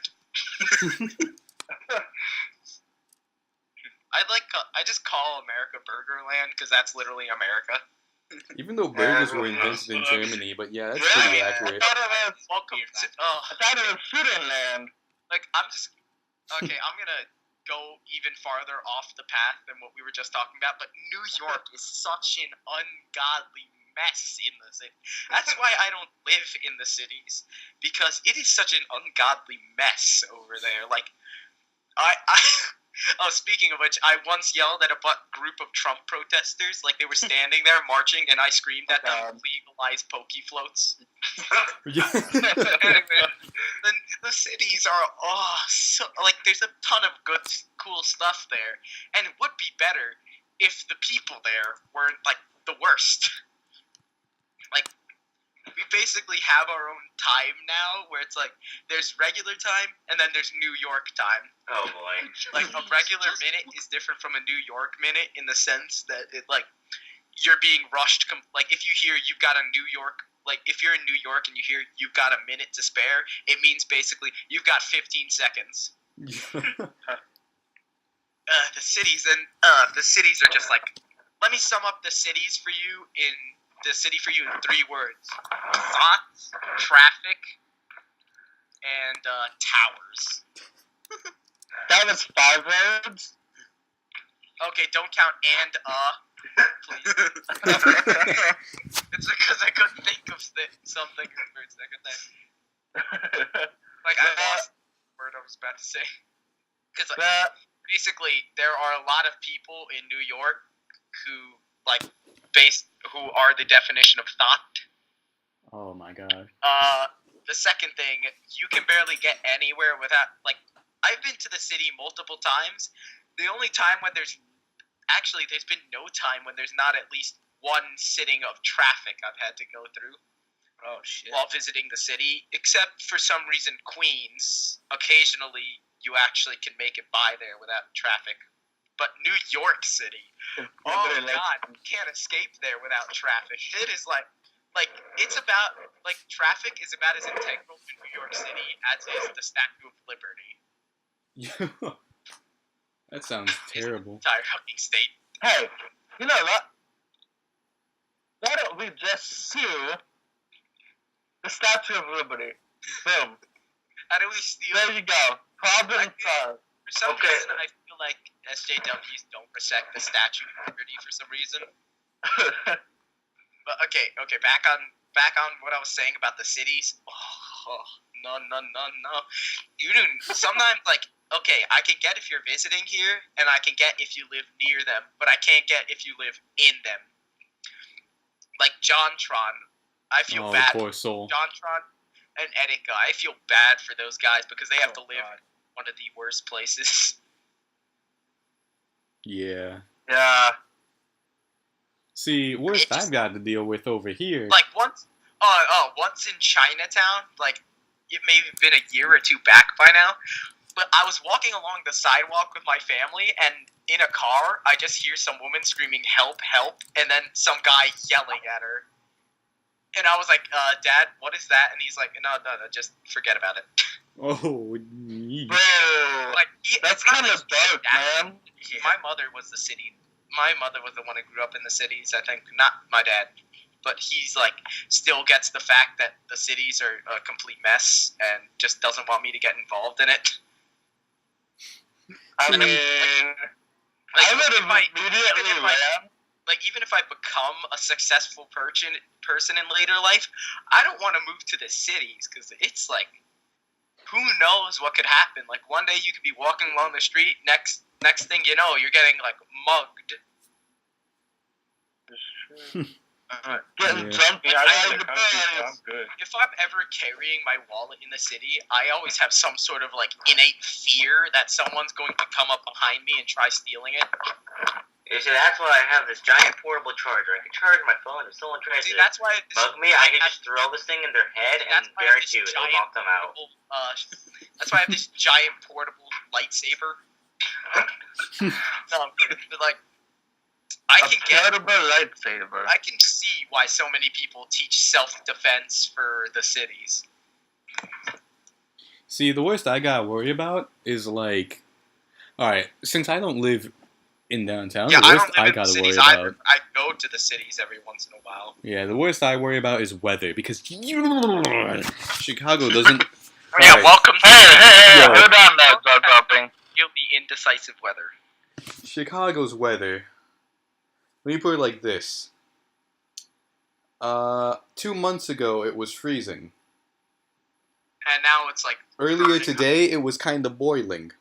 I just call America Burgerland because that's literally America. Even though burgers were invented in Germany, but yeah, that's Yeah, pretty I accurate. thought it was, Welcome to. I thought it was shooting land. Like I'm just okay. I'm gonna go even farther off the path than what we were just talking about. But New York is such an ungodly mess in the city. That's why I don't live in the cities because it is such an ungodly mess over there. Like I Oh, speaking of which, I once yelled at a group of Trump protesters, like they were standing there marching, and I screamed at them, "Legalize pokey floats." Anyway, the cities are so like there's a ton of good, cool stuff there, and it would be better if the people there weren't like the worst. Like we basically have our own time now, where it's like there's regular time and then there's New York time. Oh boy. Like a regular minute is different from a New York minute in the sense that it like you're being rushed. Like if you hear you've got a New York, like if you're in New York and you hear you've got a minute to spare, it means basically you've got 15 seconds. The cities are just like. Let me sum up the city for you in 3 words: thoughts, traffic, and towers. That was 5 words. Okay, don't count and please. It's because I couldn't think of something for a second there. Like I lost the word I was about to say. Because basically, there are a lot of people in New York who are the definition of thought. Oh my god. The second thing, you can barely get anywhere without I've been to the city multiple times. The only time when there's been no time when there's not at least one sitting of traffic I've had to go through. Oh shit. While visiting the city, except for some reason Queens, occasionally you actually can make it by there without traffic. But New York City, oh god, you can't escape there without traffic. It is it's about traffic is about as integral to New York City as is the Statue of Liberty. That sounds terrible. Entire fucking state. Hey, you know what? Why don't we just sue the Statue of Liberty? Boom. How do we steal? There you go. Problem solved. For some reason, I feel like SJWs don't respect the Statue of Liberty for some reason. But okay, back on what I was saying about the cities. Oh, no. You do sometimes okay, I can get if you're visiting here, and I can get if you live near them, but I can't get if you live in them. Like JonTron, I feel bad. Poor soul. JonTron and Etika, I feel bad for those guys because they have to live in one of the worst places. Yeah. Yeah. See, worst I've got to deal with over here. Once in Chinatown, it may have been a year or two back by now, but I was walking along the sidewalk with my family, and in a car, I just hear some woman screaming, "Help, help," and then some guy yelling at her. And I was like, Dad, what is that? And he's like, no, just forget about it. Oh, bro. That's kind of dark, man. My mother was the one who grew up in the cities, I think. Not my dad. But he's, still gets the fact that the cities are a complete mess and just doesn't want me to get involved in it. I mean, I would have immediately ran. Even if I become a successful person in later life, I don't want to move to the cities because it's who knows what could happen. One day you could be walking along the street, next thing you know, you're getting mugged. Getting drunk. I'm good. If I'm ever carrying my wallet in the city, I always have some sort of innate fear that someone's going to come up behind me and try stealing it. You see, that's why I have this giant portable charger. I can charge my phone if someone tries to bug me. I can just throw this thing in their head and guarantee you it'll knock them out. That's why I have this giant portable lightsaber. No, I'm kidding. But lightsaber. I can see why so many people teach self-defense for the cities. See, the worst I gotta worry about is alright, since I don't live in downtown, the worst I gotta worry about. I go to the cities every once in a while. Yeah, the worst I worry about is weather because Chicago doesn't. Yeah, welcome to Hey, go down there, jaw dropping. Feel the indecisive weather. Chicago's weather. Let me put it like this. 2 months ago, it was freezing. And now it's Earlier today, it was kind of boiling.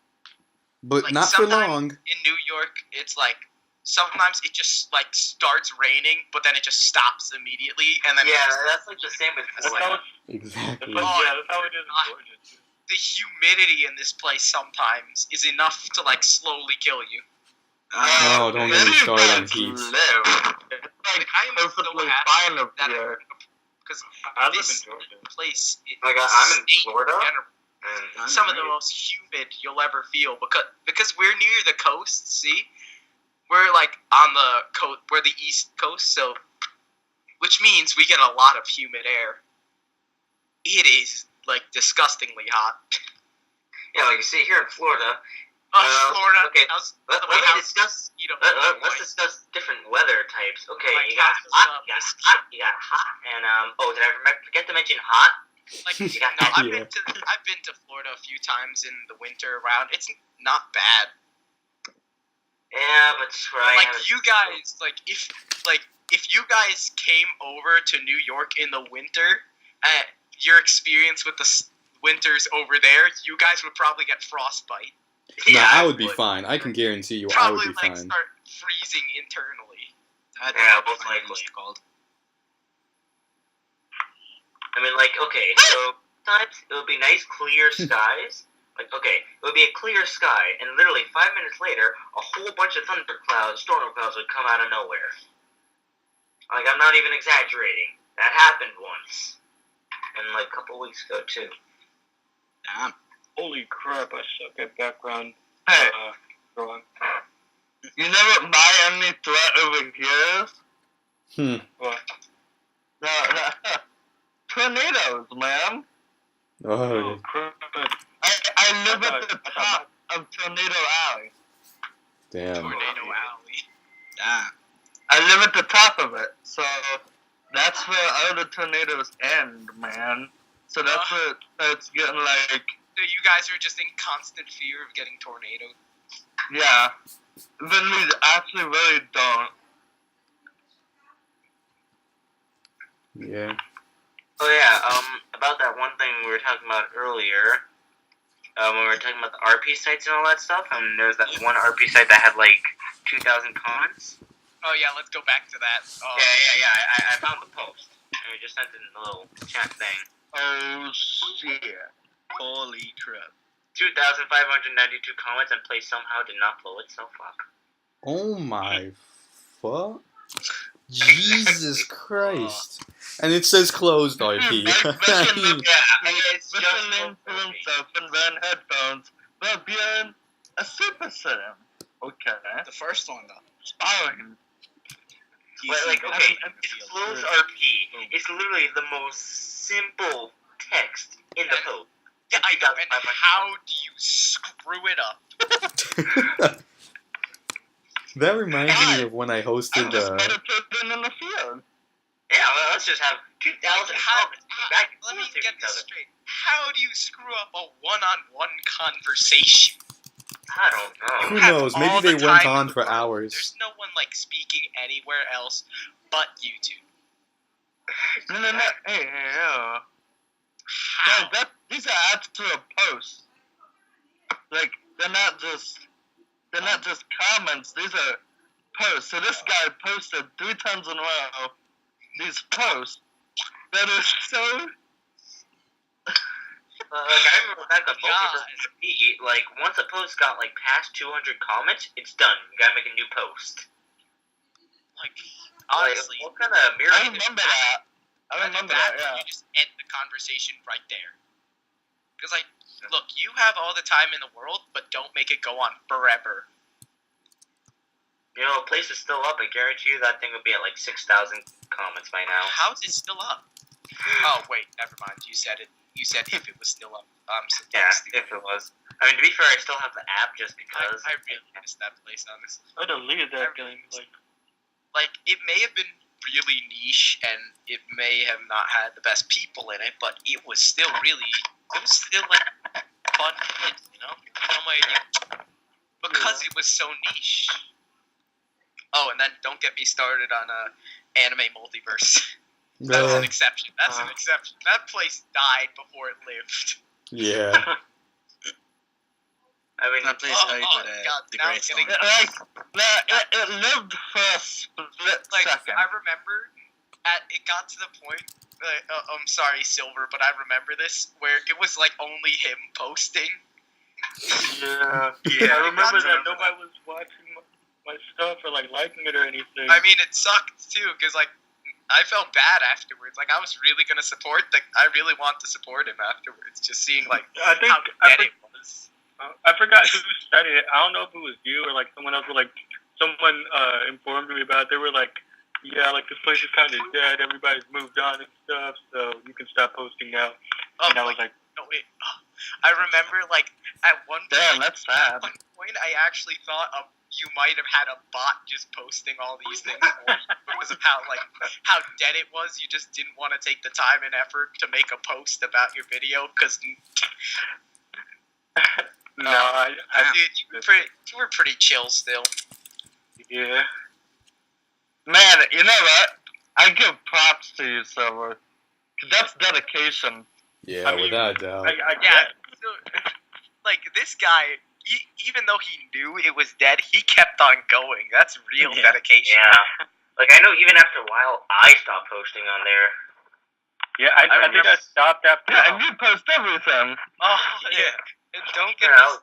But Like, not for sometimes long. in New York, it's like sometimes it just like starts raining, but then it just stops immediately, and then Yeah, that's like the same with That's how Florida. Exactly. that's how it is in Georgia too. the humidity in this place sometimes is enough to like slowly kill you. Oh, don't get me Where do you started on guys heat. live? It's like I am so perfectly happy fine over that here. because I live this in Georgia. place, Like, I'm in state Florida, general, and some of the most humid you'll ever feel because we're near the coast. See, we're like on the coast, we're the east coast, so which means we get a lot of humid air. It is like disgustingly hot. yeah, like you see here in Florida. Florida. Okay, how's, Let by the way, me how's- discuss. you know, Let's discuss different weather types. Okay, Like, you got how's hot, the- you got hot, and did I forget to mention hot? Like, You got no, I've Yeah. been to Florida a few times in the winter around. It's not bad. Yeah, but I Like haven't- you guys, if you guys came over to New York in the winter, your experience with the winters over there, you guys would probably get frostbite. No, Yeah, I would be fine. I can guarantee you, I would Probably be like fine. start freezing internally. Yeah, most likely. Called. I mean, like, okay, so sometimes it would be nice, clear skies. Like, okay, it would be a clear sky, and literally 5 minutes later, a whole bunch of thunderclouds, storm clouds would come out of nowhere. Like, I'm not even exaggerating. That happened once. And, like, a couple weeks ago, too. Damn. Holy crap! I suck at background. Hey, Drawing. you know what my only threat over here is? Hmm. No, tornadoes, man. Oh, crap! I live I at the thought- top of Tornado Alley. damn. Tornado Alley. Damn. I live at the top of it, so that's where all the tornadoes end, man. So that's where it's getting like, So you guys are just in constant fear of getting tornadoed. yeah. But we actually really don't. Yeah. Oh, yeah, about that one thing we were talking about earlier, when we were talking about the RP sites and all that stuff, and there was that one RP site that had, like, 2,000 comments. Oh yeah, let's go back to that. Oh, Yeah, I found the post. And we just sent it in a little chat thing. Oh, shit. Holy crap. 2,592 comments, and play somehow did not blow itself up. Oh my fuck. Jesus Christ. And it says closed RP. It's just Listening to himself in van headphones, but being a super sim. Okay. The first one, though. Fine. Like, okay, it's closed RP. It's literally the most simple text in the code. yeah, I know. And how do you screw it up? That reminds me of when I I'm hosted just meditating in the field. Yeah, well, let's just have 2,000 comments back and Let me forth to get each this other. straight. How do you screw up a one-on-one conversation? I don't know. Who Have knows? all Maybe the they went time on in the for world. hours. There's no one like speaking anywhere else but YouTube. No. Hey, How? guys, these are actual posts. Like, they're not just comments. These are posts. So this guy posted 3 times in a row these posts that is so. Like, I remember back on God. RP, like, once a post got, like, past 200 comments, it's done. You gotta make a new post. Like, honestly, Like, what kind of mirror I remember that. I remember that. Yeah. You just end the conversation right there. Because, like, look, you have all the time in the world, but don't make it go on forever. You know, place is still up. I guarantee you that thing would be at, like, 6,000 comments by now. How is it still up? Oh, wait, never mind. You said it. You said if it was still up. Yeah, if it was. I mean, to be fair, I still have the app just because. I really miss that place, honestly. I deleted that thing. Like, it may have been really niche, and it may have not had the best people in it, but it was still like fun, you know? Because it was so niche. Oh, and then don't get me started on anime multiverse. That's an exception. That's an exception. That place died before it lived. Yeah. I mean, That place Oh, died oh, with God, the now Great I'm getting- Storm. It lived for a split Like, second. I remember it got to the point, I'm sorry, Silver, but I remember this, where it was, like, only him posting. Yeah. Yeah, I remember I that remember nobody was watching my stuff or like liking it or anything. I mean, it sucked, too, because, like, I felt bad afterwards. Like, I was really going to I really want to support him afterwards, just seeing, like, I think how dead it was. I forgot who said it. I don't know if it was you or like someone else. But like someone informed me about it. They were like, "Yeah, like this place is kind of dead. Everybody's moved on and stuff, so you can stop posting now." Oh, And I was like, no, wait. I remember, like, at one point, Damn, that's sad. at one point, I actually thought you might have had a bot just posting all these things for you because of how dead it was. You just didn't want to take the time and effort to make a post about your video because "No, I dude, you were pretty chill still. yeah." Man, you know what? I give props to you, Silver. That's dedication. Yeah, I mean, without a doubt. I Yeah, get. so, like this guy, even though he knew it was dead, he kept on going. That's real Yeah. dedication. yeah. Like, I know even after a while, I stopped posting on there. Yeah, I think I remember- stopped after. Yeah, and you post everything. Oh Yeah. yeah. And don't get Yeah,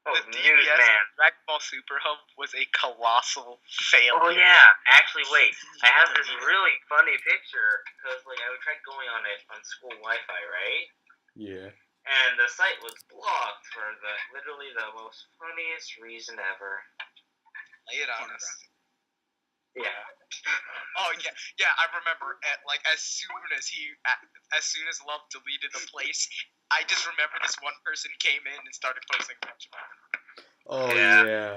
the news, DBS man. Dragon Ball Super Hub was a colossal failure. Oh yeah, actually, wait. I have this really funny picture because like I tried going on it on school Wi-Fi, right? Yeah. And the site was blocked for literally the most funniest reason ever. Lay it on us. Yeah. Oh yeah. I remember. As soon as Love deleted the place, I just remember this one person came in and started posting a bunch of them. Oh Yeah. yeah.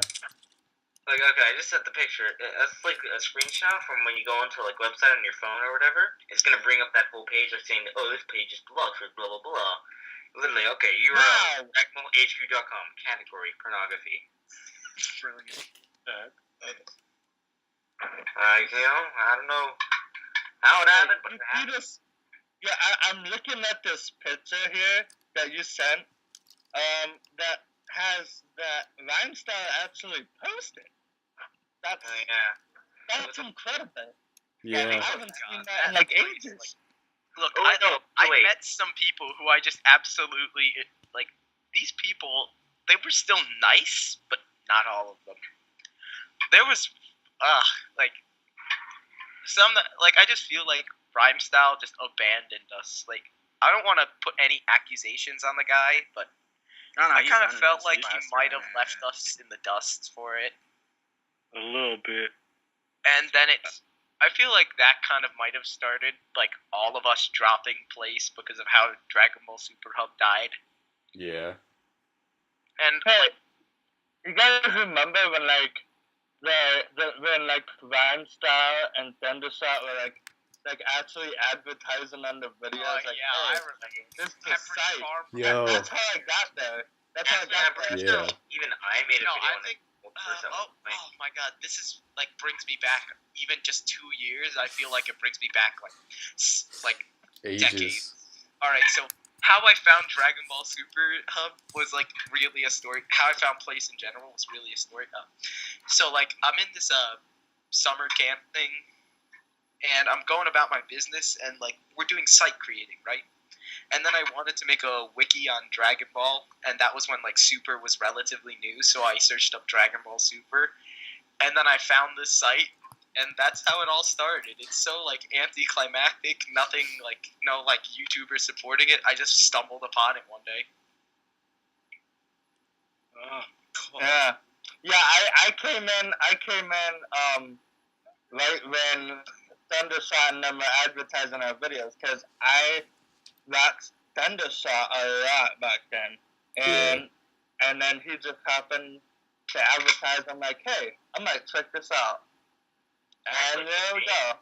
Like, okay, I just set the picture. That's like a screenshot from when you go onto like website on your phone or whatever. It's gonna bring up that whole page of saying, "Oh, this page is blocked for blah blah blah." Literally, okay, URL Wow. DragonBallHQ.com, category pornography. Brilliant. I don't know how it happened, but You it happened. just, yeah, I'm looking at this picture here that you sent. That has that Rhymestyle actually posted. That's Yeah. that's incredible. Yeah. I haven't seen that in like ages. Look, Oh, no, I wait. met some people who I just absolutely like. These people, they were still nice, but not all of them. There was, like some that, like, I just feel like Rhymestyle just abandoned us. Like, I don't want to put any accusations on the guy, but No, I he's kind of done felt this like he last might year. have left us in the dust for it. A little bit. And then I feel like that kind of might have started, like, all of us dropping place because of how Dragon Ball Super Hub died. Yeah. And, Hey, you guys remember when like when like Rhymestyle and Thundershot were like actually advertising on the videos? Like, yeah, hey, I remember. this is the Pepperidge site. Farm. Yo. That's how I got there. That's how I Actually, got I'm there. pretty Yeah. sure even I made a No, video I on think. it. For Oh my God! This is like brings me back even just 2 years. I feel like it brings me back like Ages. decades. All right, so how I found Dragon Ball Super Hub was like really a story. How I found Place in general was really a story. So like I'm in this summer camp thing, and I'm going about my business, and like we're doing site creating, right? And then I wanted to make a wiki on Dragon Ball, and that was when like Super was relatively new, so I searched up Dragon Ball Super, and then I found this site, and that's how it all started. It's so like anticlimactic, nothing like no like YouTuber supporting it. I just stumbled upon it one day. Oh, cool. Yeah. I came in right when Thundershot and them were advertising our videos because I rocked Thundershot a lot back then, and then he just happened to advertise. I'm like, hey, I might check this out, and there we go.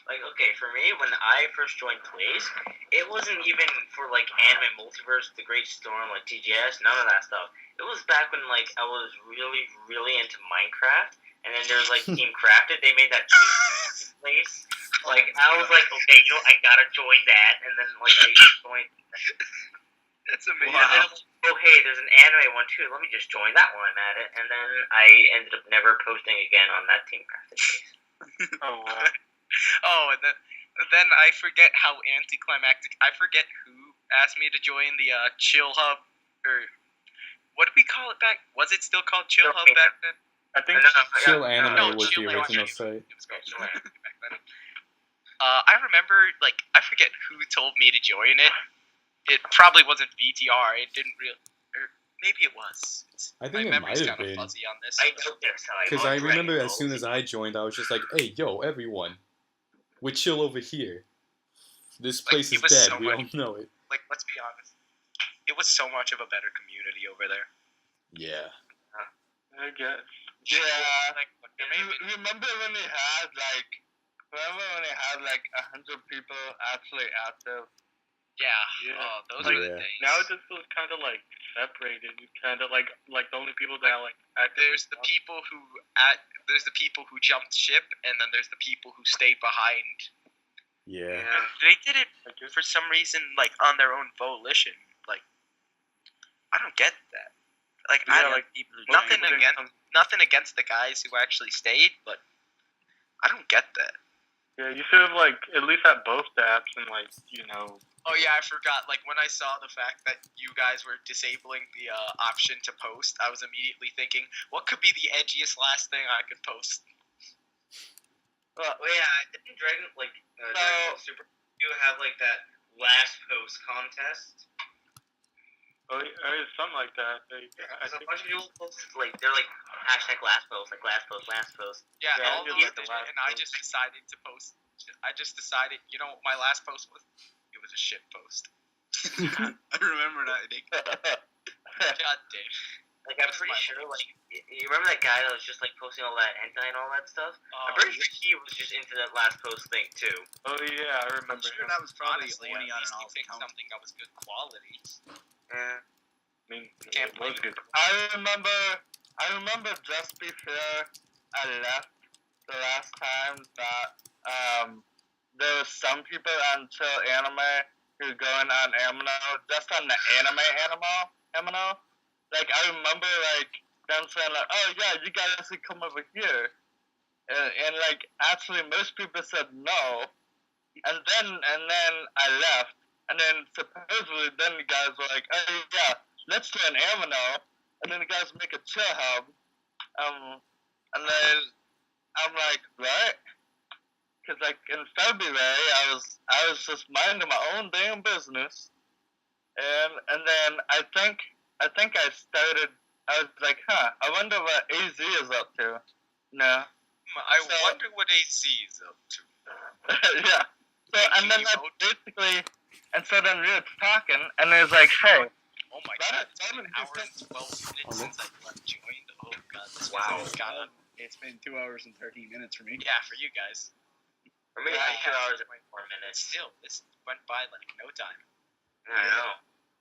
Like, okay, for me, when I first joined Plays, it wasn't even for, like, Anime Multiverse, The Great Storm, like, TGS, none of that stuff. It was back when, like, I was really, really into Minecraft, and then there was, like, Team Crafted, they made that Team Place. Like, I was like, okay, I gotta join that, and then, like, I joined. It's amazing. And I'm like, oh hey, there's an anime one too. Let me just join that while I'm at it. And then I ended up never posting again on that Team Crafted base. Oh wow. Oh, and then I forget how anticlimactic. I forget who asked me to join the Chill Hub, or what did we call it back? Was it still called Chill Hub back then? I think Chill Anime No, was Chill the Anime. original site. It was called Chill Anime back then. I remember, like, I forget who told me to join it. It probably wasn't VTR. It didn't really, or maybe it was. I think my it memory's might have kind of been. fuzzy on this. I doubt there's how I Because I got remember Dragon as soon Balls. as I joined, I was just like, hey, yo, everyone. We're chill over here. This place it is was dead. so We all much- know it. Like, let's be honest. It was so much of a better community over there. Yeah. I guess. Yeah. Like, there may have been- Remember when they had like 100 people actually active? yeah. Yeah. Oh, those Like, were the yeah. days. Now it just feels kind of like separated. Kind of like the only people that like actively There's the talk. people who jumped ship, and then there's the people who stayed behind. Yeah. Yeah. They did it I guess. for some reason, like on their own volition. Like, I don't get that. Like, I Yeah, don't, like nothing people didn't against come- nothing against the guys who actually stayed, but I don't get that. Yeah, you should have like at least had both apps and like Oh yeah, I forgot. Like when I saw the fact that you guys were disabling the option to post, I was immediately thinking, what could be the edgiest last thing I could post? Well, yeah, didn't Dragon Ball Super you have like that last post contest? something like that. I Because a think bunch of people posted like they're like hashtag last post, like last post, last post. Yeah, Yeah, I all did those like the last and I post. just decided to post. I just decided, you know what my last post was? It was a shit post. I remember that. God damn. Like I'm What's pretty my sure post? like you remember that guy that was just like posting all that hentai and all that stuff? I'm pretty sure he was just into that last post thing too. Oh yeah, I I'm remember. sure him. that was probably Honestly, only at on least an he alt picked account. something that was good quality. Yeah. I mean, Can't it was blame good. I remember just before I left the last time that there was some people on Chill Anime who were going on Amino, just on the Amino. Like I remember like them saying like, oh yeah, you guys should come over here, and like actually most people said no, and then I left, and then supposedly then the guys were like, oh yeah, let's do an Amino, and then the guys make a Chill Hub, and then I'm like, what? Because like in February I was just minding my own damn business, and then I think I started. I was like, huh, I wonder what AZ is up to. No. I wonder what AZ is up to. Yeah. So and then I basically, and so then we were talking, and it was like, hey, Oh my That god, is- it's been that an is hour and 12 minutes since I joined. Oh god, this Wow. is kinda, It's been 2 hours and 13 minutes for me. yeah, for you guys. For me, Yeah, like 2 yeah. hours and 24 minutes. Still, this went by like no time. I know.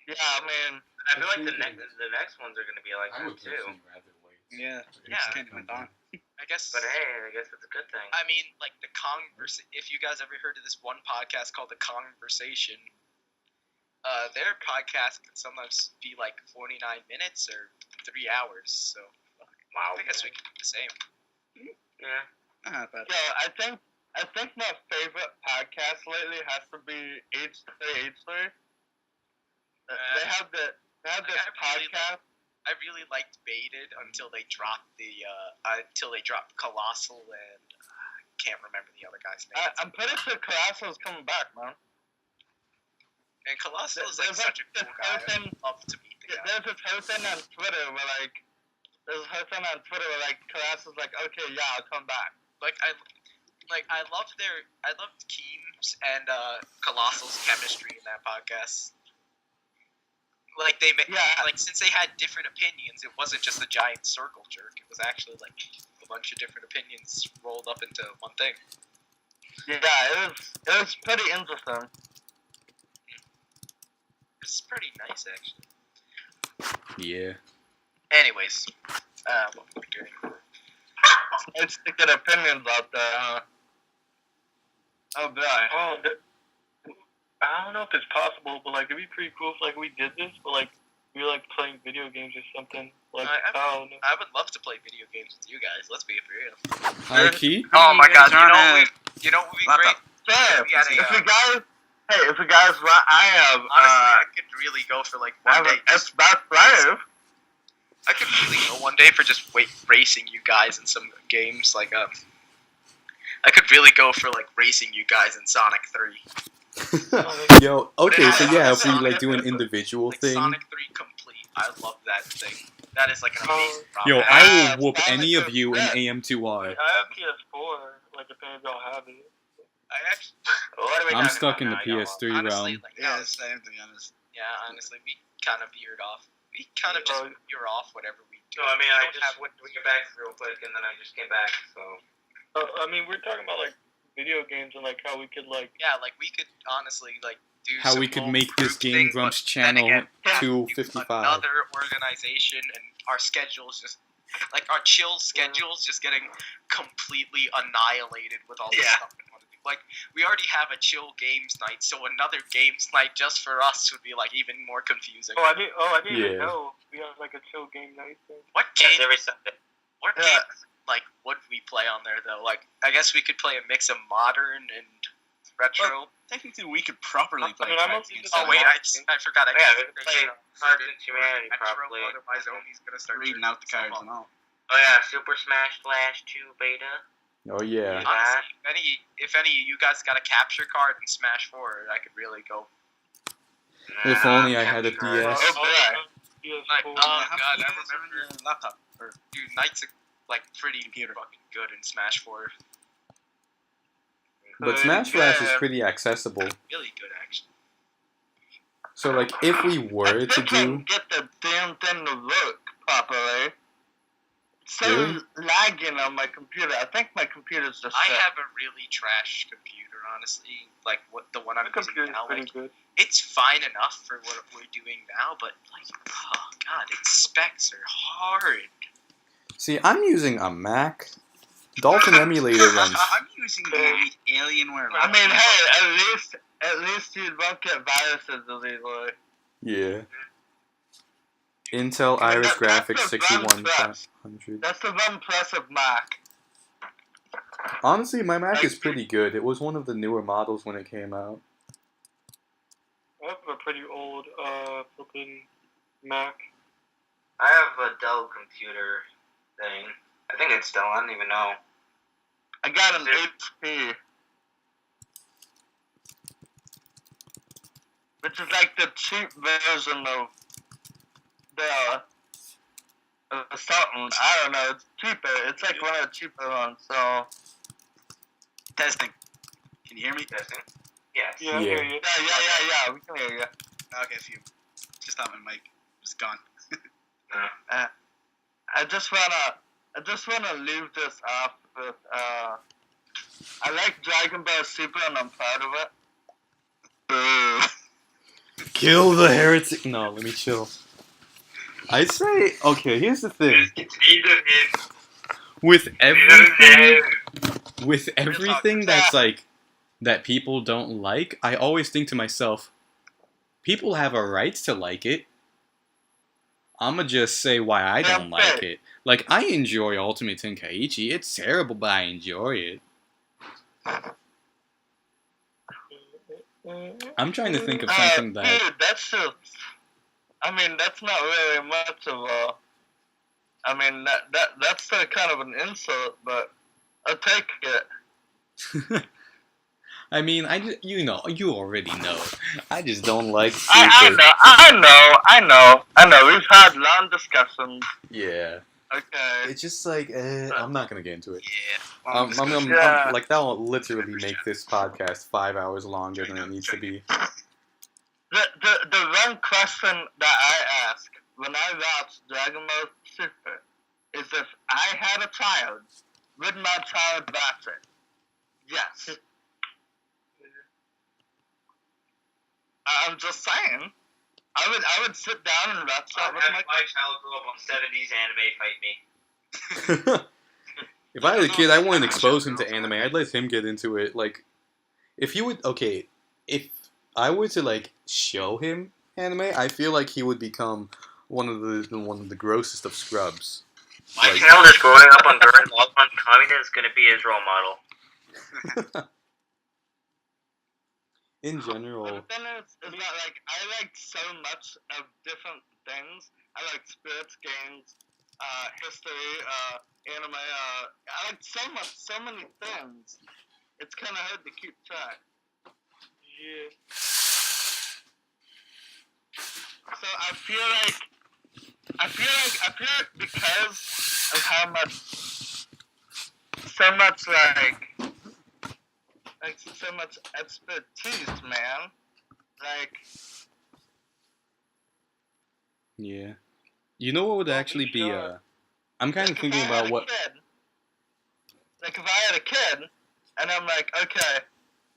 yeah, I mean, I feel like the next ones are gonna be like I that would too. personally rather wait. Yeah, Yeah. just kind of went on. I guess. But hey, I guess it's a good thing. I mean, like the if you guys ever heard of this one podcast called The Conversation, their podcast can sometimes be like 49 minutes or 3 hours. So Wow. I guess we can do the same. Yeah. Not bad. so I think my favorite podcast lately has to be H3H3. They have this I really podcast. I really liked Baited until they dropped Colossal and can't remember the other guy's name. I'm pretty sure Colossal's coming back, man. And Colossal is like There's such a this cool guy. person- I'd love to meet the guy. There's this whole thing on Twitter where Colossal's like, okay, yeah, I'll come back. I loved Keem's and Colossal's chemistry in that podcast. Like Yeah. since they had different opinions, it wasn't just a giant circle jerk. It was actually like a bunch of different opinions rolled up into one thing. Yeah, it was pretty interesting. It's pretty nice actually. Yeah. Anyways, what were we doing? It's to get opinions out there. Oh boy. Oh, I don't know if it's possible, but like it'd be pretty cool if like we did this, but like we were like playing video games or something. Like I don't know. I would love to play video games with you guys. Let's be real. Hi, Key. Oh my god! Turn You know what would be great? Yeah, We had a, if you guys, if you guys want, I have, Honestly, I could really go for like I one have day. an S-Bass 5. I could really go one day for just racing you guys in some games. Like I could really go for like racing you guys in Sonic 3. Yo, okay, so yeah, if we like do an individual Like thing. Sonic 3 complete. I love that thing. That is like an amazing Yo, problem. I will whoop any of you in AM2R. I have PS4. Like if any of y'all have it. I actually, What are we I'm talking stuck in about the now, y'all? PS3 honestly, realm. like, Yeah, no, same to be honest. yeah, honestly, we kind of veered off. We kind of just veer off whatever we do. No, I mean, We I don't just have went back real quick, and then I just came back. So I mean, we're talking about like video games and like how we could like. Yeah, like we could honestly like do How some we could home make this group Game thing, Grumps but then channel again, to do 55. another organization, and our schedules just like our chill schedules just getting completely annihilated with all this Yeah. stuff we want to do. Like we already have a chill games night, so another games night just for us would be like even more confusing. I didn't even Yeah. know we have like a chill game night thing. What yes, game? every Sunday. What Yeah. games like would we play on there though? Like I guess we could play a mix of modern and retro. Technically, we could properly play. I mean, I'm Cards okay Against with Oh wait, Humanity. I forgot. I Yeah, we could play Cards Against Humanity Metro, properly. otherwise Omi's gonna start reading out the cards and all. Oh yeah, Super Smash Flash 2 beta. Oh yeah. Honestly, if any of you guys got a capture card in Smash 4, I could really go. If only I had a Capture DS. Card. PS4. Like, Oh, God, how I many games are on remember. your laptop? Or Dude, Knight's like pretty fucking good in Smash 4. But Smash Flash is pretty accessible. Really good, actually. So like, if we were I to think I do, can get the damn thing to work properly. It's so Really? lagging on my computer. I think my computer's just I set. have a really trash computer, honestly. Like what the one I'm The using computer's now. pretty Like, good. it's fine enough for what we're doing now, but like, oh god, its specs are hard. see, I'm using a Mac. Dolphin Emulator runs. I'm using the Elite Alienware I laptop. mean, hey, at least you won't get viruses as easily. Yeah. Intel Iris Graphics 61500. That's the one plus of Mac. Honestly, my Mac is pretty good. It was one of the newer models when it came out. I have a pretty old flipping Mac. I have a Dell computer thing. I think it's Dell. I don't even know. I got an HP. Which is like the cheap version of Dell. Something. I don't know. It's cheaper. It's like one of the cheaper ones. So. Testing. Can you hear me? Testing. Yes. Yeah, I Yeah. hear you. Yeah. We can hear you. Okay, phew. Just thought my mic was gone. I just wanna leave this off with I like Dragon Ball Super and I'm proud of it. Boo. Kill the heretic. No, let me chill. I'd say, okay, here's the thing. With everything that's like, that people don't like, I always think to myself, people have a right to like it. I'ma just say why I don't like it. Like, I enjoy Ultimate Tenkaichi. It's terrible, but I enjoy it. I'm trying to think of something that... Dude, that's just. I mean, that's not really much of a. I mean, that's a kind of an insult, but I'll take it. I mean, you already know. I just don't like Super. I know. We've had long discussions. Yeah. Okay. It's just like, I'm not gonna get into it. Yeah. I'm like, that'll literally make this podcast 5 hours longer than it needs to be. The one question that I ask when I watch Dragon Ball Super is if I had a child, would my child watch it? Yes. I'm just saying. I would sit down and watch that I'll with have my my child grow up on 70s anime fight me. If I had a kid, I wouldn't expose him to anime. I'd let him get into it. Like, if you would, okay, if I were to like show him anime, I feel like he would become one of the grossest of scrubs. My Like- child is growing up on Gurren Lagann. Kamina is going to be his role model. In But general, the thing is that like I like so much of different things. I like sports games, history, anime. I like so many things. It's kind of hard to keep track. Yeah. So I feel like because of how much, so much so much expertise, man. Like, yeah. You know what would Well, actually be sure. I'm kind of like, thinking if I had about a what. kid, like if I had a kid, and I'm like, okay,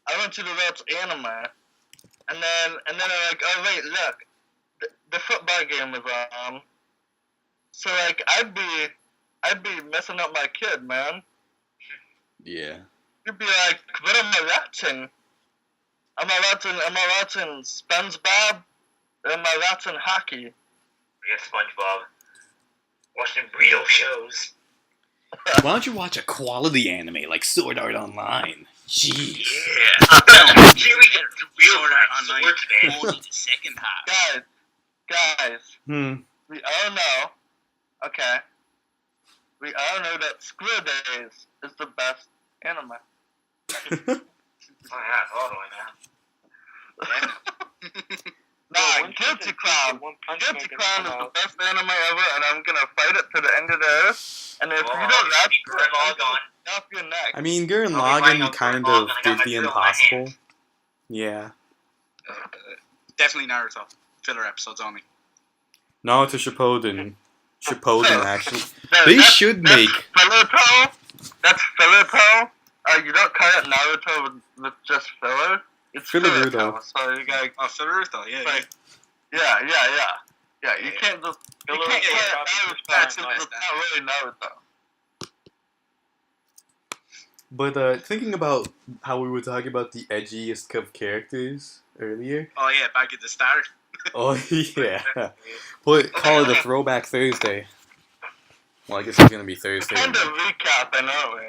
I want you to watch anime, and then I'm like, oh wait, look, the football game is on. So like, I'd be messing up my kid, man. Yeah. You'd be like, what am I watching? Am I watching SpongeBob? Or am I watching hockey? We got SpongeBob. Watching burrito shows. Why don't you watch a quality anime like Sword Art Online? Jeez. Yeah. Here we get the real Sword Art Online. swords, man. Only the second half. Guys, Hmm. we all know, okay, we all know that Squid Days is the best anime. Oh yeah, totally, man. Nah, One Guilty Piece Crown. and One Punch Man Guilty gonna Crown come is the out. best anime ever, and I'm gonna fight it to the end of the earth. And if you don't watch it, Gurren I'm Lagann. gonna off your neck. I mean, Gurren I'll be fighting Lagann out kind Gurren of Lagann, I got did my the drill in my impossible. hand. Yeah. Definitely Naruto. Filler episodes only. Naruto Shippuden. Shippuden, actually. That- They that's- should that's make. filler. That's filler. You don't call it Naruto with just filler. It's Filler. filler. So you gotta Oh, Filler, yeah. like, yeah. You Yeah. can't just. You Filler can't is call it probably Naruto just because fine, it's not really Naruto. But thinking about how we were talking about the edgiest of characters earlier. Oh yeah, back at the start. Oh yeah. Call it a Throwback Thursday. Well, I guess it's gonna be Thursday. Kind of recap, I know.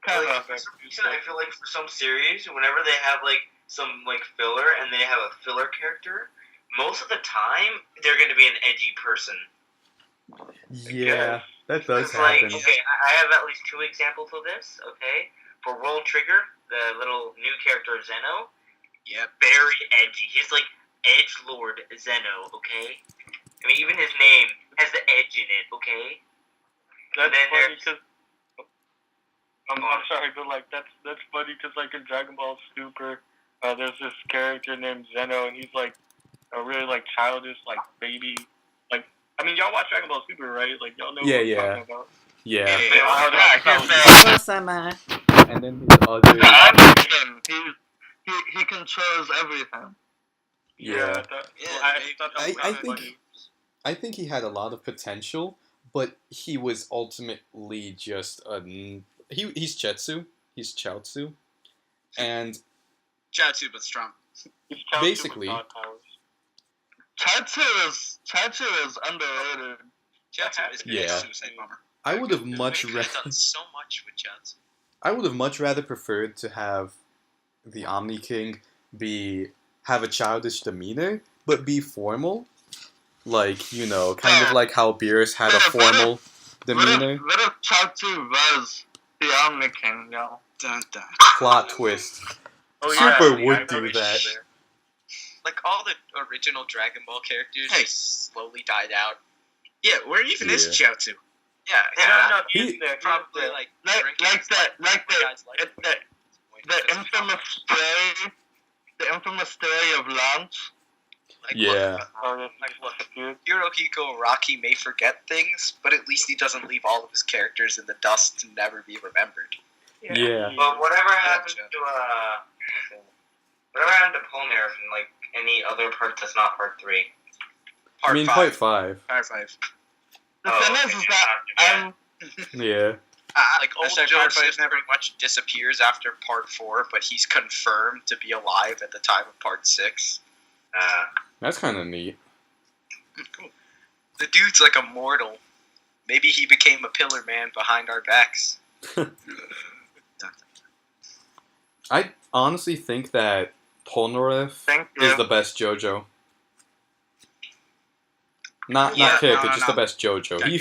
Kind Like, of. for some reason, I feel like for some series, whenever they have like some like filler and they have a filler character, most of the time they're going to be an edgy person. Yeah, that does It's like, happen. okay, I have at least 2 examples of this. Okay, for World Trigger, the little new character Zeno, Yep. very edgy. He's like Edge Lord Zeno. Okay, I mean even his name has the edge in it. Okay. That's Then funny there's- because I'm sorry, but like that's funny because like in Dragon Ball Super, there's this character named Zeno, and he's like a really like childish like baby. Like I mean, y'all watch Dragon Ball Super, right? Like y'all know Yeah, what I'm yeah. talking about. Yeah. Yeah, And then his other. everything. He controls everything. Yeah. That, Yeah, I thought that was I kinda think- funny. I think he had a lot of potential, but he was ultimately just he's Chetsu, he's Chaozu, and Chaozu, but strong. He's Chaozu with basically- God powers. Chaozu is underrated. Chaozu is Yeah. a suicide bomber. I would have They much could have rather done so much with Chaozu. I would have much rather preferred to have the Omni King have a childish demeanor, but be formal, like kind of like how Beerus had a formal demeanor. What if Chaozu was the Omni King, yo? Dun, dun. Plot twist. Oh, Super yeah, would I do remember that. there. Like all the original Dragon Ball characters Hey. just slowly died out. Yeah, where even is Chaozu? Yeah, no, He- probably like drinking Like the That's infamous story of Launch. Yeah. Oh, that's like what appeared. Hirohiko Rocky may forget things, but at least he doesn't leave all of his characters in the dust to never be remembered. Yeah. But whatever happened to Polnareff and like any other part that's not part 3? I mean, Part part 5. Part 5. The thing is that Yeah. Yeah. Like old Hashtag Hard Fight Joseph never. pretty much disappears after part 4, but he's confirmed to be alive at the time of part 6. That's kind of neat. Cool. The dude's like immortal. Maybe he became a pillar man behind our backs. I honestly think that Polnareff Thank you. is the best JoJo. Not Yeah, character, no, just no. the best JoJo. He Genuine.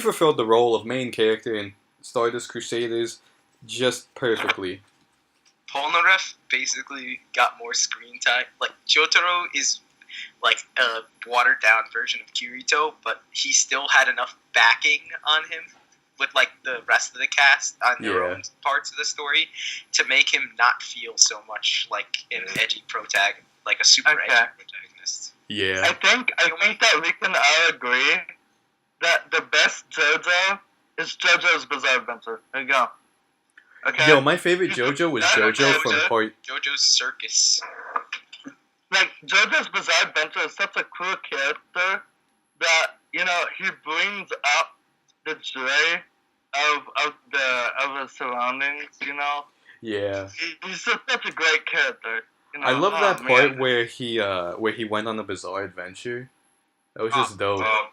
fulfilled the role of main character in Stardust Crusaders just perfectly. Polnareff basically got more screen time. Like, Jotaro is like a watered down version of Kirito, but he still had enough backing on him with like the rest of the cast on their Yeah. own parts of the story to make him not feel so much like an edgy protagonist, like a super Okay. edgy protagonist. Yeah. I think that we can all agree that the best JoJo is JoJo's Bizarre Adventure. There you go. Okay. Yo, my favorite JoJo was JoJo from part. JoJo's Circus. Like JoJo's Bizarre Adventure is such a cool character that he brings up the joy of his surroundings. Yeah. He's just such a great character. I love Oh, that part man. where he went on a bizarre adventure. That was just dope. Oh,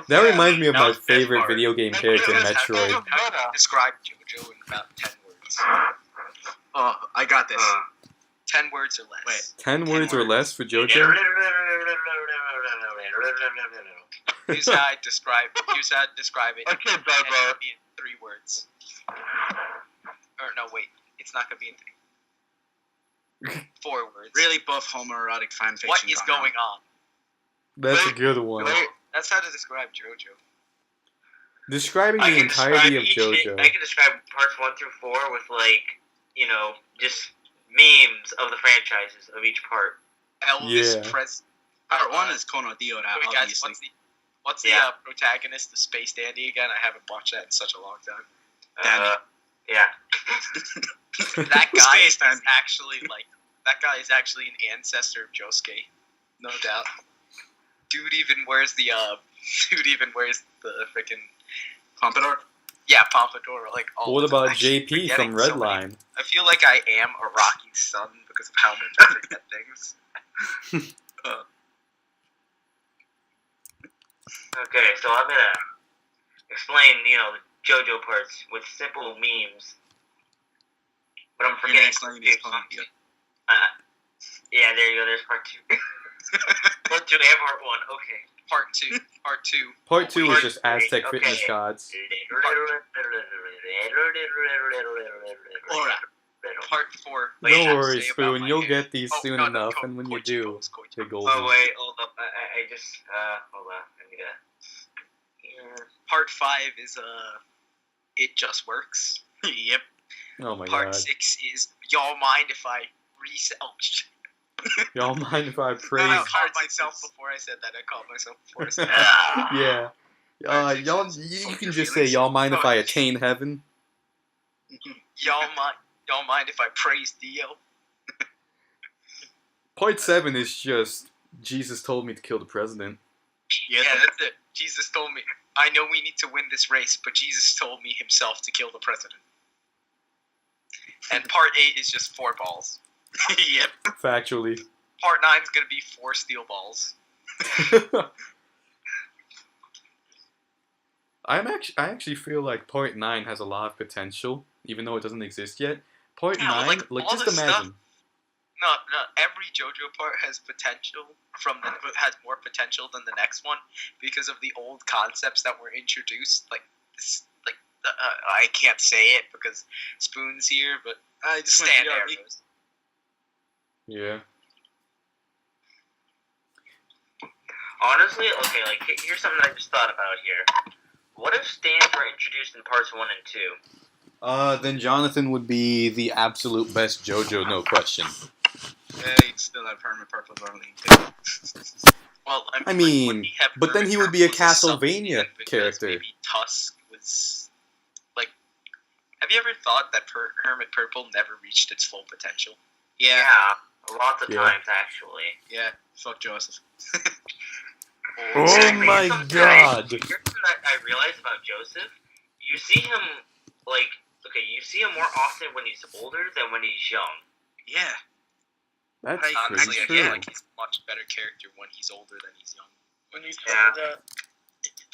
That man. reminds me of That my was the best favorite part. video game Like, character, it was Metroid. so meta. Describe JoJo in about 10 words. Oh, I got this. 10 words or less. Wait. 10 words or words. less for JoJo? Here's how I describe it. Okay, And Bobo. it'll be in 3 words. Or no, wait. It's not gonna be in 3. 4 words. Really buff homoerotic fanfiction. What is going on? That's a good one. Wait, That's how to describe JoJo. Describing I the can describe entirety of each. JoJo. I can describe parts 1 through 4 with just memes of the franchises of each part. Elvis Yeah. Presley. Part 1 is Kono Dio, Wait, guys, obviously. what's the Yeah. protagonist, the space dandy again? I haven't watched that in such a long time. Uh, yeah. That guy Space is dandy. actually an ancestor of Josuke, no doubt. Dude even wears the freaking Pompadour? pompadour like all What the time. about I keep JP forgetting from so many- Redline? I feel like I am a Rocky's son because of how much I forget things. Okay, so I'm gonna explain, the JoJo parts with simple memes. But I'm You're forgetting. explaining these Kono Dio. Yeah, there you go. There's part 2. Part 2 and part 1. Okay. Part two. Part 2 was just Part Aztec three, fitness okay. gods. Aura. Part 4. No worries, Spoon. You'll get these Oh, soon no, enough, Ko- and when you Koichi, do, Koichi. they're golden. Oh wait, hold up. I just hold on. I need to. Part 5 is It Just Works. Yep. Oh my Part god. 6 is Y'all Mind If I Reset? Oh shit. Y'all mind if I praise? I called Part myself six is- before I said that. I called myself before I said that. Yeah. Part six Y'all, is you can your just say, feelings. y'all mind if I attain heaven? Y'all mind if I praise Dio? Part 7 is just, Jesus told me to kill the president. Yes. Yeah, that's it. Jesus told me. I know we need to win this race, but Jesus told me himself to kill the president. And part 8 is just 4 balls. Yep. Factually. Part 9 is gonna be 4 steel balls. I actually feel like Part 9 has a lot of potential, even though it doesn't exist yet. Part Yeah, 9, like, like all just this imagine. No, every JoJo part has potential has more potential than the next one because of the old concepts that were introduced. I can't say it because Spoon's here, but I just went stand BRB. arrows. Yeah. Honestly, okay, here's something I just thought about here. What if stands were introduced in parts 1 and 2? Then Jonathan would be the absolute best JoJo, no question. They'd still have Hermit Purple Darling. Well, I mean, would he have but then Hermit he would be a Purple as a Castlevania substitute because character. Maybe Tusk was like. Have you ever thought that Hermit Purple never reached its full potential? Yeah. Lots of Yeah. times actually. Yeah. Fuck Joseph. Oh Here's my something god! Here's something that I realized about Joseph. you see him like you see him more often when he's older than when he's young. Yeah. That's Honestly, I pretty feel true. like he's a much better character when he's older than he's young. When you Yeah. told me that,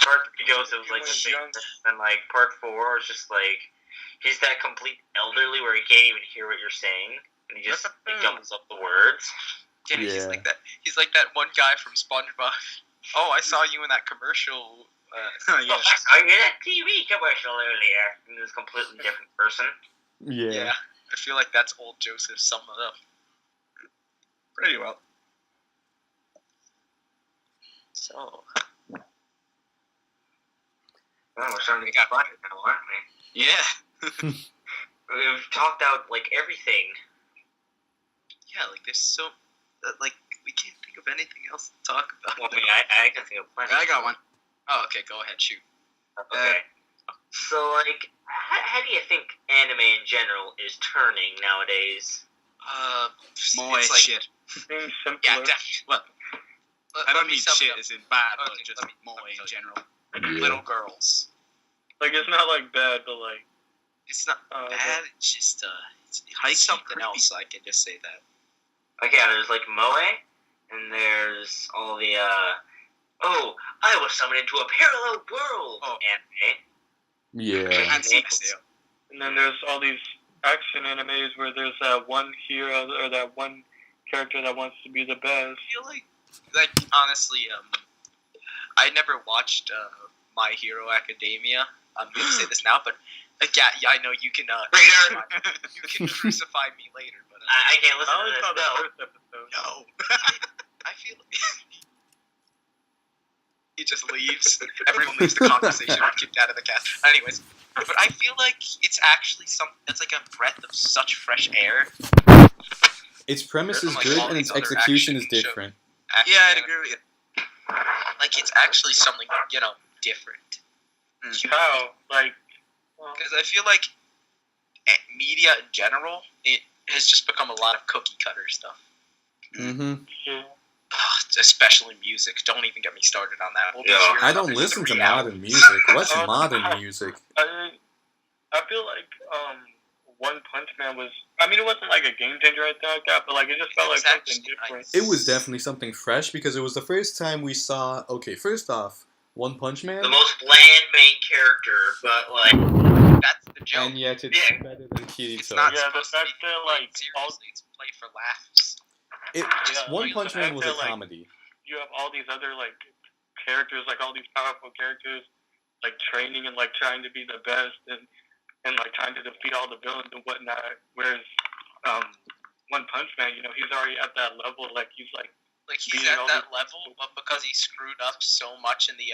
Part 3 goes it was like When the he's young. thing, and like part 4 is just like he's that complete elderly where he can't even hear what you're saying, and he just he jumbles up the words. Yeah, he's Yeah. like that. He's like that one guy from SpongeBob. Oh, I saw you in that commercial. Oh, Oh, yeah. I saw you in that TV commercial earlier. And he was a completely different person. Yeah. I feel like that's old Joseph summing it up. Pretty well. So, Oh, we're starting to get quiet now, aren't we? Yeah. We've talked out like everything. yeah, like there's so, like we can't think of anything else to talk about. Well, I mean, I can think of plenty. I got one. Oh, okay, go ahead, shoot. Okay. So, like, how do you think anime in general is turning nowadays? Moe it's like, shit. being simpler. yeah, definitely. Well, I don't mean shit As as in bad, but Okay, just let me- Moe let me in tell you. general. Yeah. little girls. Like, it's not like bad, but like, It's not bad. It's just it's Hikey, something creepy. else. I can just say that. Like, yeah, there's like Moe, and there's all the oh, I was summoned into a parallel world Oh. anime. Yeah. And Seeks. and then there's all these action animes where there's that one hero or that one character that wants to be the best. I feel like honestly, I never watched My Hero Academia. I'm gonna say this now, but yeah, I know you can Later. you can crucify me later, but I can't I listen to only this. saw the No. first episode. No. I feel he just leaves. Everyone leaves the conversation. I'm kicked out of the cast. Anyways, but I feel like it's actually something that's like a breath of such fresh air. Its premise is Like good all and these its other execution is action shows. different. Action Yeah, I'd anime. agree with you. Like it's actually something different. How? Like, well, Because I feel like media in general, it has just become a lot of cookie cutter stuff. Mm-hmm. yeah. Especially music. Don't even get me started on that. We'll be Yeah. here I another don't listen to 3 hours. modern music. What's Oh, modern I- music? I feel like One Punch Man was. I mean, it wasn't like a game changer or anything like that, but like it just felt like It's something actually different. nice. It was definitely something fresh because it was the first time we saw. Okay, first off, One Punch Man, The most bland main character, but like, That's the joke. and yet it's Yeah. better than Kirito. It's not Yeah, the supposed to fact be that, played like, seriously. It's played for laughs. Yeah, One like, Punch the Man fact was a that, like, comedy. You have all these other like characters, like all these powerful characters, like training and like trying to be the best and like trying to defeat all the villains and whatnot. Whereas One Punch Man, you know, he's already at that level. Like he's like, Like he's beating at all that these- level, but because he screwed up so much in the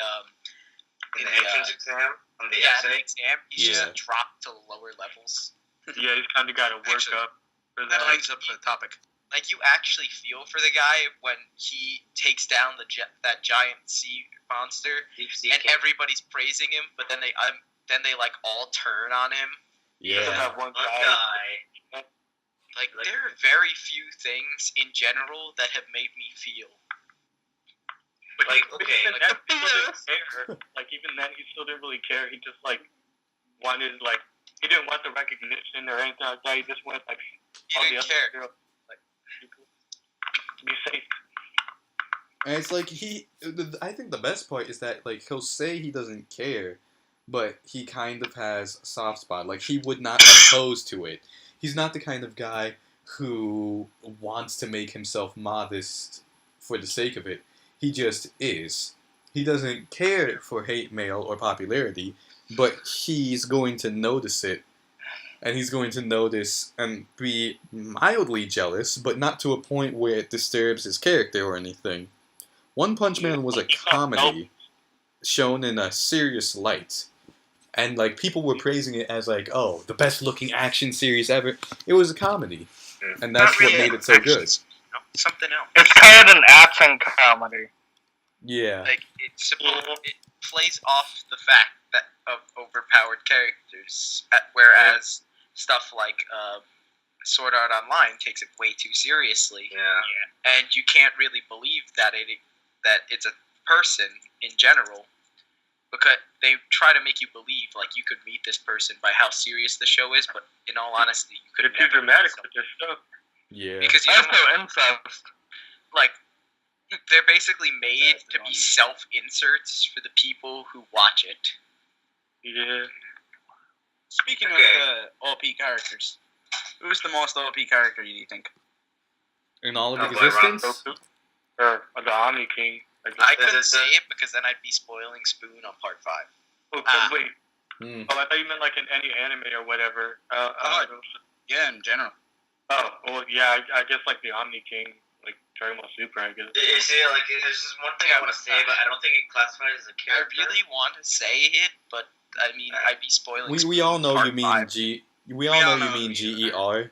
in the entrance exam, on the the essay. exam, he's Yeah. just dropped to lower levels. yeah, he's kind of got to work Actually, up for That that. brings up the topic. Like you actually feel for the guy when he takes down that giant sea monster, Deep Sea and King. everybody's praising him, but then they like all turn on him. Yeah, Yeah. that one One guy. guy. Like Like- there are very few things in general that have made me feel. But Like, but okay, even like- then, he still didn't care. Like even then, he still didn't really care. He just like wanted like he didn't want the recognition or anything like that. He just wanted like He all the didn't other care. girls like to be safe. And it's like I think the best part is that like he'll say he doesn't care, but he kind of has a soft spot. Like he would not oppose to it. He's not the kind of guy who wants to make himself modest for the sake of it. He just is. He doesn't care for hate mail or popularity, but he's going to notice it. And he's going to notice and be mildly jealous, but not to a point where it disturbs his character or anything. One Punch Man was a comedy shown in a serious light. And like people were praising it as like, oh, the best looking action series ever. It was a comedy. And that's Not what really. made it so good. Actions, no, something else. It's kind of an action comedy. Yeah. Like it plays off the fact that of overpowered characters, whereas stuff like Sword Art Online takes it way too seriously, Yeah. and you can't really believe that it's a person in general because they try to make you believe like you could meet this person by how serious the show is, but in all honesty, you could They're too dramatic with their stuff. Yeah. because you That's know, no incest. like they're basically made That's to the be wrong- self-inserts for the people who watch it. Yeah. Speaking Okay. of OP characters, who's the most OP character do you think? In all of Oh, boy, Ron existence? Goku. Or the Omni King. Like, I the- couldn't the- say it because then I'd be spoiling Spoon on part 5. oh, Ah. wait. Hmm. Oh, I thought you meant like in any anime or whatever. Yeah, in general. Oh, well, yeah, I guess like the Omni King, like Dragon Ball Super, I guess. You see, like, there's just one thing I want to say, but I don't think it classifies as a I character. really want to say it, but I mean, I'd be spoiling. We Spoon all know part you mean 5. we all know you mean GER.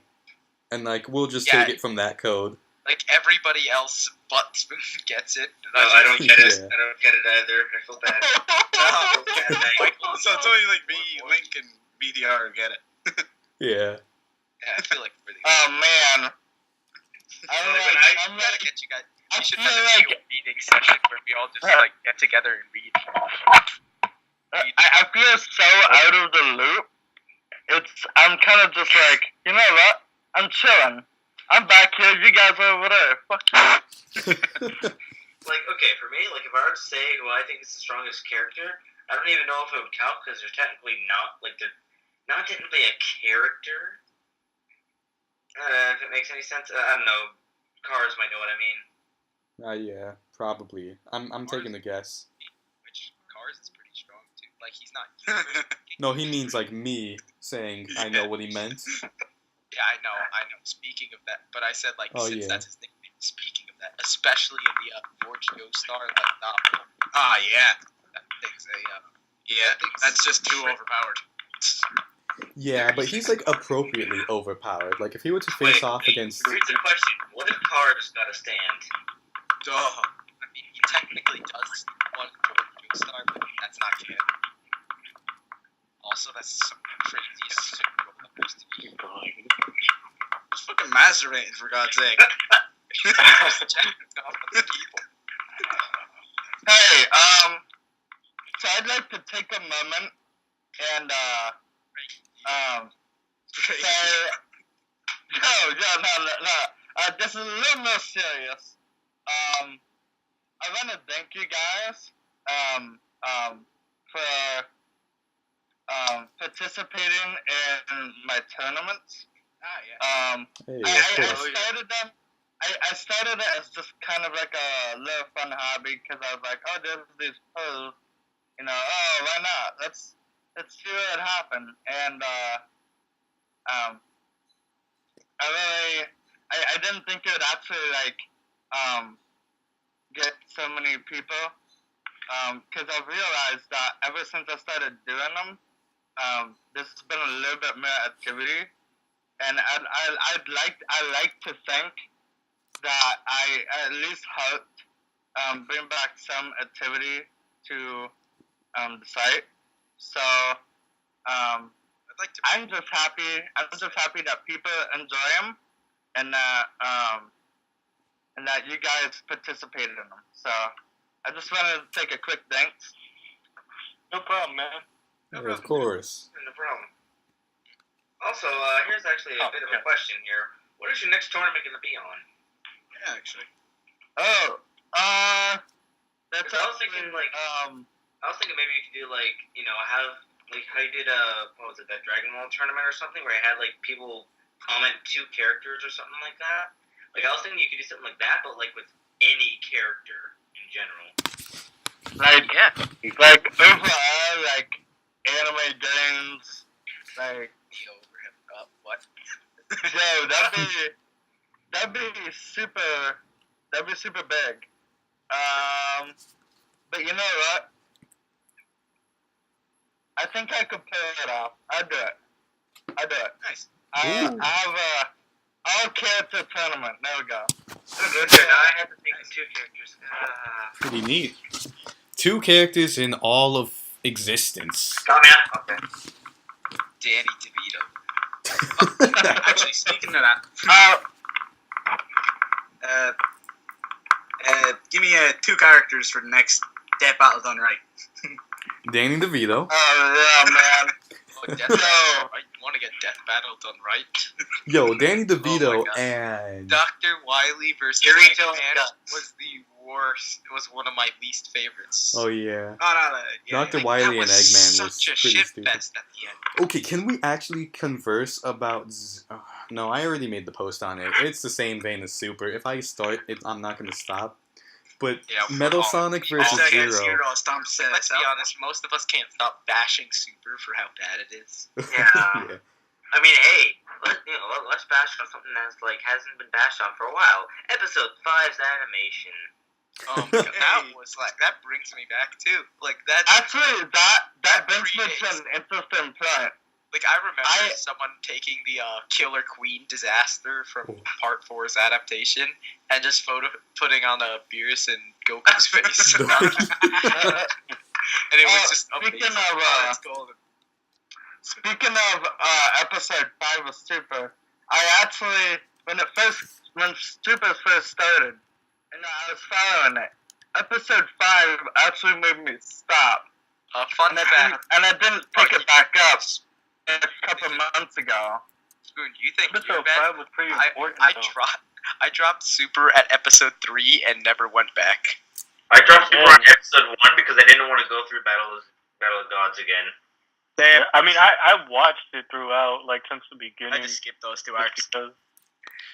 And like we'll just Yeah. take it from that code. Like everybody else but Spoon gets it. No, I don't get it. Yeah. I don't get it either. I feel bad. So it's only like me, Link, and BDR get it. Yeah. Yeah, I feel like we're the. Oh man. I'm I'm gotta like, get you guys. I We should feel have a like reading session where we all just like get together and read. I feel so out of the loop. I'm kind of just like, you know what? I'm chilling. I'm back here. You guys are over there. Fuck you. Like, okay, for me, like, if I were to say who I think is the strongest character, I don't even know if it would count because they're technically not, like, they're not technically a character. If it makes any sense. I don't know. Cars might know what I mean. Yeah, probably. I'm taking a guess. Which Cars is pretty strong too. Like he's not. No, he means like me saying I know what he meant. Yeah, I know. Speaking of that, but I said like Oh, since yeah. that's his nickname. Speaking of that, especially in the Forge Ghost Star like novel, Ah, yeah. that thing's a. Yeah, that's just too overpowered. Yeah, but he's like appropriately overpowered. Like if he were to face Wait, off against Here's the question. What if Cars got a stand? Duh. I mean, he technically does one Forge Ghost Star, but that's not canon. Also, that's some crazy super supposed to be. Just fucking masturbating, for God's sake. Hey, so I'd like to take a moment and, say, no. This is a little more serious. I want to thank you guys, for, participating in my tournaments. hey, I of course. started them. I started it as just kind of like a little fun hobby because I was like, oh, there's these pros, you know. Oh, why not? Let's see what happen. And I didn't think it would actually like get so many people because I've realized that ever since I started doing them, there's been a little bit more activity. And I'd like to think that I at least helped bring back some activity to the site. So I'd like to. I'm just happy that people enjoy them and that you guys participated in them. So I just wanted to take a quick thanks. No problem, man. Yeah, of course. No problem. Also, here's actually a bit of a yeah. question here. What is your next tournament going to be on? Yeah, actually. Oh, that's 'Cause I was thinking, actually, I was thinking maybe you could do like, you know, have like how you did what was it, that Dragon Ball tournament or something where you had like people comment 2 characters or something like that. Like I was thinking you could do something like that, but like with any character in general. like overall, like anime games, like The overhead up. What? yo, that'd be super big. But you know what? I think I could pull it off. I'll do it. Nice. I Ooh. have a all character tournament. There we go. Okay, now I have to think of 2 characters. Pretty neat. 2 characters in all of existence. Come here. Okay. Danny DeVito. Actually, speaking of that, give me 2 characters for the next Death Battle Done Right. Danny DeVito. Oh yeah, man. Oh, Death Battle. I want to get Death Battle done right. Yo, Danny DeVito God. and Dr. Wily versus Gary Jones Eggman Guts. was the worst. It was one of my least favorites. oh yeah, No. Yeah. Dr. Wily that and Eggman was such a pretty shit stupid. fest at the end. Okay, can we actually converse about? No, I already made the post on it. It's the same vein as Super. If I start it, I'm not gonna stop. But Yeah, Metal we're all- Sonic we versus all Zero. get Zero stomps Let's be out. honest, most of us can't stop bashing Super for how bad it is. Yeah. I mean, hey, let's bash on something that's like hasn't been bashed on for a while. Episode 5's animation. Oh my god, that brings me back too. Like that's Actually, that brings me to predates. an interesting point. like I remember someone taking the Killer Queen disaster from Part 4's adaptation and just putting on a Beerus and Goku's face. And it was just amazing. Speaking of, Oh, that's golden. Speaking of episode 5 of Super, I actually when Super first started, and I was following it. Episode 5 actually made me stop, Fun fact. and I didn't pick it back up a couple months ago. Spoon, you think you're Episode bad? 5 was pretty I important, though. I dropped Super at episode 3 and never went back. I dropped Super on episode 1 because I didn't want to go through Battle of Gods again. Yeah, I mean, I watched it throughout, like, since the beginning. I just skipped those 2 just arcs. because.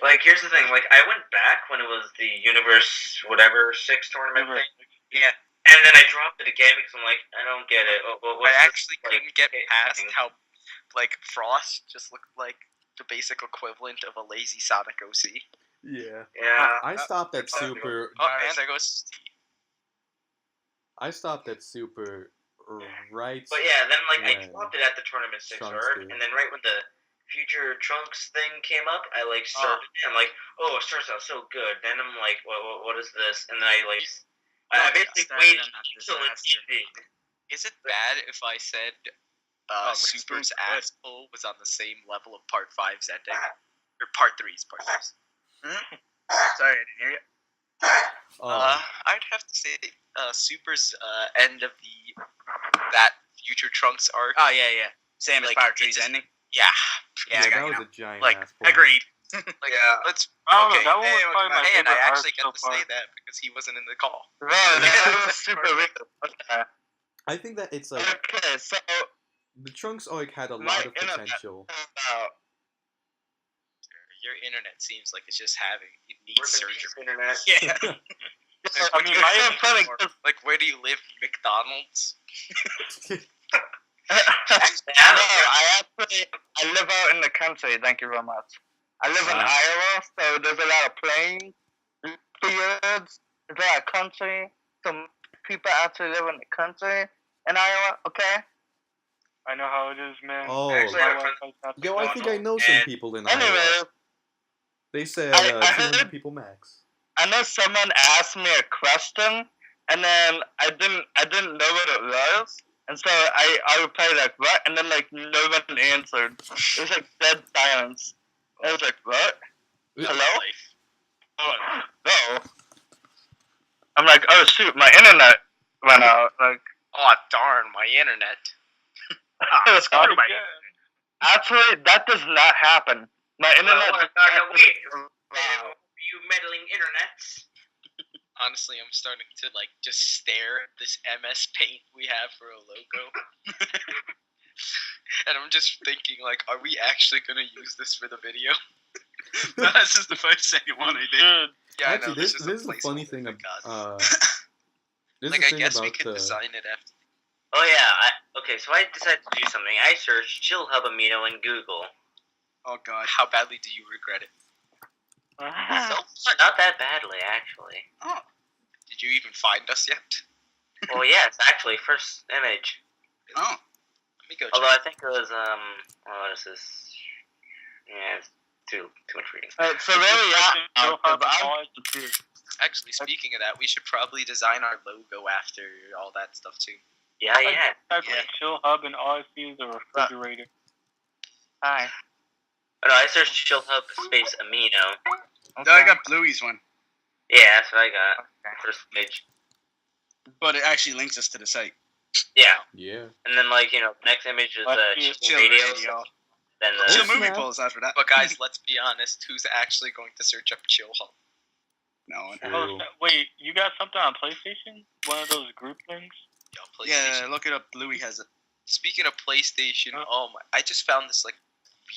Like, here's the thing. Like, I went back when it was the Universe whatever 6 tournament thing. Yeah. And then I dropped it again because I'm like, I don't get it. I actually couldn't get past how, like, Frost just looked like the basic equivalent of a lazy Sonic OC. Yeah. Yeah. I stopped at Super. Oh, and there goes Steve. I stopped at Super right. But yeah, then like I when dropped it at the tournament 6 Trunks arc, did. and then right when the Future Trunks thing came up, I like started. I'm like, oh, it starts out so good. Then I'm like, what is this? And then I like, I basically waited until it ended. Is it bad if I said Super's asshole was on the same level of Part 5's ending? Or Part 3's, Part 3's. Sorry, I didn't hear you. I'd have to say Super's end of that Future Trunks arc. Oh, yeah. Same as Like, Part it 3's just- ending. Yeah. Yeah, I got that you was now. a giant Like, ass point. Agreed. Like, let's. I don't Okay, know, that one was hey, probably my and favorite I actually arc get so to far. say that because he wasn't in the call. Bro, that was super weird. Okay. I think that it's like Okay, so the Trunks arc had a My lot of internet- potential. Your internet seems like it's just it needs Rest in surgery. peace, internet. Yeah. I mean, it's my so funny 'cause Like, where do you live? McDonald's? no, I live out in the country. Thank you very much. I live in Iowa, so there's a lot of plains, fields. There's a lot of country. Some people actually live in the country in Iowa. Okay. I know how it is, man. Oh. Actually, My I'm from- Wi-Fi's not Yo, I think I know And- some people in Iowa. Anyway, They said I 200 heard- people max. I know someone asked me a question, and then I didn't know what it was, and so I replied like what, and then like no one answered. It was like dead silence. I was like what? Hello? No. I'm like, oh shoot, my internet went out. Like, Oh, darn, my internet. it's Not gone. again. Actually, that does not happen. My internet. Wow. You meddling internets. Honestly, I'm starting to, like, just stare at this MS Paint we have for a logo. And I'm just thinking, like, are we actually going to use this for the video? This is the first thing one I did. Good. Yeah, Actually, I know, this is the funny placeholder, thing. thank God. This Like, is I the thing guess about we could the. design it after. Oh yeah. Okay, so I decided to do something. I searched Chill Hub Amino in Google. Oh god. How badly do you regret it? So far, not that badly, actually. Did you even find us yet? Well, yes, actually, first image. Oh. Let me go check. Although I think it was what is this? Yeah, it's too much reading. So really, Chill Hub and all Actually, speaking of that, we should probably design our logo after all that stuff too. Yeah. Exactly. Chill Hub and OSC is a refrigerator. Hi. Oh, no, I searched Chill Hub space Amino. No, I got Bluey's one, Yeah, that's what I got. First image. but it actually links us to the site. Yeah, Yeah. and then like the next image is Let's the see chill Chill radio. radio. Then Oh, Chill the movie snap. polls after that. But guys, let's be honest. Who's actually going to search up Chill Hall? No one. True. Oh, wait, you got something on PlayStation? One of those group things? Yo, Yeah, PlayStation. look it up. Louis has it. Speaking of PlayStation, oh my! I just found this like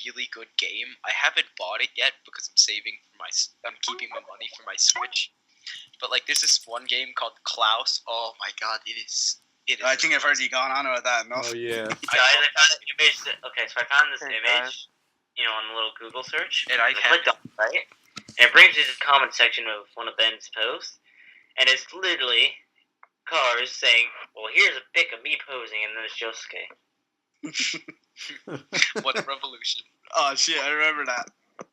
really good game. I haven't bought it yet because I'm saving for I'm keeping my money for my Switch. But like, there's this one game called Klaus. Oh my god, it is. I think I've already gone on about that enough. Oh yeah. guys, I found an image. Okay, so I found this Hey, image, on the little Google search. And I clicked on it, right? And it brings you to the comment section of one of Ben's posts, and it's literally cars saying, "Well, here's a pic of me posing," and then it's Josuke. What a revolution! Oh shit, I remember that.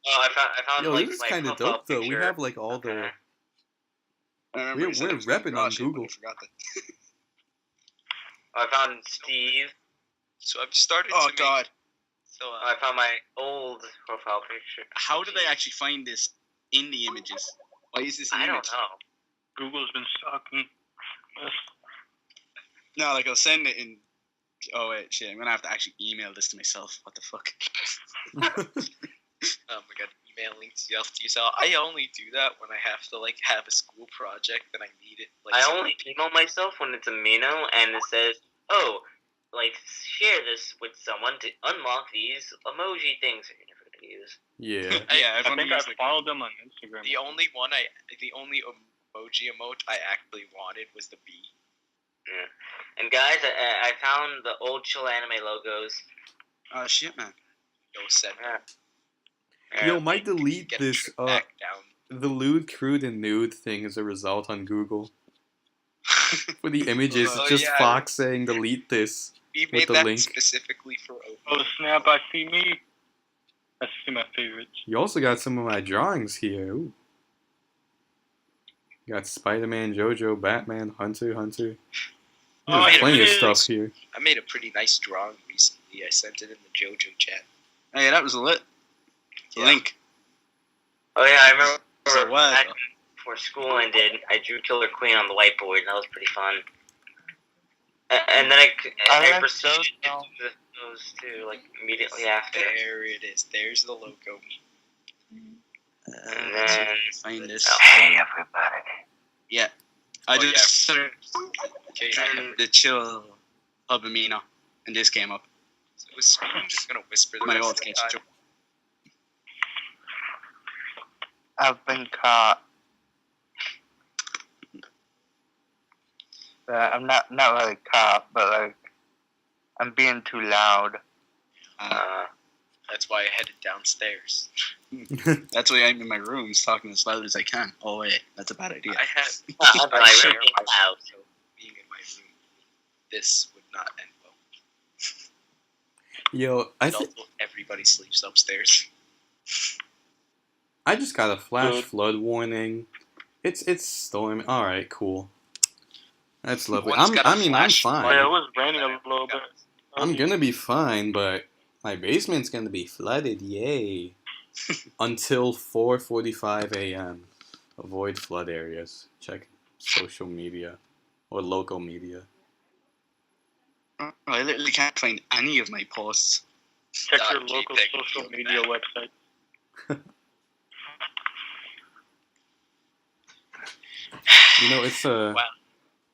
Oh, I found Yo, like this is my kind of profile dope though. We picture. have like all the. Okay. I remember We're- he said we're he was gonna repping draw on shit, but Google. I forgot that. I found Steve. So I've started. Oh to god, Make, so I found my old profile picture. how do they actually find this in the images? Why is this an I image? don't know. Google's been stalking us. No, like I'll send it in. Oh wait, shit! I'm gonna have to actually email this to myself. What the fuck? oh my god, emailing stuff to yourself. I only do that when I have to like have a school project and I need it. Like I only email myself when it's a Mino and it says, "Oh, like share this with someone to unlock these emoji things that you're never gonna use." Yeah. Yeah, I've I only think I used, like, followed them on Instagram. the only emoji emote I actually wanted was the bee. And guys, I found the old Chill Anime logos. Oh shit, man. No send. Yo, might delete Get this. back down. The lewd, crude, and nude thing as a result on Google. For the images, Oh, it's just yeah. Fox saying delete this. We With made the that link. specifically for Oh snap! I see me. I see my favorites. You also got some of my drawings here. Ooh. You got Spider-Man, JoJo, Batman, Hunter. There's Oh, plenty here of it stuff is. here. I made a pretty nice drawing recently. I sent it in the JoJo chat. Hey, that was lit. Yeah. Link. Oh yeah, I remember So what? back before school ended, I drew Killer Queen on the whiteboard, and that was pretty fun. And then I like proceeded those to now. do those two, like immediately after. There it is. There's the logo. And Let's then, find this. hey everybody. Yeah. I Oh, just searched Okay, I have the chill Hub Amino, and this came up. I'm just gonna whisper the My rest God, of the can't time. you I've been caught. I'm not really caught, but like I'm being too loud. That's why I headed downstairs. That's why I'm in my rooms talking as loud as I can. Oh wait, that's a bad idea. I had I'm I like, share really my loud. so being in my room. This would not end well. Yo, I And also, everybody sleeps upstairs. just got a flash Good. flood warning. It's storming. All right, cool. That's lovely. One's got a I'm flash fine. Oh yeah, it was raining a little bit. I'm gonna be fine, but my basement's gonna be flooded. Yay! Until 4:45 a.m. Avoid flood areas. Check social media or local media. I literally can't find any of my posts. Check your JPEG local social field media map. website. You know, it's a. Wow.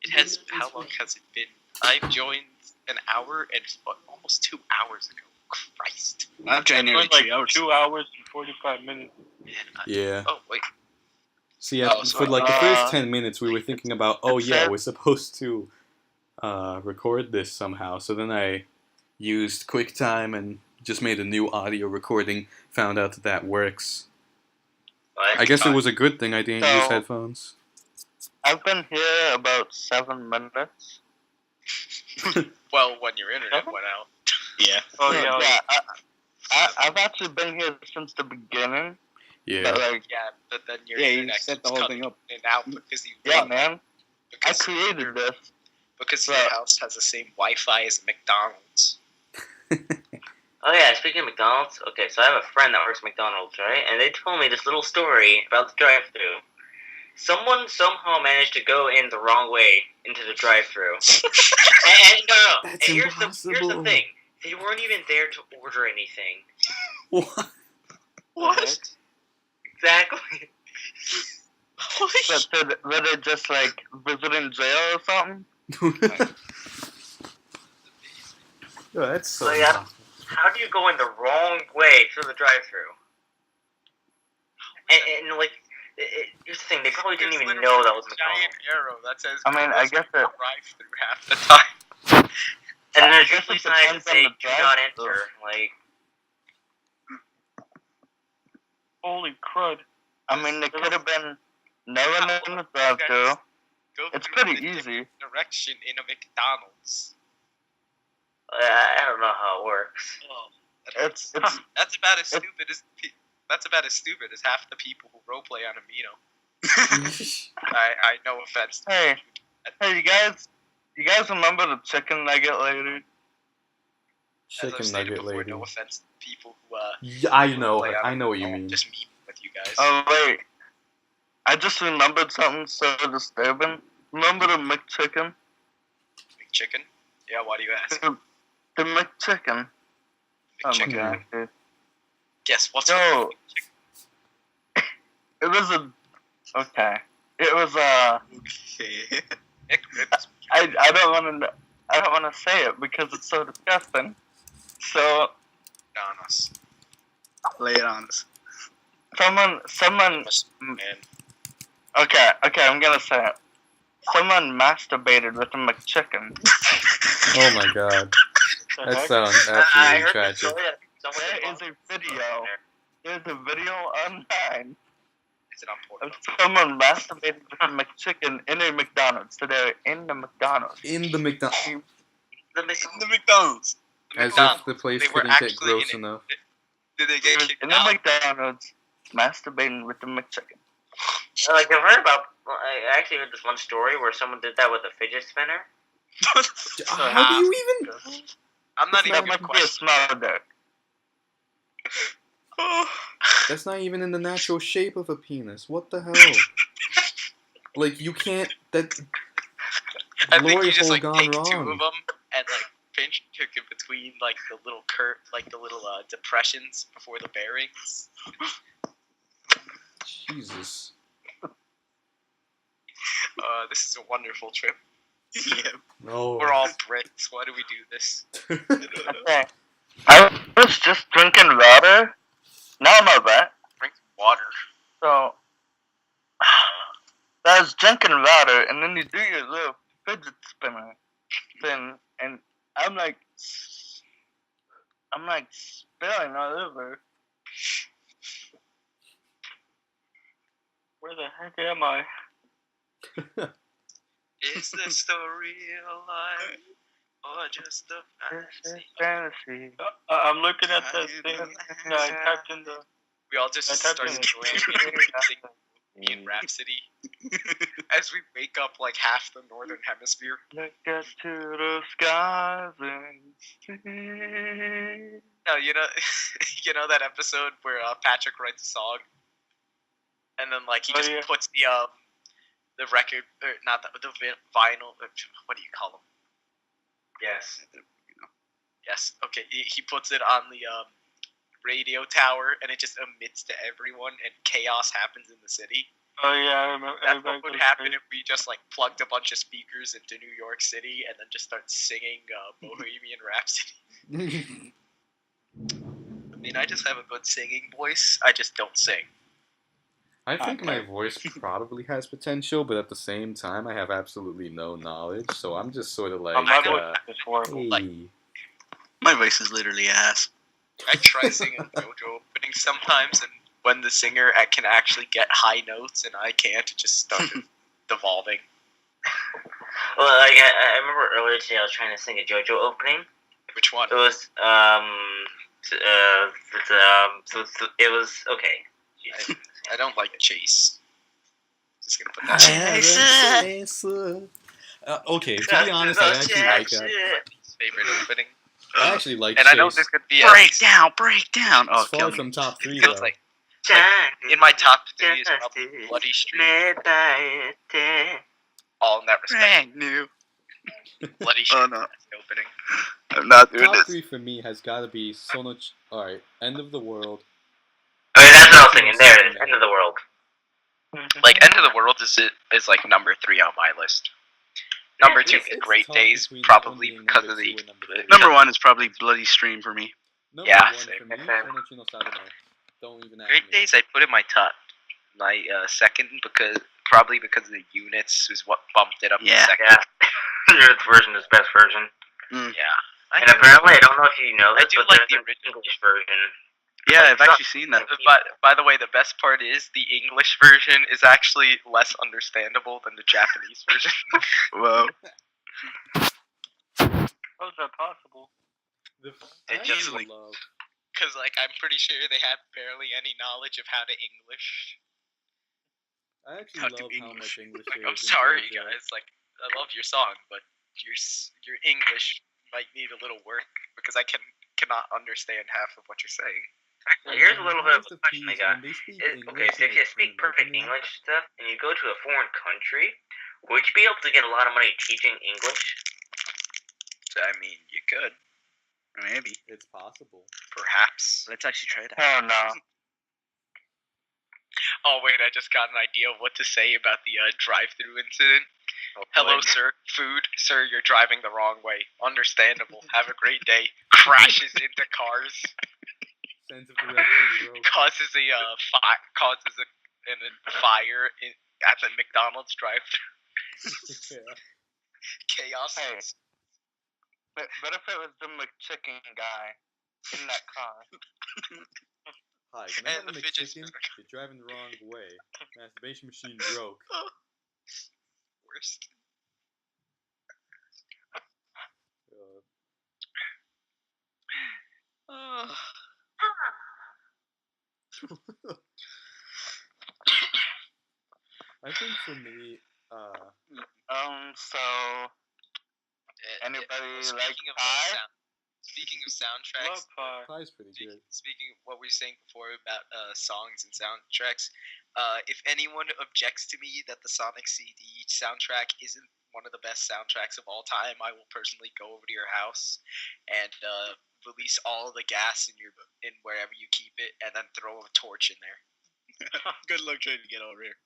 It has. How long has it been? I joined an hour and almost 2 hours ago. Christ. I've tried It's nearly been 3 like hours. 2 hours and 45 minutes. Man, Yeah. Oh wait. See, yeah, Oh, for sorry. like the first 10 minutes, we were thinking about, oh yeah, Sure. we're supposed to record this somehow. So then I used QuickTime and just made a new audio recording. Found out that works. But I guess it was a good thing I didn't use So- headphones. I've been here about 7 minutes. Well, when your internet went out. Yeah. Oh yeah. I've actually been here since the beginning. Yeah. But like, Yeah, but then your Yeah, you internet set the keeps whole cutting thing up. in and out because you yeah, man, I because, created this. because your Right. house has the same Wi-Fi as McDonald's. Oh yeah, speaking of McDonald's, okay, so I have a friend that works at McDonald's, right? And they told me this little story about the drive-thru. someone somehow managed to go in the wrong way into the drive-thru. and no. That's And here's impossible. the thing. They weren't even there to order anything. What? What? Exactly. But were they just like visiting jail or something? Yo, that's so. So, yeah. How do you go in the wrong way through the drive-thru? And like, here's the thing. They probably didn't even know that was a giant McDonald's. arrow that says. I mean, I guess that. Drive-through half the time. And there's I guess usually it signs that depends say on the "Do not drive-thru. enter." Like, Holy crud. I mean, they could have been no one in the drive-thru. Go It's through pretty the easy. direction in a McDonald's. I don't know how it works. Oh, It's that's about as stupid as half the people who roleplay on Amino. I no offense. hey, you guys remember the chicken nugget lady? As I've Chicken stated nugget before, lady. no offense to people who Yeah, I know. roleplay on I know what you Amino. mean. Just meeting with you guys. Oh wait, I just remembered something so disturbing. Remember the McChicken? McChicken? Yeah, why do you ask? The McChicken. Oh my McChicken. god, dude. Guess what's Yo. McChicken? It was a. Okay. It was McRibs. I don't want to say it because it's so disgusting. So On us. Lay it on us. someone. Man. Okay, I'm gonna say it. Someone masturbated with a McChicken. Oh my god. The That heck? sounds I absolutely heard the tragic. story that someone There is a video. There's a video online Is it on of Pornhub? someone masturbating with a McChicken in a McDonald's. So they're in the McDonald's. In the McDonald's. The The McDonald's. As McDonald's. if the place They were couldn't get actually gross in it. enough. Did they He get was kicked in the out? McDonald's masturbating with the McChicken. Like I've heard about. I actually heard this one story where someone did that with a fidget spinner. How do you even? I'm not That even might gonna be a question. small dick. That's not even in the natural shape of a penis. What the hell? Like you can't. That I think glory you just hole like gone take two of wrong. them and like pinch hook in between like the little depressions before the bearings. Jesus. This is a wonderful trip. Yeah. No. We're all Brits. Why do we do this? Okay. I was just drinking water. Now I'm alright. Drink water. So, I was drinking water, and then you do your little fidget spinner thing, and I'm like spilling all over. Where the heck am I? Is this the real life or just a fantasy? Fantasy. I'm looking at the thing. I typed in the. We all just I start typed in enjoying Bohemian Rhapsody as we wake up like half the northern hemisphere. Look up to the skies and see. No, you know that episode where Patrick writes a song, and then like he Oh, just yeah. puts the record, or not the vinyl. What do you call them? Yes. Yes. Okay. He puts it on the radio tower, and it just emits to everyone, and chaos happens in the city. Oh yeah, I remember. That's everybody what would goes happen crazy. if we just like plugged a bunch of speakers into New York City and then just start singing Bohemian Rhapsody. I mean, I just have a good singing voice. I just don't sing. I think my Okay. voice probably has potential, but at the same time, I have absolutely no knowledge. So I'm just sort of like, My voice is horrible. hey. My voice is literally ass. I try singing JoJo openings sometimes, and when the singer can actually get high notes and I can't, it just starts devolving. Well, like I remember earlier today, I was trying to sing a JoJo opening. Which one? It was so it was okay. Jeez. I don't like Chase. Just gonna put that. Okay, to be honest, I actually like that. Favorite opening. I actually like And I know Chase. this could be Break down. It's Oh, kill far me. from top 3, feels though. like In my top 3 is probably Bloody Stream. All in that respect. Brand new. Bloody Oh Stream. no, That's the opening. I'm not doing Top this. 3 for me has got to be Sonoch. Alright, End of the World. Okay, that's what I was thinking. There it is. End of the world. Like, End of the World is like number 3 on my list. Number 2 It's is Great tough Days, between probably one being because number of the. 2 and number three. Number 1 is probably Bloody Stream for me. Number Yeah, 1 same. for me, Same. Sonochi no Sadame. Don't even ask Great me. Days I put in my top. My second, because the units is what bumped it up Yeah. to second. Yeah. Your version is best version. Yeah. And apparently, I don't know if you know I this, do but like there's the an English version. Yeah, Like, I've actually seen that. But by the way, the best part is the English version is actually less understandable than the Japanese version. Whoa. How is that possible? I It just, actually like- love. Because I'm pretty sure they have barely any knowledge of how to English. I actually How to love how much English. English Like, there I'm is in sorry, JoJo. guys. Like, I love your song, but your English might need a little work because I cannot understand half of what you're saying. Well, here's a little bit of Most a question I P's, got. when they speak Okay, English so if in you an speak perfect opening, English stuff and you go to a foreign country, would you be able to get a lot of money teaching English? So, I mean, you could, Maybe. it's possible. perhaps. Let's actually try that. Oh no. Oh wait, I just got an idea of what to say about the drive-through incident. Hello, sir. Food. Sir, you're driving the wrong way. Understandable. Have a great day. Crashes into cars. Sense of direction, bro. Causes a fire at the McDonald's drive-thru. Yeah. Chaos. Hey. But if it was the McChicken guy in that car? Hi, can I have And a the fidget McChicken? spinner. You're driving the wrong way. Masturbation machine broke. Worst. Uh, I think for me, So anybody like pie? Speaking of Love soundtracks, pie. pie's pretty good. speaking of what we were saying before about songs and soundtracks, if anyone objects to me that the Sonic CD soundtrack isn't one of the best soundtracks of all time, I will personally go over to your house and release all the gas in wherever you keep it, and then throw a torch in there. Good luck trying to get over here.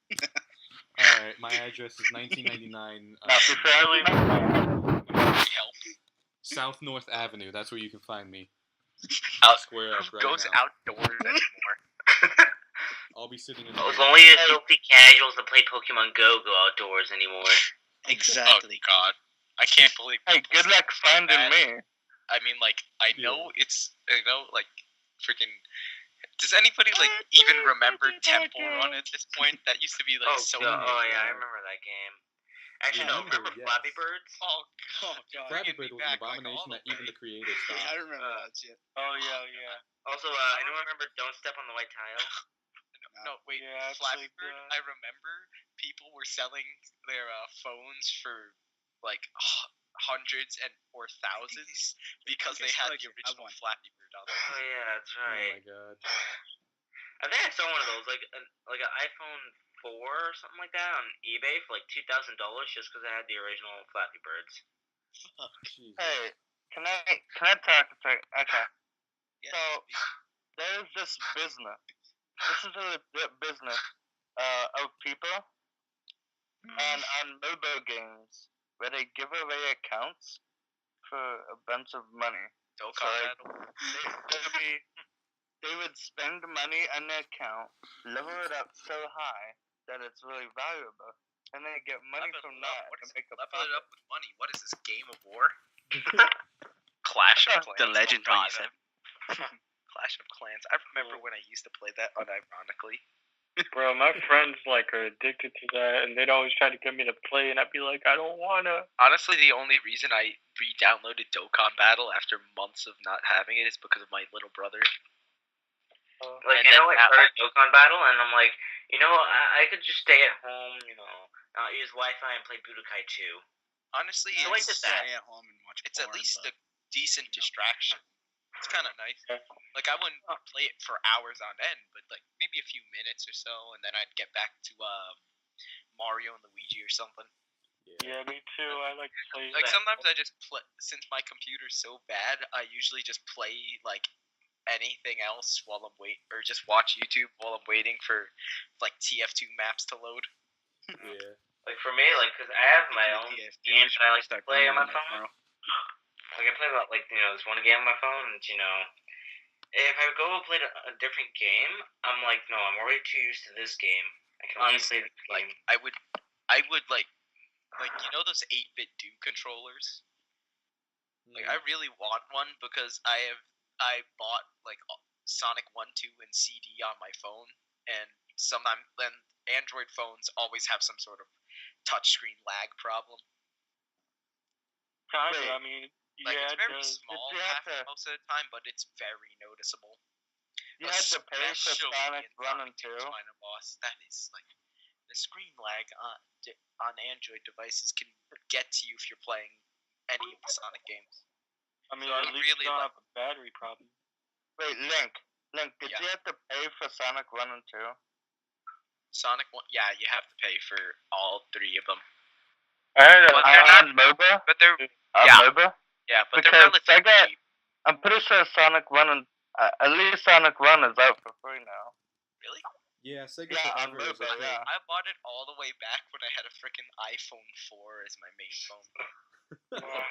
Alright, my address is 1999 Fairly. Help. South North Avenue. That's where you can find me. Out- Square up right Goes now. outdoors anymore. I'll be sitting in Well, the it's only the filthy casuals that play Pokemon Go outdoors anymore. Exactly. Oh God, I can't believe. Hey, people good say luck stuff like finding that. me. I mean, like, I Yeah. know it's, like, freaking. Does anybody like even remember Temple Run at this point? That used to be like so. yeah, oh, yeah, I God. remember that game. Actually, Yeah, no, remember yes. Flappy Birds? Oh, Oh god. Flappy bringing me Bird was an back, like, abomination all the that even way. the creators Yeah, I stopped. remember that shit. Oh yeah. Also, I don't remember Don't Step on the White Tile. No, wait. Yeah, Flappy actually, Bird. I remember people were selling their phones for like hundreds or thousands because they had the original Flappy Bird on them. Oh yeah, that's Oh right. my god. I think I saw one of those, like an iPhone 4 or something like that on eBay for like $2,000 just because I had the original Flappy Birds. Jesus. Hey, can I talk a second? Okay. Yeah. So there's this business. This is a legit business of people and on mobile games where they give away accounts for a bunch of money. Don't So, call like, that. they would spend money on their account, level it up so high that it's really valuable, and they get money from that What to is make a level it profit. up with money? What is this, Game of War? Clash of Clans. The Legend Oh, God. 27. Clash of Clans. I remember when I used to play that unironically. Bro, my friends like are addicted to that, and they'd always try to get me to play, and I'd be like, I don't wanna. Honestly, the only reason I re-downloaded Dokkan Battle after months of not having it is because of my little brother. Like, And you know, then I started Dokkan Battle, and I'm like, you know, I could just stay at home, you know, not use Wi-Fi and play Budokai 2. Honestly, I like it's, that. Stay at home and watch it's at porn, least but- a decent distraction. It's kind of nice. Yeah. Like, I wouldn't play it for hours on end, but like maybe maybe a few minutes or so, and then I'd get back to Mario and Luigi or something. Yeah, me too. I like to play. Like sometimes I just play, since my computer's so bad, I usually just play like anything else while I'm or just watch YouTube while I'm waiting for like TF2 maps to load. Yeah. Like for me, like, cause I have my own games that I like to play on my phone. Like I play about like this one game on my phone, and if I go and play a different game, I'm like, no, I'm already too used to this game. I can honestly like I would like those 8-bit Duke controllers. Like I really want one because I bought like Sonic 1, 2, and CD on my phone, and sometimes then Android phones always have some sort of touchscreen lag problem. Kind of. I mean, Like yeah, it's very it does. small most of the time, but it's very noticeable. You had to pay for Especially Sonic in 1 and 2. Final Boss. That is like the screen lag on Android devices can get to you if you're playing any of the Sonic games. I mean, So I at least really you don't have a battery problem. Wait, Link, did you have to pay for Sonic 1 and 2? Sonic 1, yeah, you have to pay for all 3 of them. I had But they're not, On MOBA? but they're On yeah. MOBA? yeah, but Because they're relatively Sega- cheap. I'm pretty sure Sonic 1 and at least Sonic 1 is out for free now. Really? Yeah, Sega Yeah, on Forever is MOBA, okay. yeah. I bought it all the way back when I had a freaking iPhone 4 as my main phone.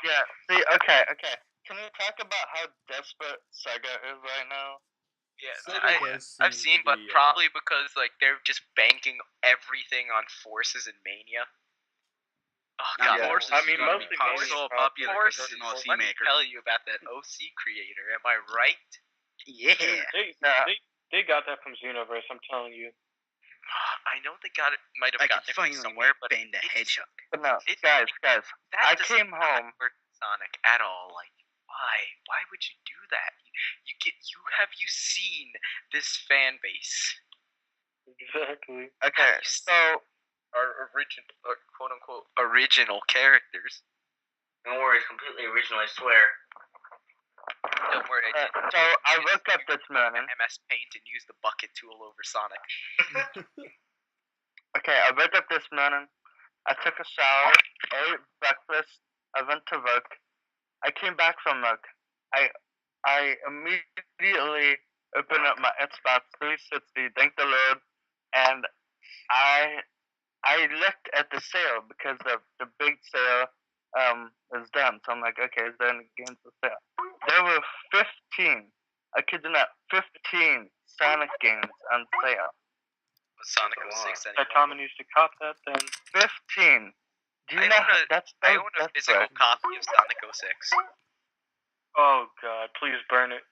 Yeah, see, okay. Can we talk about how desperate Sega is right now? Yeah, Sega does I've seem seen, to but be, probably because like they're just banking everything on Forces and Mania. Oh Now, god, Forces I is mean, gonna mostly be Mania so is popular because Forces, it's an OC let me maker. tell you about that OC creator. Am I right? Yeah. They got that from Xenoverse. I'm telling you. I know they might have I can gotten it from finally somewhere, make but Bane the Hedgehog. But no, It- guys, that I does came not home. work with Sonic at all. Like, why? Why would you do that? Have you seen this fan base? Exactly. Okay, Have you so Our original, or quote unquote, original characters. Don't worry, it's completely original. I swear. Don't worry. so I woke up this morning. MS Paint and use the bucket tool over Sonic. Okay, I woke up this morning. I took a shower, ate breakfast. I went to work. I came back from work. I immediately opened up my Xbox 360. Thank the Lord, and I looked at the sale because the big sale is done. So I'm like, okay, is there any games for sale? There were 15. I kid you not, 15 Sonic games on sale. Sonic 06 anyway. That Tommy needs to cop that then. 15. Do you I know own a- that's I so own a physical desperate. copy of Sonic 06. Oh God, please burn it.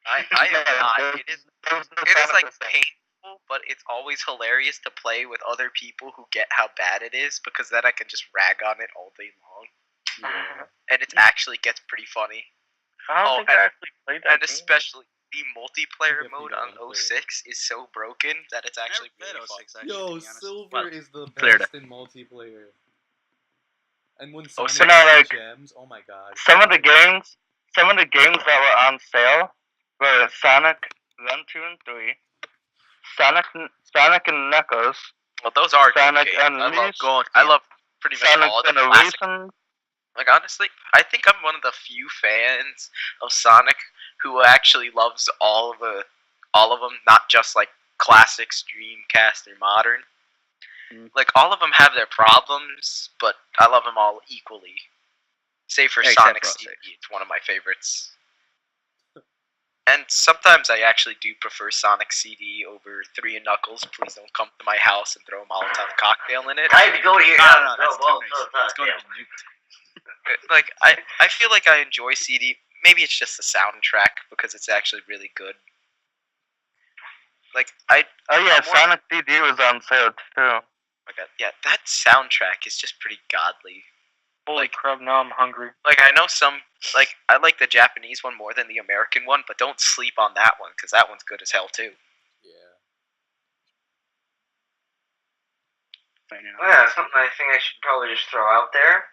I am Yeah, not. there's- It is there's no It is Sonic like 06. painful, but it's always hilarious to play with other people who get how bad it is, because then I can just rag on it all day long, Yeah. and it actually gets pretty funny. I don't think I actually played that And game. especially the multiplayer Definitely mode gotta on play it. 06 is so broken that it's actually I never really played fun. 06 actually, to Yo, be honest. Silver Well, is the cleared best in multiplayer. And when Oh, Sonic so now, gets the like, gems, oh my god. Some of the games that were on sale were Sonic 1, 2, and 3, Sonic and Knuckles, Well, those are good Sonic games. Unleashed, I love pretty much Sonic all the classic. Generations. Like honestly, I think I'm one of the few fans of Sonic who actually loves all of them, not just like classics, Dreamcast, or modern. Like all of them have their problems, but I love them all equally. Save for Except Sonic for CD, 06. it's one of my favorites. And sometimes I actually do prefer Sonic CD over 3 and Knuckles. Please don't come to my house and throw a Molotov cocktail in it. I had to go to your No, house. no, that's too nice. It's going to yeah. be nuked. Like I feel like I enjoy CD. Maybe it's just the soundtrack because it's actually really good. Like Oh yeah, I'm more- Sonic CD was on sale too. my god, yeah, that soundtrack is just pretty godly. Holy like- crap! Now I'm hungry. Like I know I like the Japanese one more than the American one, but don't sleep on that one because that one's good as hell too. Yeah. Fair enough. Well, yeah, something I think I should probably just throw out there.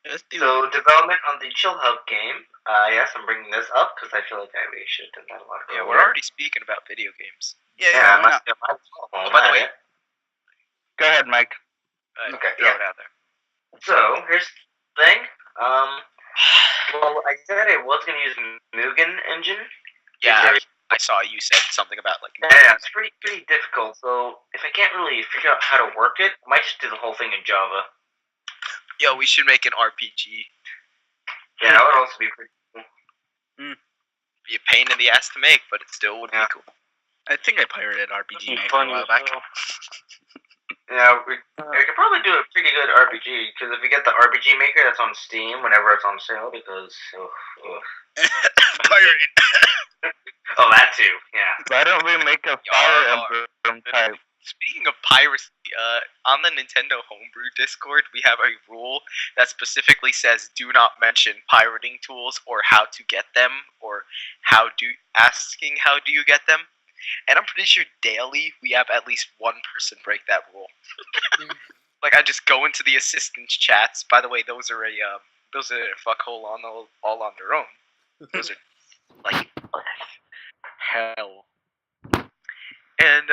Let's do So it. development on the Chill Hub game Yes, I'm bringing this up because I feel like we should have done that a lot Yeah, earlier. we're already speaking about video games. Yeah, why not? Oh, by the way, Go ahead, Mike. Okay, throw yeah. it out there. So here's the thing. Well, I said I was gonna use Mugen engine. Yeah, I saw you said something about like. Yeah, it's pretty difficult. So if I can't really figure out how to work it, I might just do the whole thing in Java. Yo, we should make an RPG. Yeah, that would also be pretty cool. Be a pain in the ass to make, but it still would be cool. I think I pirated RPG Be Maker a funny while as back. hell. Yeah, we could probably do a pretty good RPG because if we get the RPG Maker that's on Steam whenever it's on sale, because Pirated. oh, that too, yeah. Why don't we make a Fire Emblem type? Speaking of piracy, on the Nintendo Homebrew Discord, we have a rule that specifically says do not mention pirating tools or how to get them or asking how do you get them. And I'm pretty sure daily we have at least one person break that rule. Like I just go into the assistants chats. By the way, those are a fuckhole all on their own. Those are like hell. And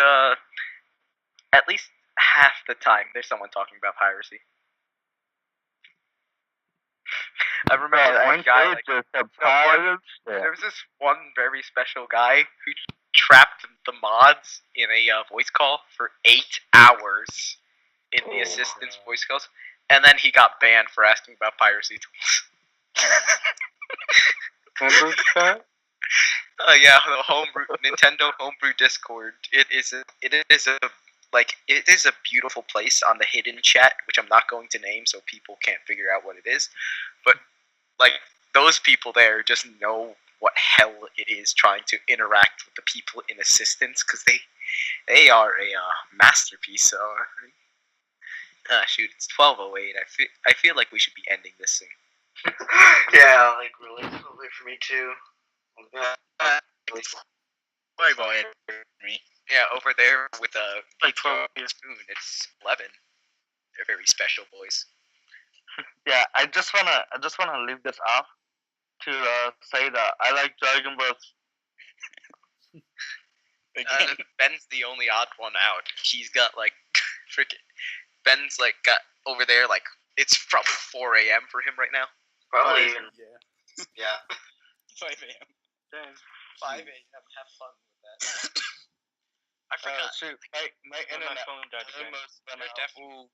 at least half the time there's someone talking about piracy. I remember one guy. Like, there was this one very special guy who trapped the mods in a voice call for 8 hours in the assistant's voice calls, and then he got banned for asking about piracy tools. Yeah, the Nintendo Homebrew Discord. It is a beautiful place on the hidden chat, which I'm not going to name so people can't figure out what it is. But like those people there just know what hell it is trying to interact with the people in assistance because they are a masterpiece. So shoot, it's 12:08. I feel like we should be ending this thing. Yeah, like really for me too. Sorry about it. Me. Yeah, over there with a Like 12 years. spoon, it's 11. They're very special boys. Yeah, I just wanna leave this off to say that I like Dragon Ball. Ben's the only odd one out. He's got like freaking. Ben's like got over there like it's probably 4 a.m. for him right now. Probably even. Yeah. 5 a.m. Dang. 5 a.m. Have fun with that. I forgot. Shoot, my And my internet phone died again. almost went They're out. definitely-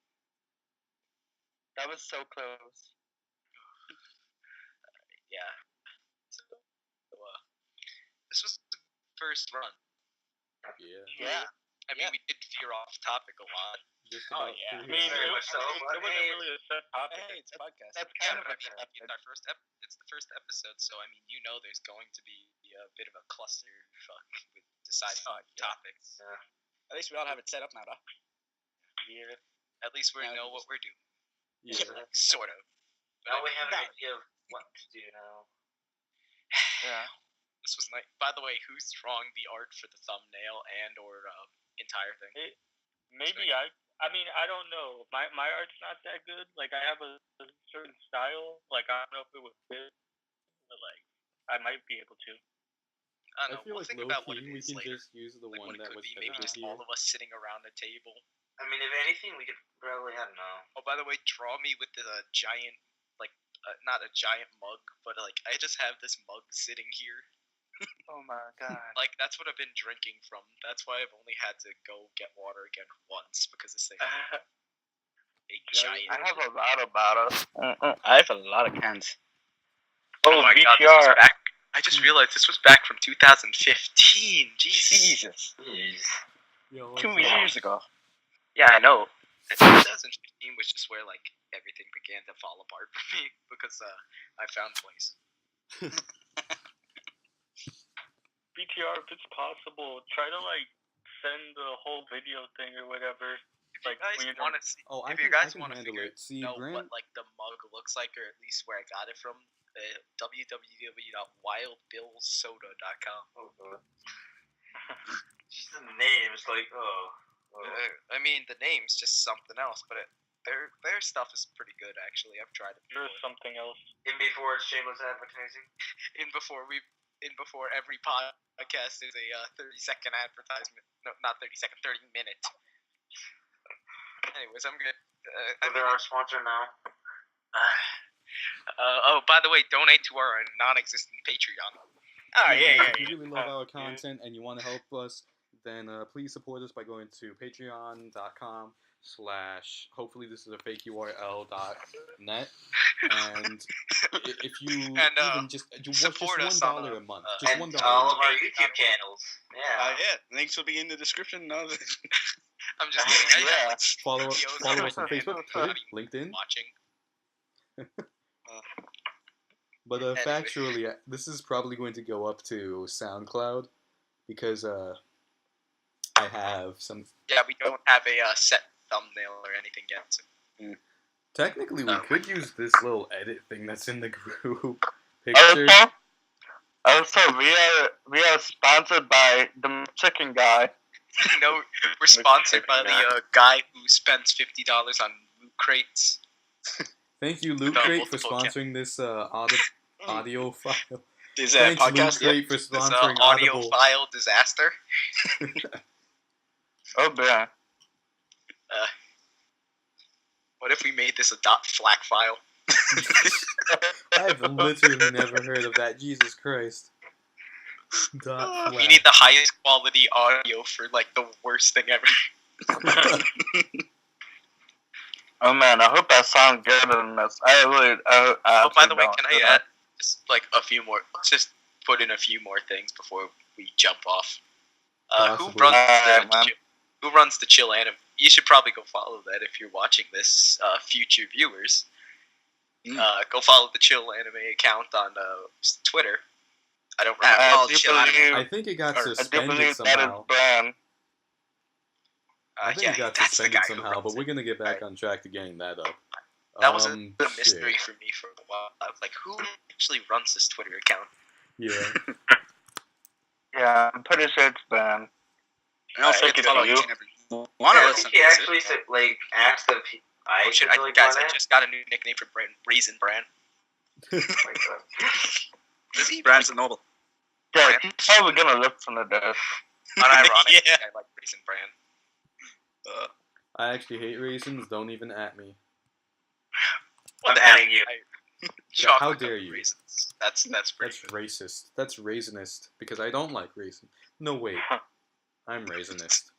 That was so close. Yeah. So, this was the first run. Yeah. I mean, we did veer off topic a lot. Just Oh, about yeah. I mean, Very it much so, but wasn't hey, really a set topic. Hey, it's a podcast. That's Yeah, kind of but I a mean, topic. it's our first it's the first episode, so I mean, there's going to be a bit of a clusterfuck with deciding topics. At least we all have it set up now, though. Yeah. At least we Now know we what we're doing. Yeah. Sort of. But Now I we mean, have an idea of what to do now. Yeah. this was nice. By the way, who's drawing the art for the thumbnail and or entire thing? Maybe I mean, I don't know. My art's not that good. Like, I have a certain style. Like, I don't know if it would fit, but like, I might be able to. I I don't know. feel We'll like think about what low-key it we is can later. just use the Like one what it that could was be. Maybe better just here. all of us sitting around a table. I mean, if anything, we could probably, I don't know. Oh, by the way, draw me with the giant, like, not a giant mug, but like I just have this mug sitting here. Oh my god. Like that's what I've been drinking from. That's why I've only had to go get water again once because this thing a giant. I have a lot of bottles. I have a lot of cans. Oh my god, this was back. I just realized this was back from 2015. Jesus. Jeez. Yo, 2 what's up? years ago. Yeah, I know. 2015 was just where like everything began to fall apart for me because I found place. BTR, if it's possible, try to like send the whole video thing or whatever. If you Like, guys when you're want to see, Oh, I if you can, guys I can want to handle figure it. See, know Grant, what like the mug looks like, or at least where I got it from, www.wildbillsoda.com. Oh, God. Just the names, like, oh. I mean, the name's just something else, but Their stuff is pretty good, actually. I've tried it There's before. something else. In before it's shameless advertising. In before every podcast is a 30-second advertisement. No, not 30-second, 30-minute. Anyways, I'm good. They're our sponsor now. Oh, by the way, donate to our non-existent Patreon. Oh, yeah. If you really love our content and you want to help us, then please support us by going to patreon.com/ hopefully this is a fake URL.net. And if you even just support us $1 on a month, just And $1 all a of month. our YouTube channels. Yeah. Yeah, links will be in the description. No, I'm just kidding. Yeah. Follow videos us on Facebook, Twitter, LinkedIn. watching. But Anyway. factually, this is probably going to go up to SoundCloud because I have some. Yeah, we don't have a set thumbnail or anything yet. So. Technically, we could use this little edit thing that's in the group Also, picture. we are sponsored by the chicken guy. No, we're sponsored by the guy who spends $50 on loot crates. Thank you, Loot Without Crate, for multiple sponsoring this audio file. this Thanks, Loot podcast. Crate, for This sponsoring audio Audible. file disaster. Oh, yeah. What if we made this a .flac file? I've literally never heard of that. Jesus Christ. Dot We flat. need the highest quality audio for like the worst thing ever. Oh man, I hope I sound good in this. Oh, by the way, don't. can I add just like a few more? Let's just put in a few more things before we jump off. Who Possibly. runs the Chill Anime? You should probably go follow that if you're watching this, future viewers. Go follow the Chill Anime account on Twitter. I don't remember. I Oh, do Chill Anime. believe- I think it got I do suspended believe that is somehow. Bran. I think Yeah, it got that's the suspended guy who somehow, runs but it. we're gonna get back on track to getting that up. That was a mystery shit. for me for a while. I was like, who actually runs this Twitter account? Yeah. Yeah, I'm pretty sure it's Bran. And also, Alright, you can it's follow you. each and every one of I us. think he actually said, like asked if I Oh, should shit, really guys, run I it. just got a new nickname for Raisin Bran. Oh my God. Brands and Noble. Yeah, he's probably gonna listen to this. Unironically, Yeah. I like Raisin Bran. I actually hate raisins. Don't even at me. I'm the adding you. Yeah, how Chocolate dare covered you. Raisins. That's pretty That's good. racist. That's raisinist because I don't like raisin. No wait, I'm raisinist.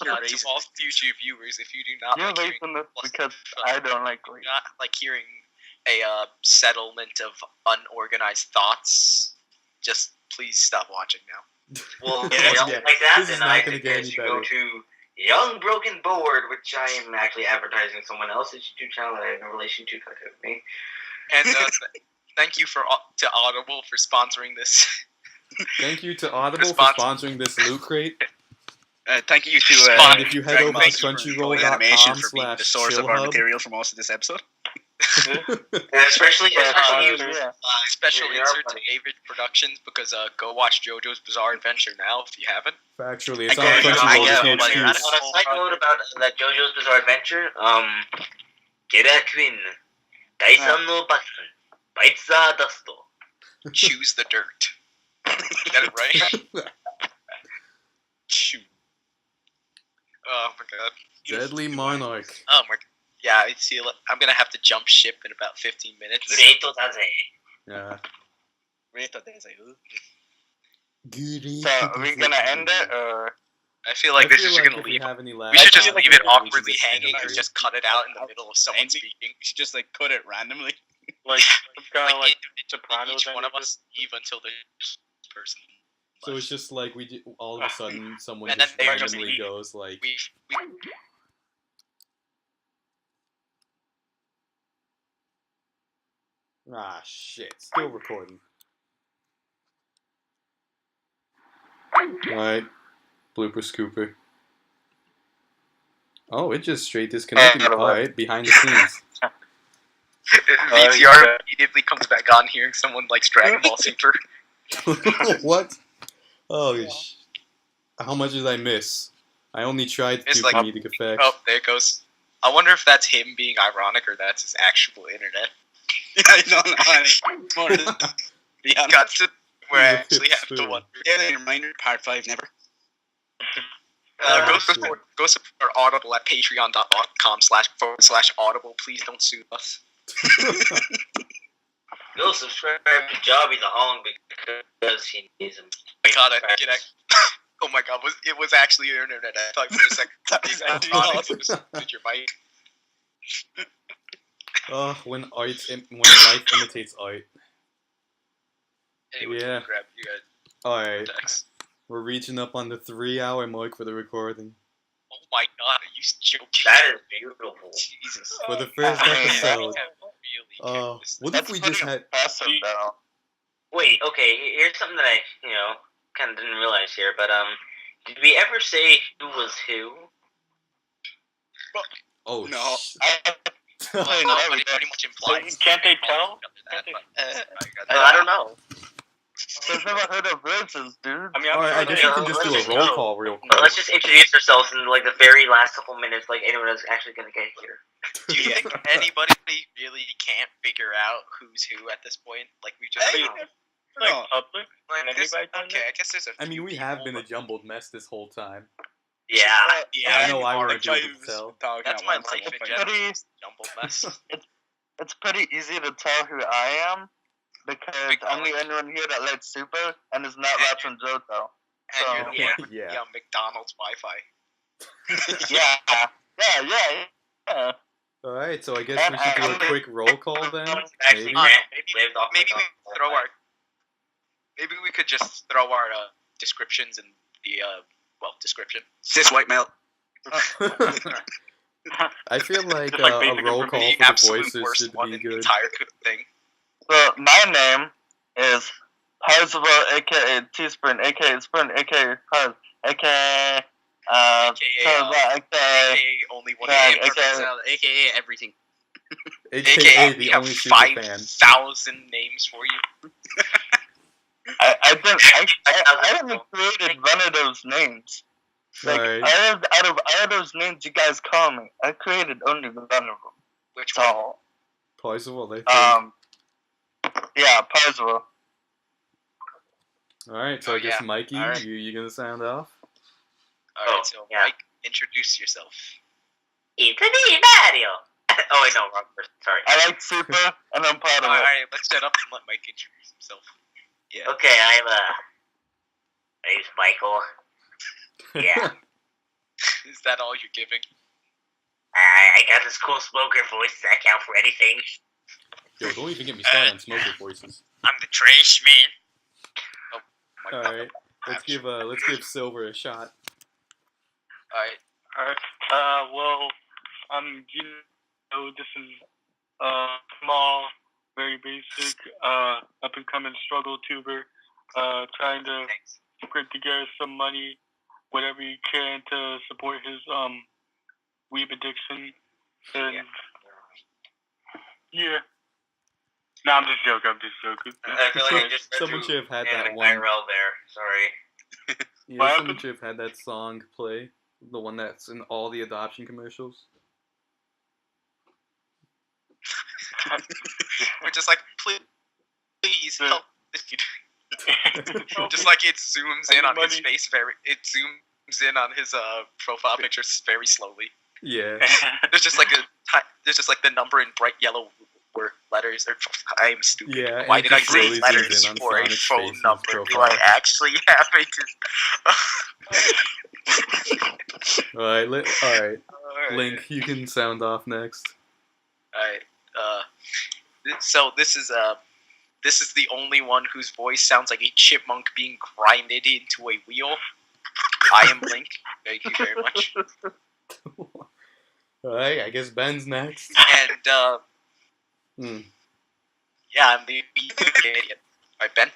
You're To raisin. all future viewers, if you do not You're like hearing, racing this because I don't like raisins. not like hearing a settlement of unorganized thoughts, just please stop watching now. Well, if Yeah, you don't yeah. like that, This is then not I gonna get any suggest you go better. to Young Broken Board, which I am actually advertising someone else's YouTube channel that I have no relation to. Don't do it with me. And thank you to Audible for sponsoring this. Thank you to Audible for Sponsor- sponsoring this Loot Crate. Thank you to Spawn. And if you head Dragon over Ball to Super crunchyroll.com Animation for being the source of our /chillhub. material for most of this episode. And especially you. Yeah. Special You're insert to funny. David Productions because go watch JoJo's Bizarre Adventure now if you haven't. Factually, it's I on get it. Crunchyroll. I There's get no it, but On excuse. a side note about that JoJo's Bizarre Adventure, Gera Queen, Daisan no Batsun, Baitza Dusto. Choose the dirt. Get it right? Shoot. Oh my god. Deadly Monarch. Oh my god. Yeah, I see. I'm gonna have to jump ship in about 15 minutes. Greato Daze. Yeah. So, are we gonna end it, or? I feel like I this feel is like gonna if we leave. have any We should just last leave it comments, we should awkwardly just end hanging it or here. just cut it out in the middle of someone Ending. speaking. We should just like cut it randomly. Like it's kind of like Individually, Sopranos each one of ended. us leave until the person. So it's just like all of a sudden someone And then just they're just randomly leave. goes like, we ah shit, still recording. Alright, blooper scooper. Oh, it just straight disconnected. Alright, behind the scenes. VTR immediately comes back on hearing someone likes Dragon Ball Super. What? Oh, how much did I miss? I only tried to It's do like- comedic effects. Oh, there it goes. I wonder if that's him being ironic or that's his actual internet. I don't know. More than be honest. Got to where I He's a actually have to hipster. wonder. Yeah, reminder, part 5 never. Go shit. support Audible at patreon.com//audible. Please don't sue us. Go subscribe to Jobby the Hong because he needs him. Oh my god, it was actually your internet. I thought for a second something ironic. It was your mic. When life imitates art. Anyway, Yeah. grab you guys. Alright, Text. we're reaching up on the 3-hour mark for the recording. Oh my god, are you joking? That is beautiful. Jesus. For the first episode. Really What if That's we pretty just had... impressive, though. Wait, okay, here's something that I, kind of didn't realize here, but, did we ever say who was who? Oh, No. Well, no, it pretty much implies. Can't they tell? I don't know. There's never heard of verses, dude. I mean, Alright, I guess we can just do a roll call real quick. Let's just introduce ourselves in, like, the very last couple minutes, like anyone is actually gonna get here. Do you think anybody really can't figure out who's who at this point? Like we just Hey, like public. like Can this, anybody done okay, I guess there's a I mean, we few have been a people, jumbled mess this whole time. Yeah. I know I you wouldn't are be able to tell. talking That's at my once, life I in think. general. Jumbled mess. It's pretty easy to tell who I am because I'm the only one here that likes Super and is not watching Johto. And you're the Yeah. one with Yeah. the McDonald's Wi-Fi. Yeah. Alright, so I guess we should do a quick roll call then? Actually, Maybe? lived off Maybe we McDonald's. throw our. Maybe we could just throw our descriptions in the description. Cis white male. I feel like Just like a basic roll call The for the absolute voices worst should one be in the good. entire thing. So my name is Parzival, aka Teaspoon, aka Spoon, aka Parz, aka AKA, aka only one. Yeah, AKA everything. AKA we the have only super fan. 5,000 names for you. I haven't created one of those names. Like Alright. out of all those names you guys call me, I created only one of them. Which one? So Parzival, I think. yeah, Parzival. Alright, so Oh, I guess yeah. Mikey, Alright. you gonna sound off? Alright, so yeah. Mike, introduce yourself. It's me, Mario. Oh wait, no, wrong person. Sorry. I like Super, and I'm proud of it. Alright, let's shut up and let Mike introduce himself. Yeah. Okay, my name's Michael. Yeah. Is that all you're giving? I got this cool smoker voice that count for anything. Yo, don't even get me started on smoker voices. I'm the trash man. Oh my god. Alright, let's give Silver a shot. Alright. Alright. Well, this is small, very basic, up and coming struggle tuber, trying to Thanks. scrape together some money, whatever you can to support his weed addiction. And yeah. No, I'm just joking. I feel like I just Someone should have had that an one. IRL there. Sorry. Yeah, What someone happened? should have had that song play. The one that's in all the adoption commercials. We're just like, please help this dude. Just like it zooms in on his Money. face it zooms in on his profile picture very slowly. Yeah. There's just like the number in bright yellow letters. I am stupid. Yeah, Why and did it I just say slowly letters zooms in on for a Sonic's phone face in his number? Do profile. I actually have it? Alright, Link, you can sound off next. Alright. So this is the only one whose voice sounds like a chipmunk being grinded into a wheel. I am Link. Thank you very much. Alright, I guess Ben's next. And yeah, I'm the idiot. Alright, Ben.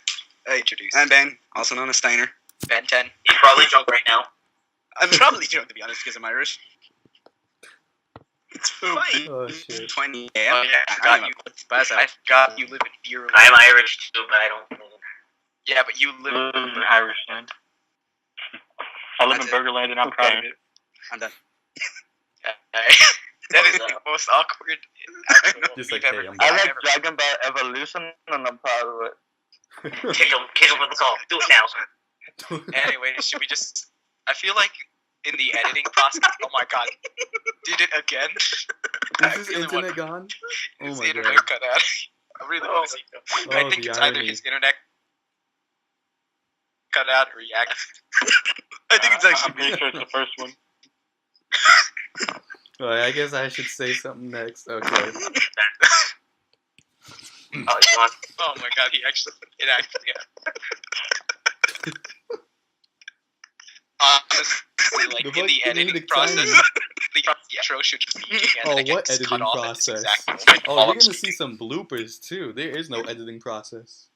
Introduce. I'm Ben, also known as Steiner. Ben 10. He's probably drunk right now. I'm probably drunk, to be honest, because I'm Irish. It's fine. Oh shit. 20 Oh, yeah, I forgot you live in Ireland. I'm Irish too, but I don't. Yeah, but you live I live in Irishland. I live That's in it. Burgerland, and I'm proud of it. I'm done. is the most awkward. Just like, we've hey, ever- I'm I back. like Dragon Ball Evolution, and I'm proud of it. Kick him with the call. Do it now. Anyway, should we just? I feel like in the editing process. Oh my god, did it again? I Is his really internet want gone? Oh his my internet god. cut out. I really want to see. I Oh, think the it's either irony. his internet cut out or Yak. I think it's I'm actually. pretty sure it's the first one. Alright, I guess I should say something next. Okay. Oh, he's gone. Oh my god, it actually, yeah. Honestly, like, The in the fuck editing comedic process, timing. the intro should just be and Oh, then it what gets cut editing off at this process? exact moment. Oh, while you're I'm gonna see speaking. some bloopers too. There is no editing process.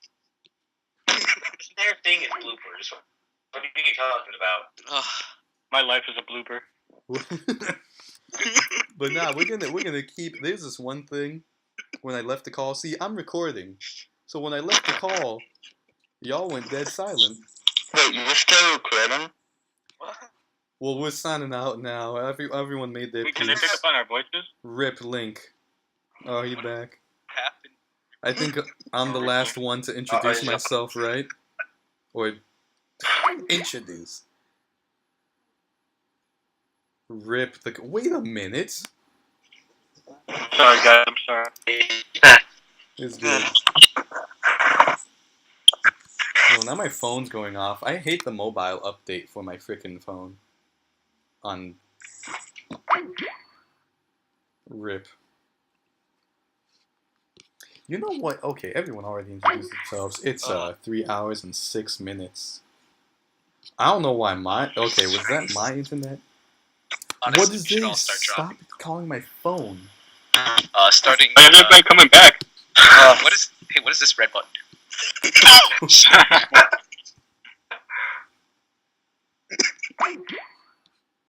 Their thing is bloopers. What are you talking about? Ugh. My life is a blooper. But nah, we're gonna keep. There's this one thing. When I left the call, see, I'm recording, so when I left the call, y'all went dead silent. Wait, you're still recording? Well, we're signing out now. Everyone made their Wait, can they pick piece. up on our voices? Rip Link. Oh, he back. Happened. I think I'm the last one to introduce yeah. myself, right? Or introduce. Rip the. Wait a minute. Sorry, guys. I'm sorry. It's good. Well, now my phone's going off. I hate the mobile update for my frickin' phone. On. Rip. You know what? Okay, everyone already introduced themselves. It's 3 hours and 6 minutes. I don't know why my. Okay, was that my internet? Honestly, What is we should all this? start Stop dropping. calling my phone. Starting. Hey, everybody coming back. What is? Hey, what does this red button do?